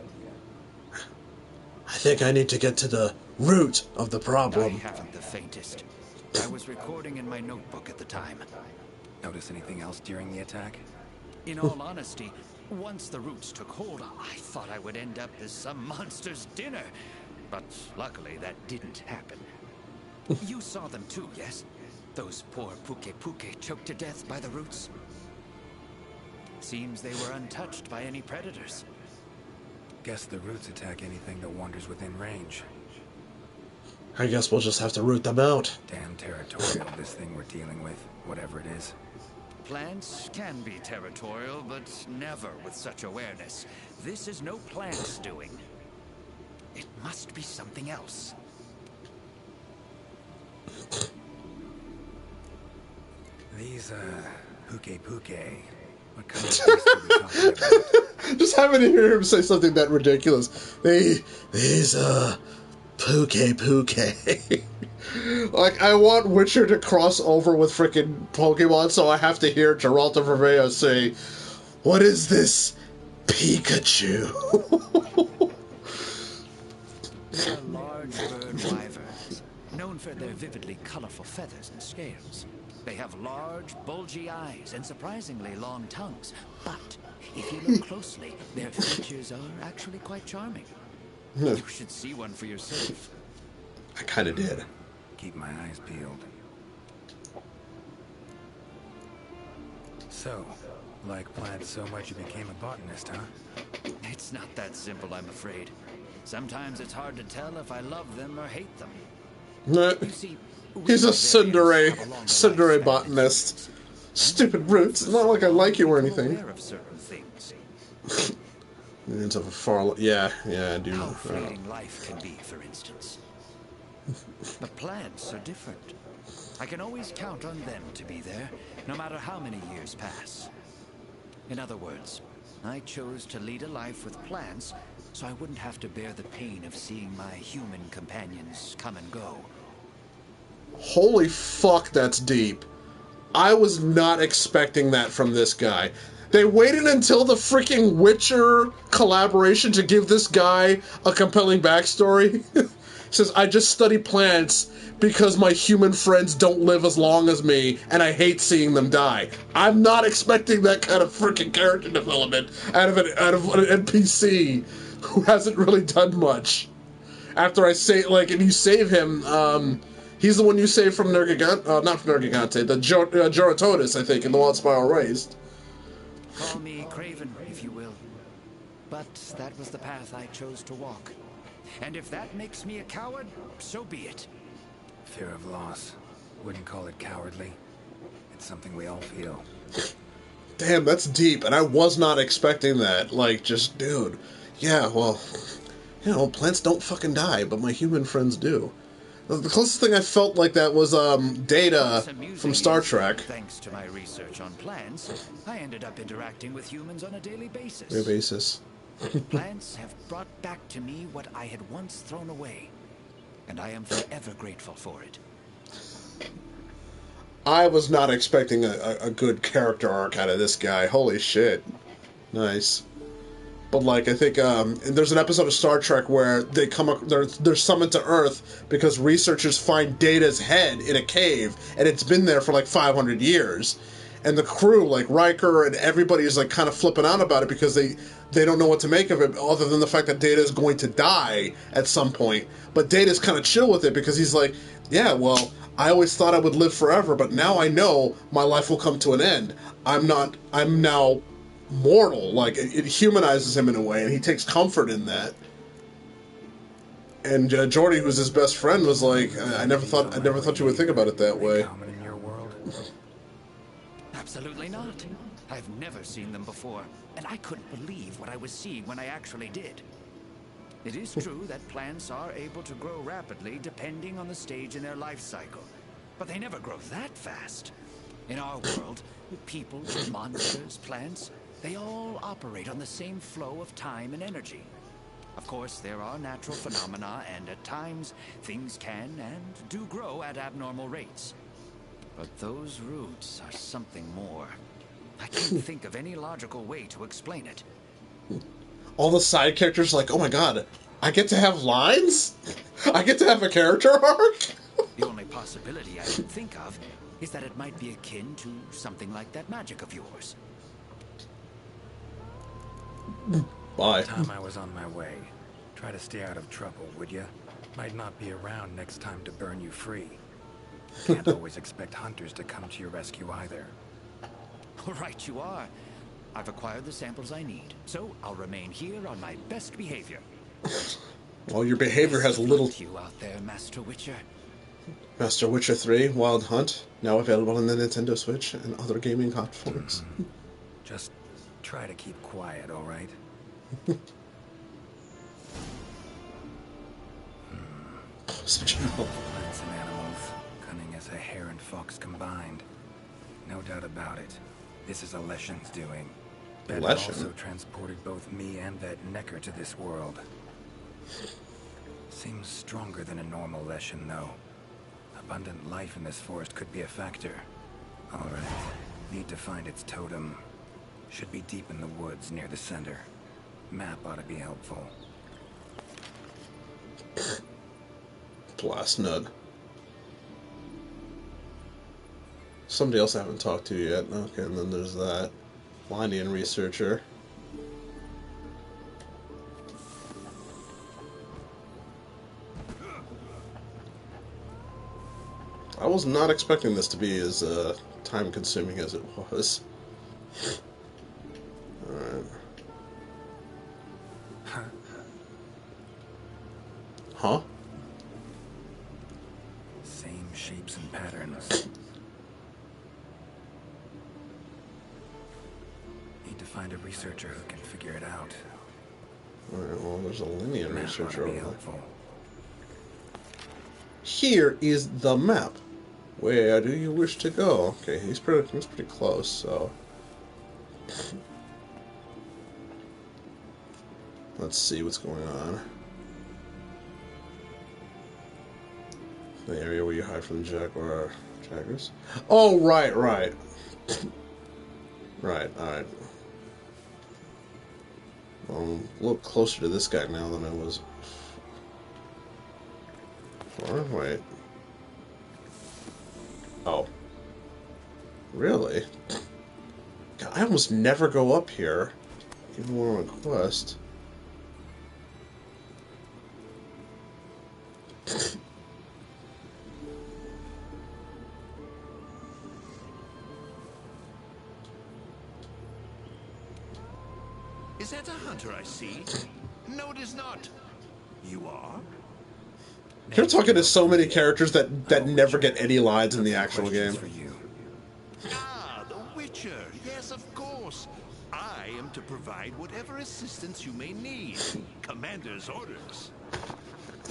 I think I need to get to the root of the I problem. haven't the faintest. I was recording in my notebook at the time. Notice anything else during the attack? In all honesty, once the roots took hold, I thought I would end up as some monster's dinner. But luckily, that didn't happen. You saw them too, yes? Those poor puke choked to death by the roots. Seems they were untouched by any predators. Guess the roots attack anything that wanders within range. I guess we'll just have to root them out. Damn territorial, this thing we're dealing with, whatever it is. Plants can be territorial, but never with such awareness. This is no plant's doing. It must be something else. These, puke. What kind of beast are we talking about? Just having to hear him say something that ridiculous. These, puke. Like, I want Witcher to cross over with frickin' Pokemon, so I have to hear Geraldo Rivera say, "What is this, Pikachu?" They're large bird wyverns, known for their vividly colorful feathers and scales. They have large, bulgy eyes and surprisingly long tongues. But if you look closely, their features are actually quite charming. You should see one for yourself. I kinda did. Keep my eyes peeled. So, like plants so much you became a botanist, huh? It's not that simple, I'm afraid. Sometimes it's hard to tell if I love them or hate them. Nah. You see, He's a Tsundere Tsundere botanist. Stupid roots. It's not like I like you or anything. Aware of certain things. It's of a far... Yeah, I do. How fleeting life can be, for instance. But plants are different. I can always count on them to be there, no matter how many years pass. In other words, I chose to lead a life with plants so I wouldn't have to bear the pain of seeing my human companions come and go. Holy fuck, that's deep. I was not expecting that from this guy. They waited until the freaking Witcher collaboration to give this guy a compelling backstory. Says, I just study plants because my human friends don't live as long as me, and I hate seeing them die. I'm not expecting that kind of freaking character development out of an NPC who hasn't really done much. After I say, like, and you save him, he's the one you save from Nergigante, not from Nergigante, the Joratotis, I think, in the Wild Spiral Raised. Call me Craven, if you will. But that was the path I chose to walk. And if that makes me a coward, so be it. Fear of loss. Wouldn't call it cowardly. It's something we all feel. Damn, that's deep, and I was not expecting that. Like, just, dude, yeah, well, you know, plants don't fucking die, but my human friends do. The closest thing I felt like that was, Data from Star Trek. Thanks to my research on plants, I ended up interacting with humans on a daily basis. Daily basis. Plants have brought back to me what I had once thrown away, and I am forever grateful for it. I was not expecting a good character arc out of this guy. Holy shit. Nice. But, like, I think, there's an episode of Star Trek where they they're summoned to Earth because researchers find Data's head in a cave, and it's been there for, like, 500 years. And the crew, like Riker and everybody, is, like, kind of flipping out about it because they don't know what to make of it, other than the fact that Data is going to die at some point. But Data's kind of chill with it because he's like, yeah, well, I always thought I would live forever, but now I know my life will come to an end. I'm now mortal. Like, it humanizes him in a way, and he takes comfort in that. And Geordi, who's his best friend, was like, I never thought you would think about it that way. In your world? Absolutely not. I've never seen them before, and I couldn't believe what I was seeing when I actually did. It is true that plants are able to grow rapidly depending on the stage in their life cycle, but they never grow that fast. In our world, people, monsters, plants, they all operate on the same flow of time and energy. Of course, there are natural phenomena, and at times, things can and do grow at abnormal rates. But those roots are something more. I can't think of any logical way to explain it. All the side characters like, oh my god, I get to have lines? I get to have a character arc? The only possibility I can think of is that it might be akin to something like that magic of yours. Bye. Time I was on my way. Try to stay out of trouble, would ya? Might not be around next time to burn you free. Can't always expect hunters to come to your rescue either. Right you are. I've acquired the samples I need, so I'll remain here on my best behavior. Well, your behavior has little... You out there, Master Witcher. Master Witcher 3 Wild Hunt, now available on the Nintendo Switch and other gaming platforms. Just try to keep quiet, all right? Such a... Plants and animals, cunning as a hare and fox combined. No doubt about it. This is a Leshen's doing. That also transported both me and that Necker to this world. Seems stronger than a normal Leshen, though. Abundant life in this forest could be a factor. All right. Need to find its totem. Should be deep in the woods near the center. Map ought to be helpful. Blast nut. Somebody else I haven't talked to yet. Okay, and then there's that. Lindian researcher. I was not expecting this to be as time-consuming as it was. Huh? Same shapes and patterns. Need to find a researcher who can figure it out. Alright, well, there's a linear Map ought researcher to be over there. helpful. Here is the map. Where do you wish to go? Okay, he's pretty close, so... Let's see what's going on. The area where you hide from the jaggers. Oh, right. Right, alright. Well, I'm a little closer to this guy now than I was before. Wait. Oh. Really? God, I almost never go up here, even when I'm on a quest. Is that a hunter I see? No, it is not. You are? You're talking to so many characters that never get any lines in the actual game. For you. Ah, the Witcher. Yes, of course. I am to provide whatever assistance you may need. Commander's orders.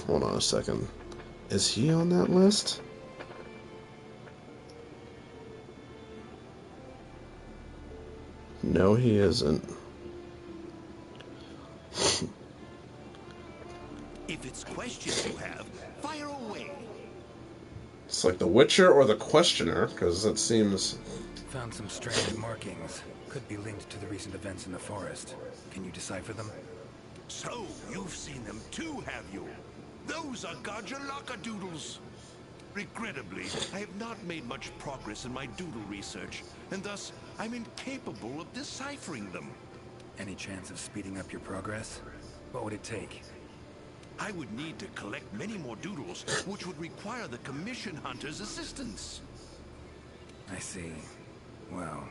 Hold on a second. Is he on that list? No, he isn't. If it's questions you have, fire away. It's like the Witcher or the Questioner, because it seems... Found some strange markings. Could be linked to the recent events in the forest. Can you decipher them? So, you've seen them too, have you? Those are Gajalaka doodles. Regrettably, I have not made much progress in my doodle research, and thus I'm incapable of deciphering them. Any chance of speeding up your progress? What would it take? I would need to collect many more doodles, which would require the commission hunter's assistance. I see. Well,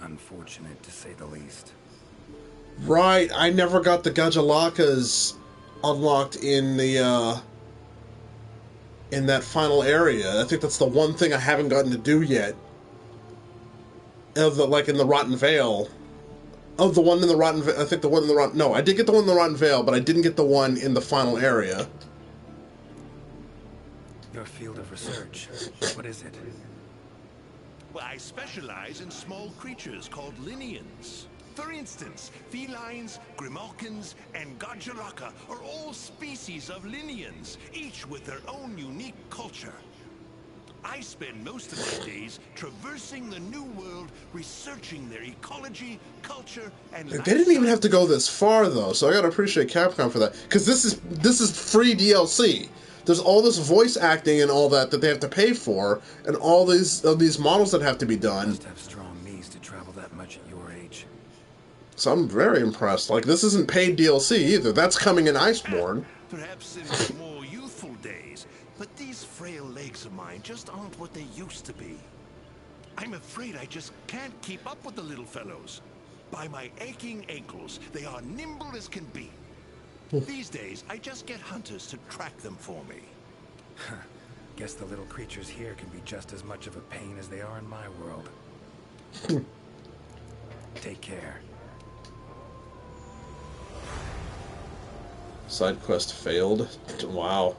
unfortunate to say the least. Right, I never got the Gajalakas unlocked in the, in that final area. I think that's the one thing I haven't gotten to do yet. Of the, like, in the Rotten Vale. Oh, the one in the Rotten Vale. I think the one in the Rotten... No, I did get the one in the Rotten Vale, but I didn't get the one in the final area. Your field of research. What is it? Well, I specialize in small creatures called Linians. For instance, felines, grimalkins, and Gajalaka are all species of Linians, each with their own unique culture. I spend most of my days traversing the New World, researching their ecology, culture, and They didn't even have to go this far, though, so I gotta appreciate Capcom for that. Because this is free DLC. There's all this voice acting and all that they have to pay for, and all these models that have to be done. Must have strong knees to travel that much at your age. So I'm very impressed. Like, this isn't paid DLC either. That's coming in Iceborne. Perhaps in more youthful days, but these frail legs of mine just aren't what they used to be. I'm afraid I just can't keep up with the little fellows. By my aching ankles, they are nimble as can be. These days, I just get hunters to track them for me. Guess the little creatures here can be just as much of a pain as they are in my world. Take care. Side quest failed. Wow.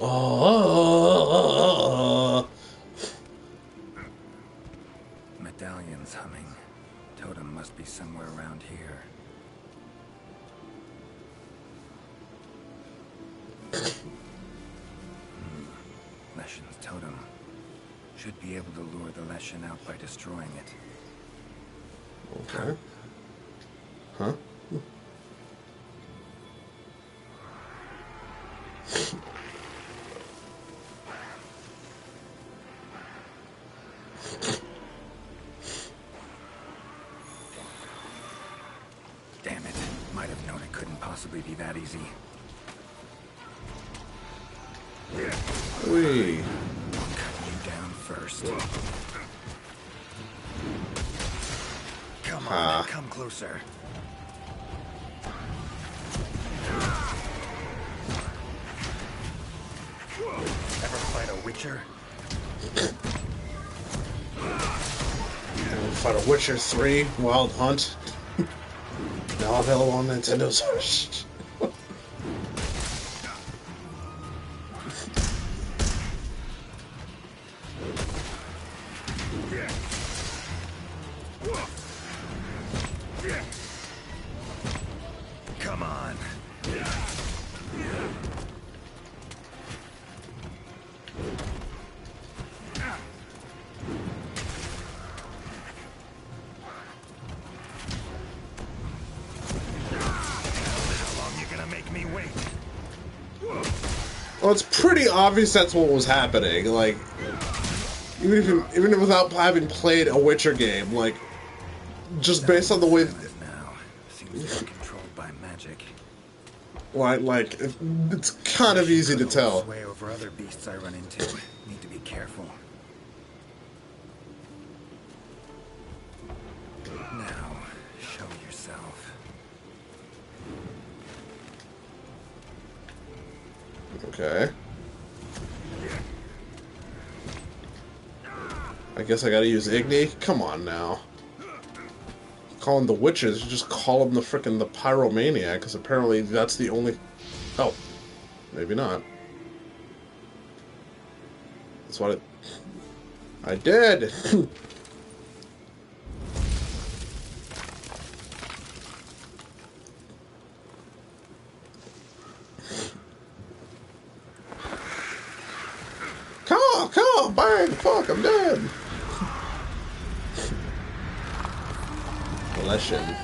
Oh. Medallion's humming. Totem must be somewhere around here. Leshen's totem. Should be able to lure the Leshen out by destroying it. Okay. Huh? possibly be that easy. Whee. Cut you down first. Come on, come closer. Ever fight a Witcher? Fight a Witcher 3 Wild Hunt. Now available on Nintendo Switch. Come on. Well, it's pretty obvious that's what was happening. Like, even without having played a Witcher game, like, just based on the way. Now seems to be controlled by magic. Like, it's kind of easy to tell. Sway over other beasts I run into. Need to be careful. Now, show yourself. Okay. I guess I gotta use Igni? Come on now. Call them the witches, just call them the pyromaniac, because apparently that's the only... Oh. Maybe not. That's what I did! Come on, bang, fuck, I'm dead. Well, that shouldn't.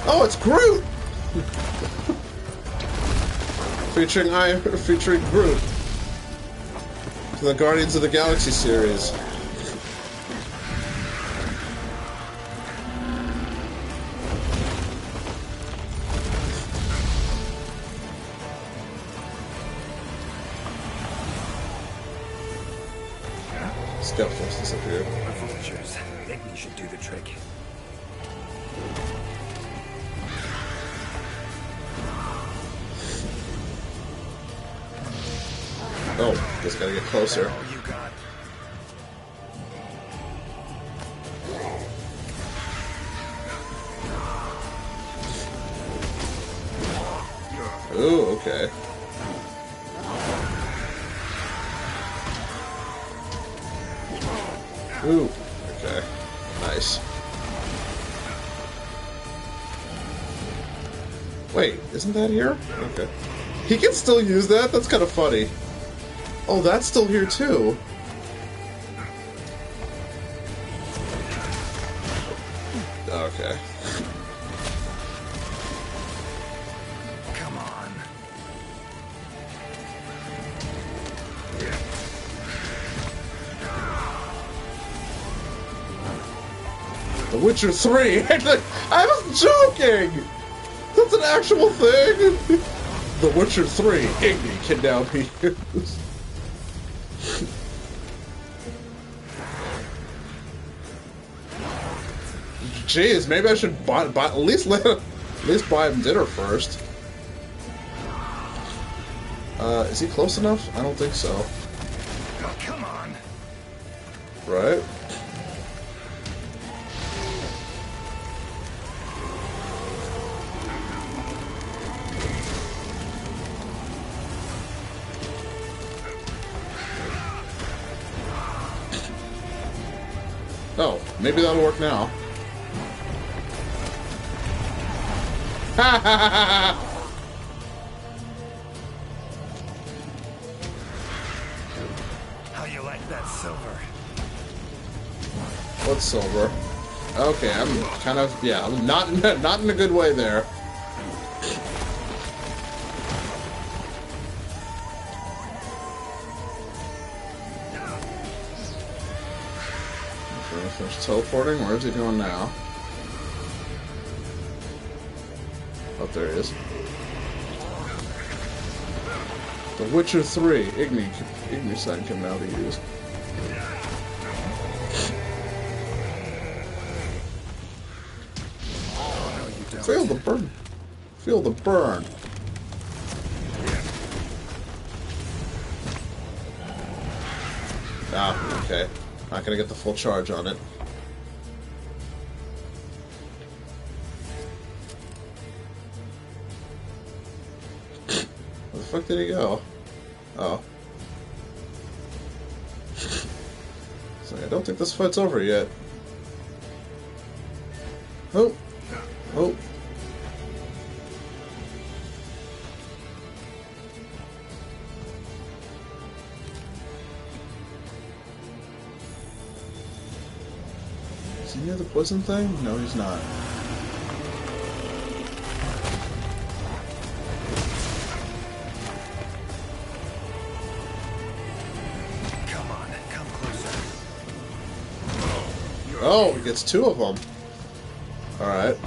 Oh, it's Groot! featuring Groot. From the Guardians of the Galaxy series. Scout force disappeared. Vultures. Igni should do the trick. Oh, just gotta get closer. Ooh, okay. Ooh, okay. Nice. Wait, isn't that here? Okay. He can still use that? That's kind of funny. Oh, that's still here too. Okay. Come on. The Witcher 3! I was joking! That's an actual thing! The Witcher 3, Igni can now be used. Jeez, maybe I should buy at least buy him dinner first. Is he close enough? I don't think so. Oh, come on. Right? Oh, maybe that'll work now. Ha ha ha ha! How you like that silver? What's silver? Okay, I'm kind of, yeah, not in a good way there. Gonna finish teleporting. Where is he going now? Oh, there he is. The Witcher 3. Igni sign can now be used. Feel the burn. Feel the burn. Ah, okay. Not gonna get the full charge on it. Where the fuck did he go? Oh. So I don't think this fight's over yet. Oh. Oh. Is he near the poison thing? No, he's not. Come on, come closer. Oh, he gets two of them. Alright.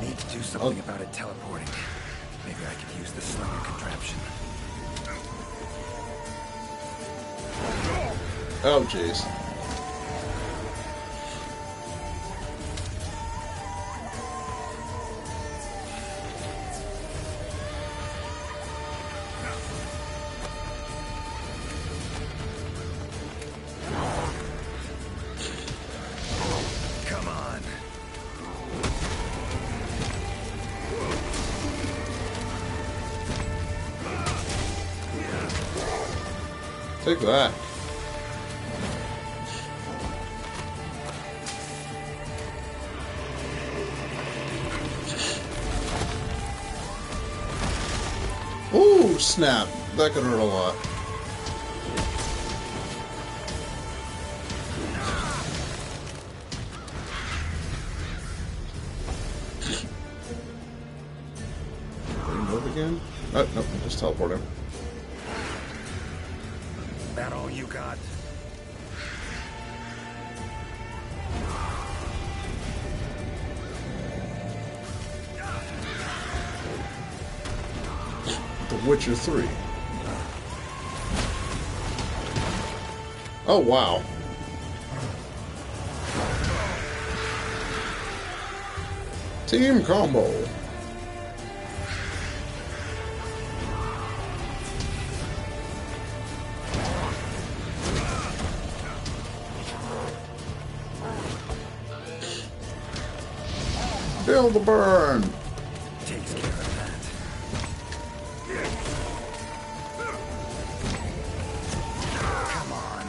Need to do something about it teleporting. Maybe I could use the slinger contraption. Oh, jeez. Come on. Take that. Ooh, snap. That could hurt a lot. Did he move again? Oh, nope, just teleport him. That all you got? The Witcher 3. Oh, wow. Team combo. Feel the burn. Takes care of that. Come on.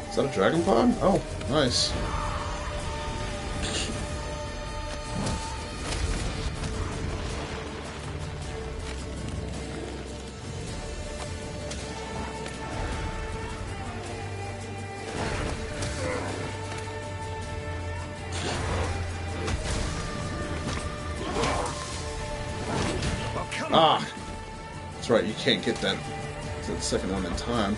Is that a dragon pod? Oh, nice. Ah! That's right, you can't get that second one in time.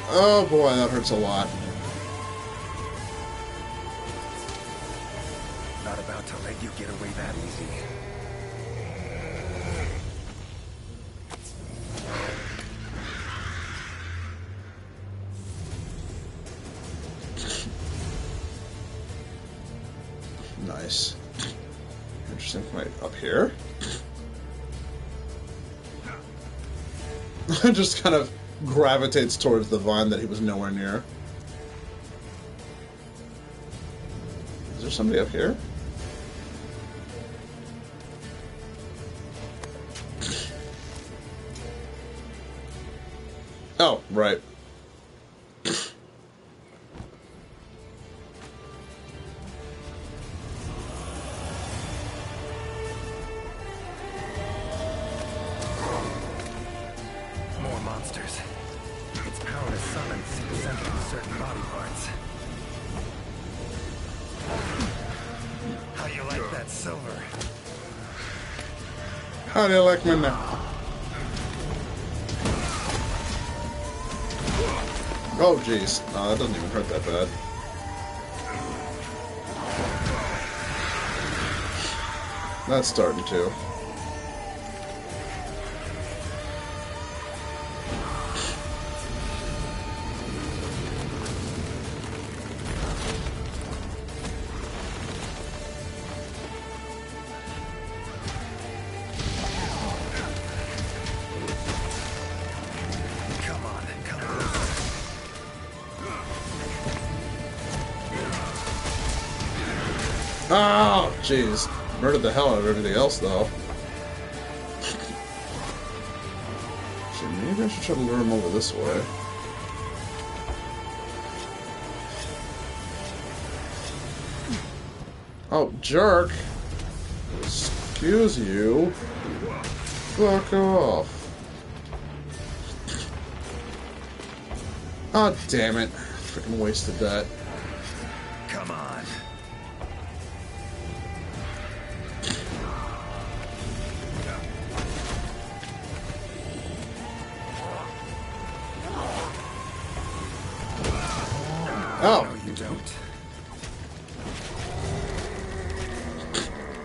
Oh boy, that hurts a lot. Not about to let you get away that easy. Nice. Interesting. Wait, up here? Just kind of gravitates towards the vine that he was nowhere near. Is there somebody up here? Oh, right. More monsters. Its power to summon seems centered in certain body parts. How you like that silver? How do you like me now? Oh, jeez. That doesn't even hurt that bad. That's starting to. Oh, jeez. Murdered the hell out of everything else, though. Actually, maybe I should try to lure him over this way. Oh, jerk! Excuse you. Fuck off. Oh, damn it. Freaking wasted that. Come on. Oh. No, you don't.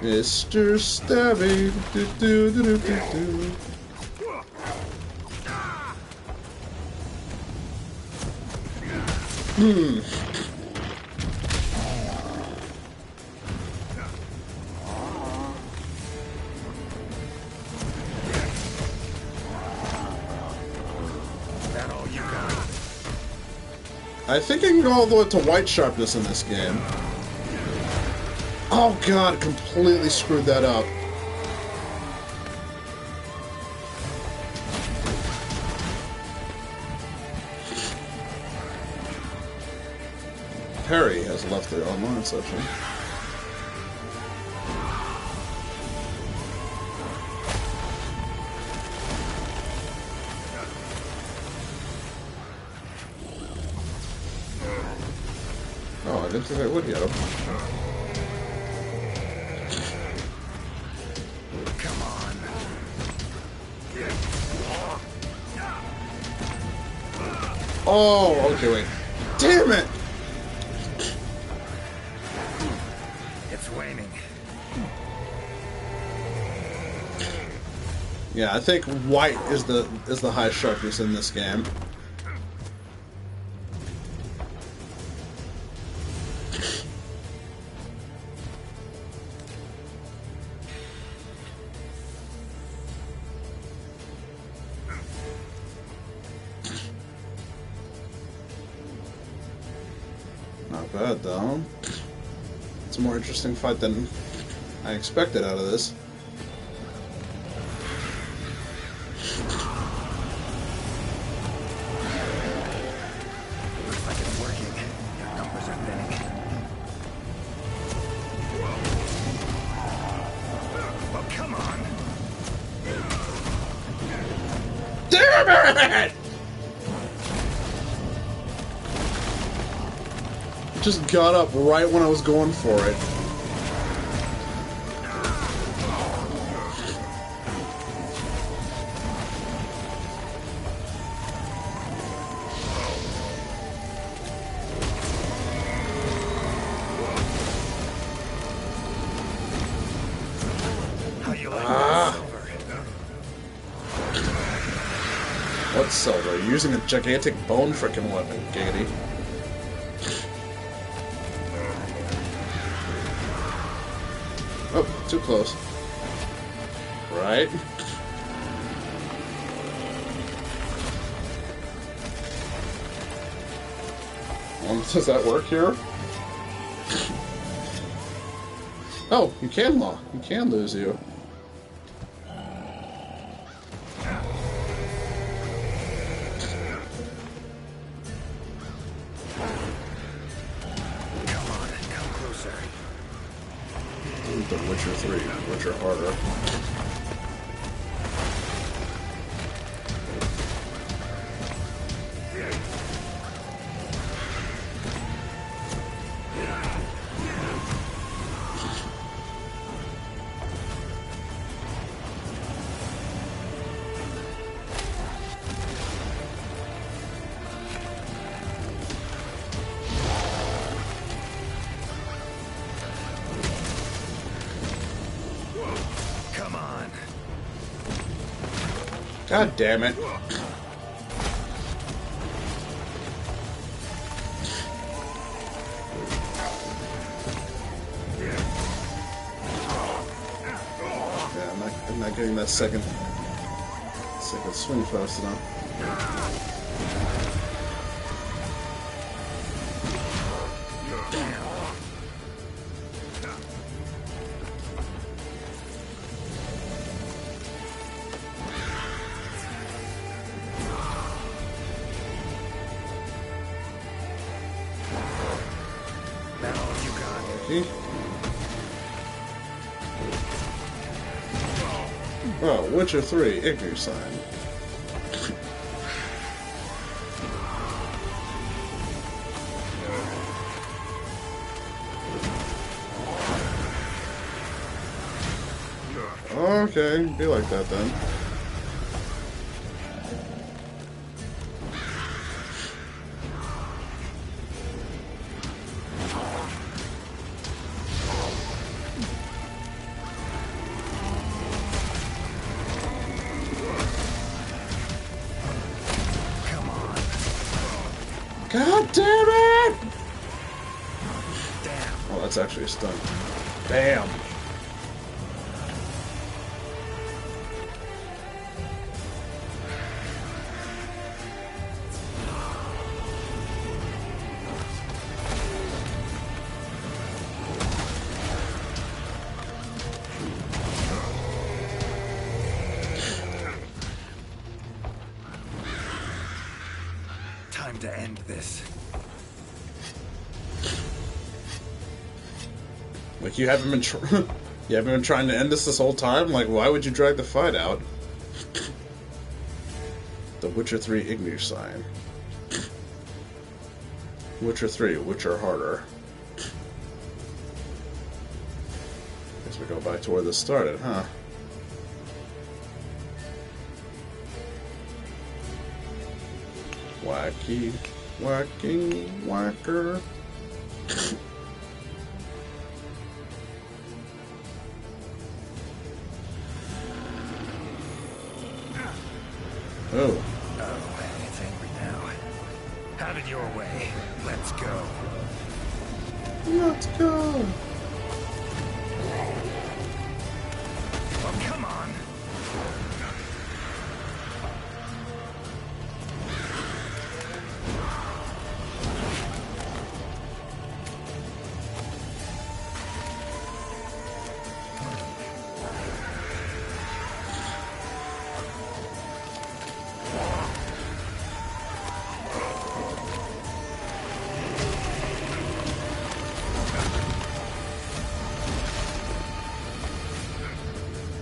Mr. Stabby. Do, do, do, do, do, do. That all you got? I think I can go all the way to white sharpness in this game. Oh god, completely screwed that up. Perry has left the online session. Oh, I didn't think I would get him. Come on. Oh, okay, wait. Damn it! It's waning. Yeah, I think white is the high sharpness in this game. Not bad, though. It's a more interesting fight than I expected out of this. Looks like it's working. Your numbers are thinning. Well, come on. Damn it! Just got up right when I was going for it. How you like that, Silver? What silver? You're using a gigantic bone frickin' weapon, Giggity. Oh, too close. Right? Does that work here? Oh, you can lock. You can lose you. Come on, come closer. The Witcher 3, Witcher harder. God damn it. I'm not getting that second swing fast enough. Oh, Witcher 3, Ignorant Sign. Okay, be like that then. God damn it! Damn. Oh, that's actually a stun. Damn. Time to end this. Like you haven't been trying to end this whole time? Like why would you drag the fight out? The Witcher 3 Ignition Sign. Witcher 3, Witcher harder. Guess we go back to where this started, huh? Wacky, whacking, whacker. Oh. Oh, it's angry now. Have it your way. Let's go. Let's go. Oh, come on.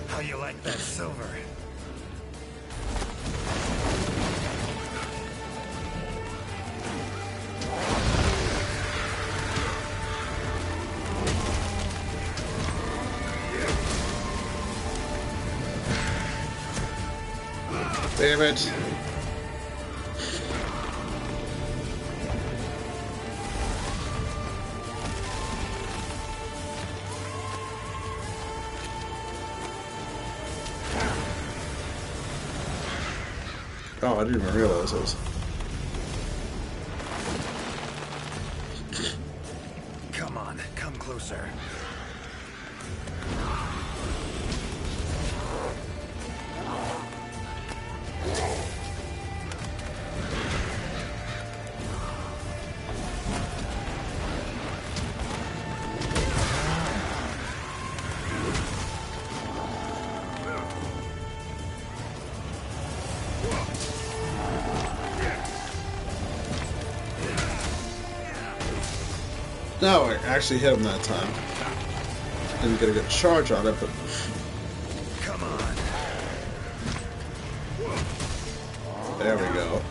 How you like that silver? Damn it. Oh, I didn't even realize those. Come on, come closer. No, I actually hit him that time. Didn't get a good charge on it, but... Come on. There we go.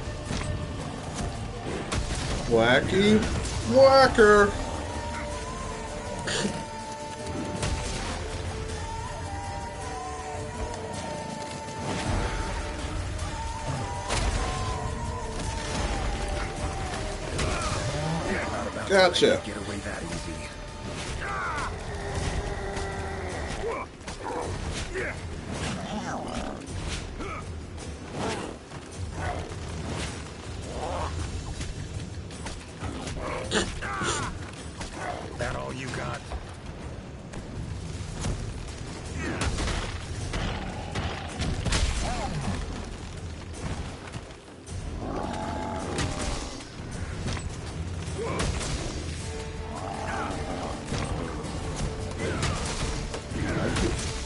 Wacky whacker. Gotcha. Get away that easy.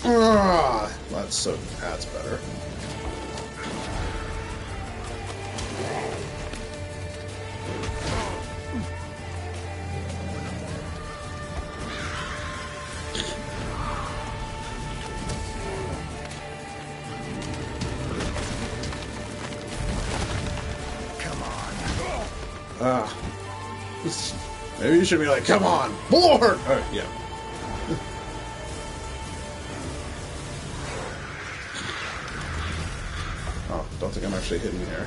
Ah, that's better. Maybe you should be like, come on, Lord! Yeah. Oh, don't think I'm actually hitting here.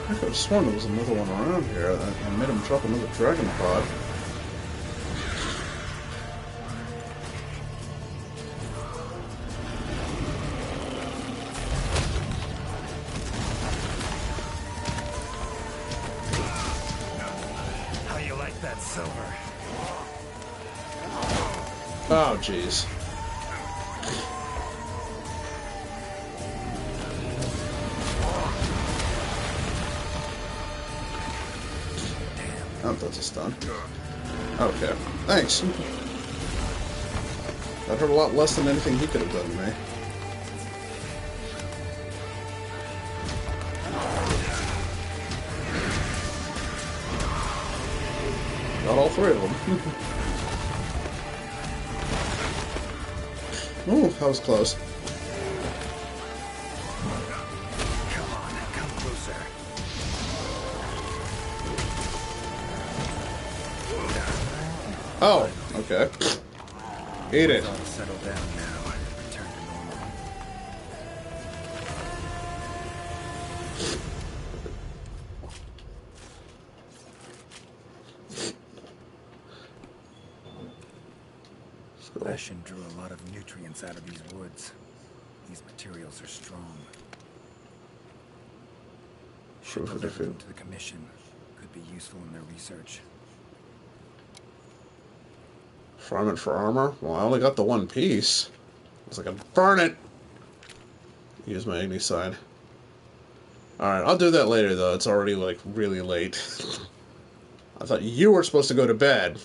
I could have sworn there was another one around here. I made him drop another dragon pod. How you like that silver? Oh, jeez. Oh, that's a stun. Okay, thanks. That hurt a lot less than anything he could have done to me. Got all three of them. Ooh, that was close. Come on, come closer. Oh, okay. Eat it. All settled down now. Return to normal. Leshen drew a lot of nutrients out of these woods. These materials are strong. Should deliver them to the Commission. Could be useful in their research. Farming for armor? Well, I only got the one piece. I was like, I'd burn it! Use my Igniside. Alright, I'll do that later, though. It's already, like, really late. I thought you were supposed to go to bed.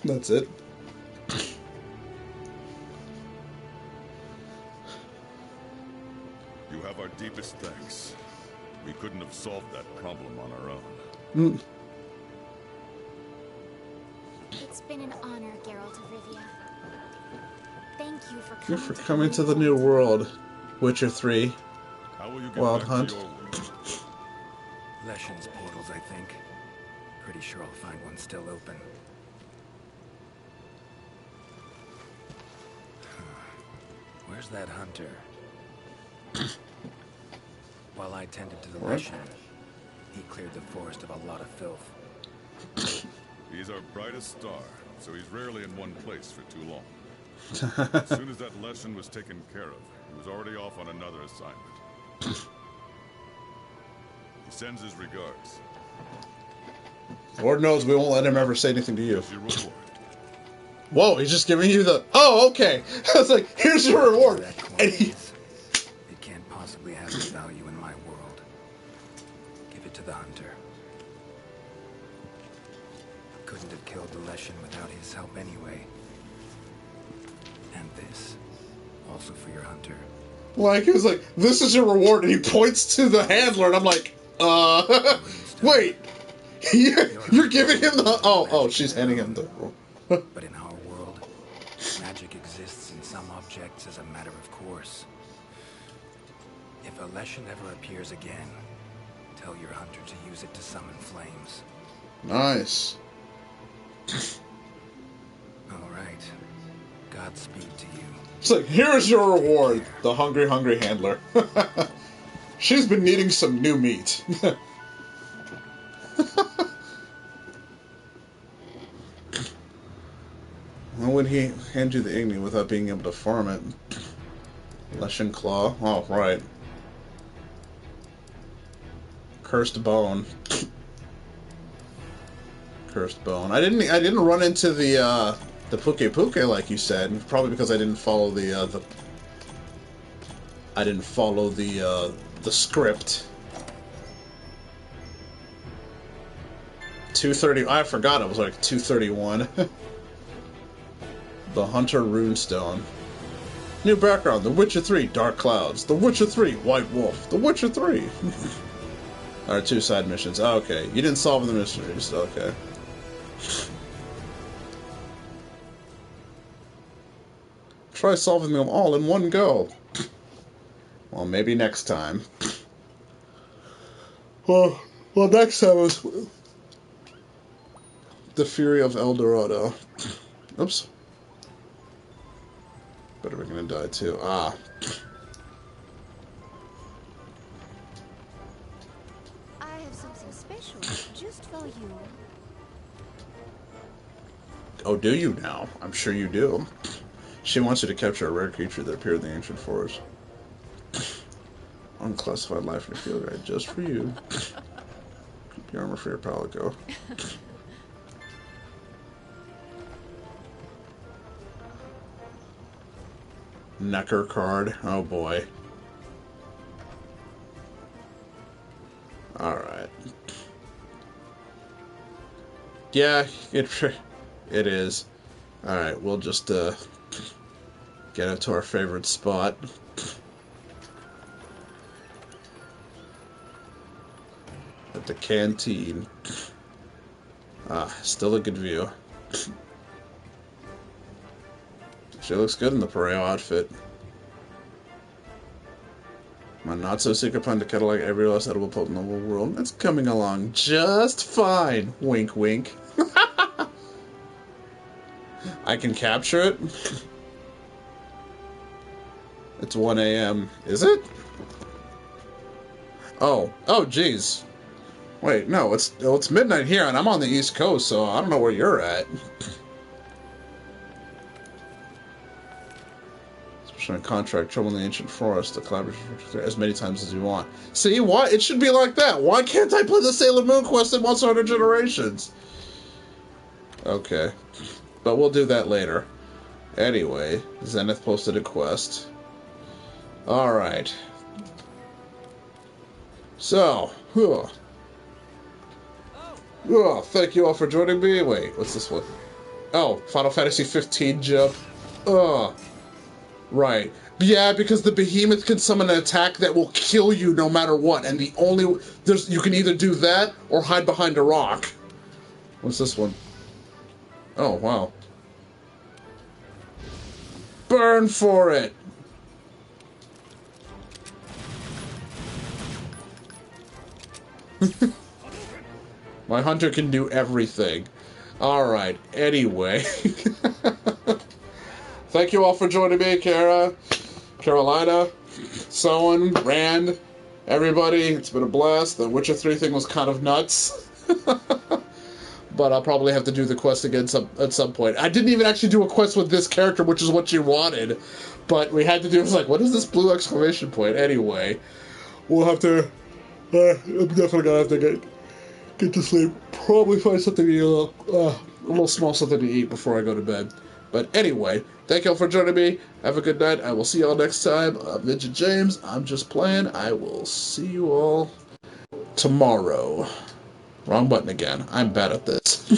That's it. You have our deepest thanks. We couldn't have solved that problem on our own. It's been an honor, Geralt of Rivia. Thank you for You're for coming to the new world. Witcher 3. How will you get Wild back Hunt. to your world? Leshen's portals, I think. Pretty sure I'll find one still open. Where's that hunter? While I tended to the Leshen, he cleared the forest of a lot of filth. He's our brightest star, so he's rarely in one place for too long. As soon as that lesson was taken care of, he was already off on another assignment. He sends his regards. Lord knows we won't let him ever say anything to you. Here's your reward. Whoa, he's just giving you the... Oh, okay. I was like, here's your reward. And he... It can't possibly have any value in my world. Give it to the hunter. Couldn't have killed the Leshen without his help anyway. And this, also for your hunter. Like, he was like, this is your reward, and he points to the handler, and I'm like, wait. You're giving him the... Oh, she's handing him the... But in our world, magic exists in some objects as a matter of course. If a Leshen ever appears again, tell your hunter to use it to summon flames. Nice. All right. Godspeed to you. It's like, here's your reward, the hungry, hungry handler. She's been needing some new meat. Why would he hand you the Igni without being able to farm it? Flesh and claw? Oh, right. Cursed bone. Cursed bone. I didn't run into the Puke Puke like you said, probably because I didn't follow the script. 230. I forgot it was like 231. The Hunter Runestone. New background: The Witcher 3, Dark Clouds. The Witcher 3, White Wolf. The Witcher 3. Alright, 2 side missions. Oh, okay. You didn't solve the mysteries. Okay. Try solving them all in one go. Well, maybe next time. Well, next time was the Fury of El Dorado. Oops. But we're gonna die too. Ah. I have something special just for you. Oh, do you now? I'm sure you do. She wants you to capture a rare creature that appeared in the ancient forest. Unclassified life in your field guide just for you. Keep your armor for your palico. Necker card. Oh boy. Alright. Yeah, it is. Alright, we'll just get up to our favorite spot. At the canteen. Ah, still a good view. She looks good in the Pareo outfit. My not-so-secret plan to catalog every last edible pulp in the whole world. It's coming along just fine. Wink, wink. I can capture it? It's 1 a.m. Is it? Oh. Oh, jeez. Wait, no, it's midnight here, and I'm on the East Coast, so I don't know where you're at. Especially in contract, trouble in the ancient forest, the collaboration as many times as you want. See, why? It should be like that. Why can't I play the Sailor Moon quest in Once 100 Generations? Okay. But we'll do that later. Anyway, Zenith posted a quest. Alright. So, thank you all for joining me. Wait, what's this one? Oh, Final Fantasy 15 jump. Right. Yeah, because the behemoth can summon an attack that will kill you no matter what, and you can either do that or hide behind a rock. What's this one? Oh, wow. Burn for it! My hunter can do everything. Alright, anyway. Thank you all for joining me, Kara, Carolina, Soen, Rand, everybody. It's been a blast. The Witcher 3 thing was kind of nuts. But I'll probably have to do the quest again at some point. I didn't even actually do a quest with this character, which is what you wanted. But we had to do it. It was like, what is this blue exclamation point? Anyway, we'll have to... I'm definitely going to have to get to sleep. Probably find something to eat, a little small something to eat before I go to bed. But anyway, thank y'all for joining me. Have a good night. I will see y'all next time. I'm Ninja James. I'm just playing. I will see you all tomorrow. Wrong button again. I'm bad at this.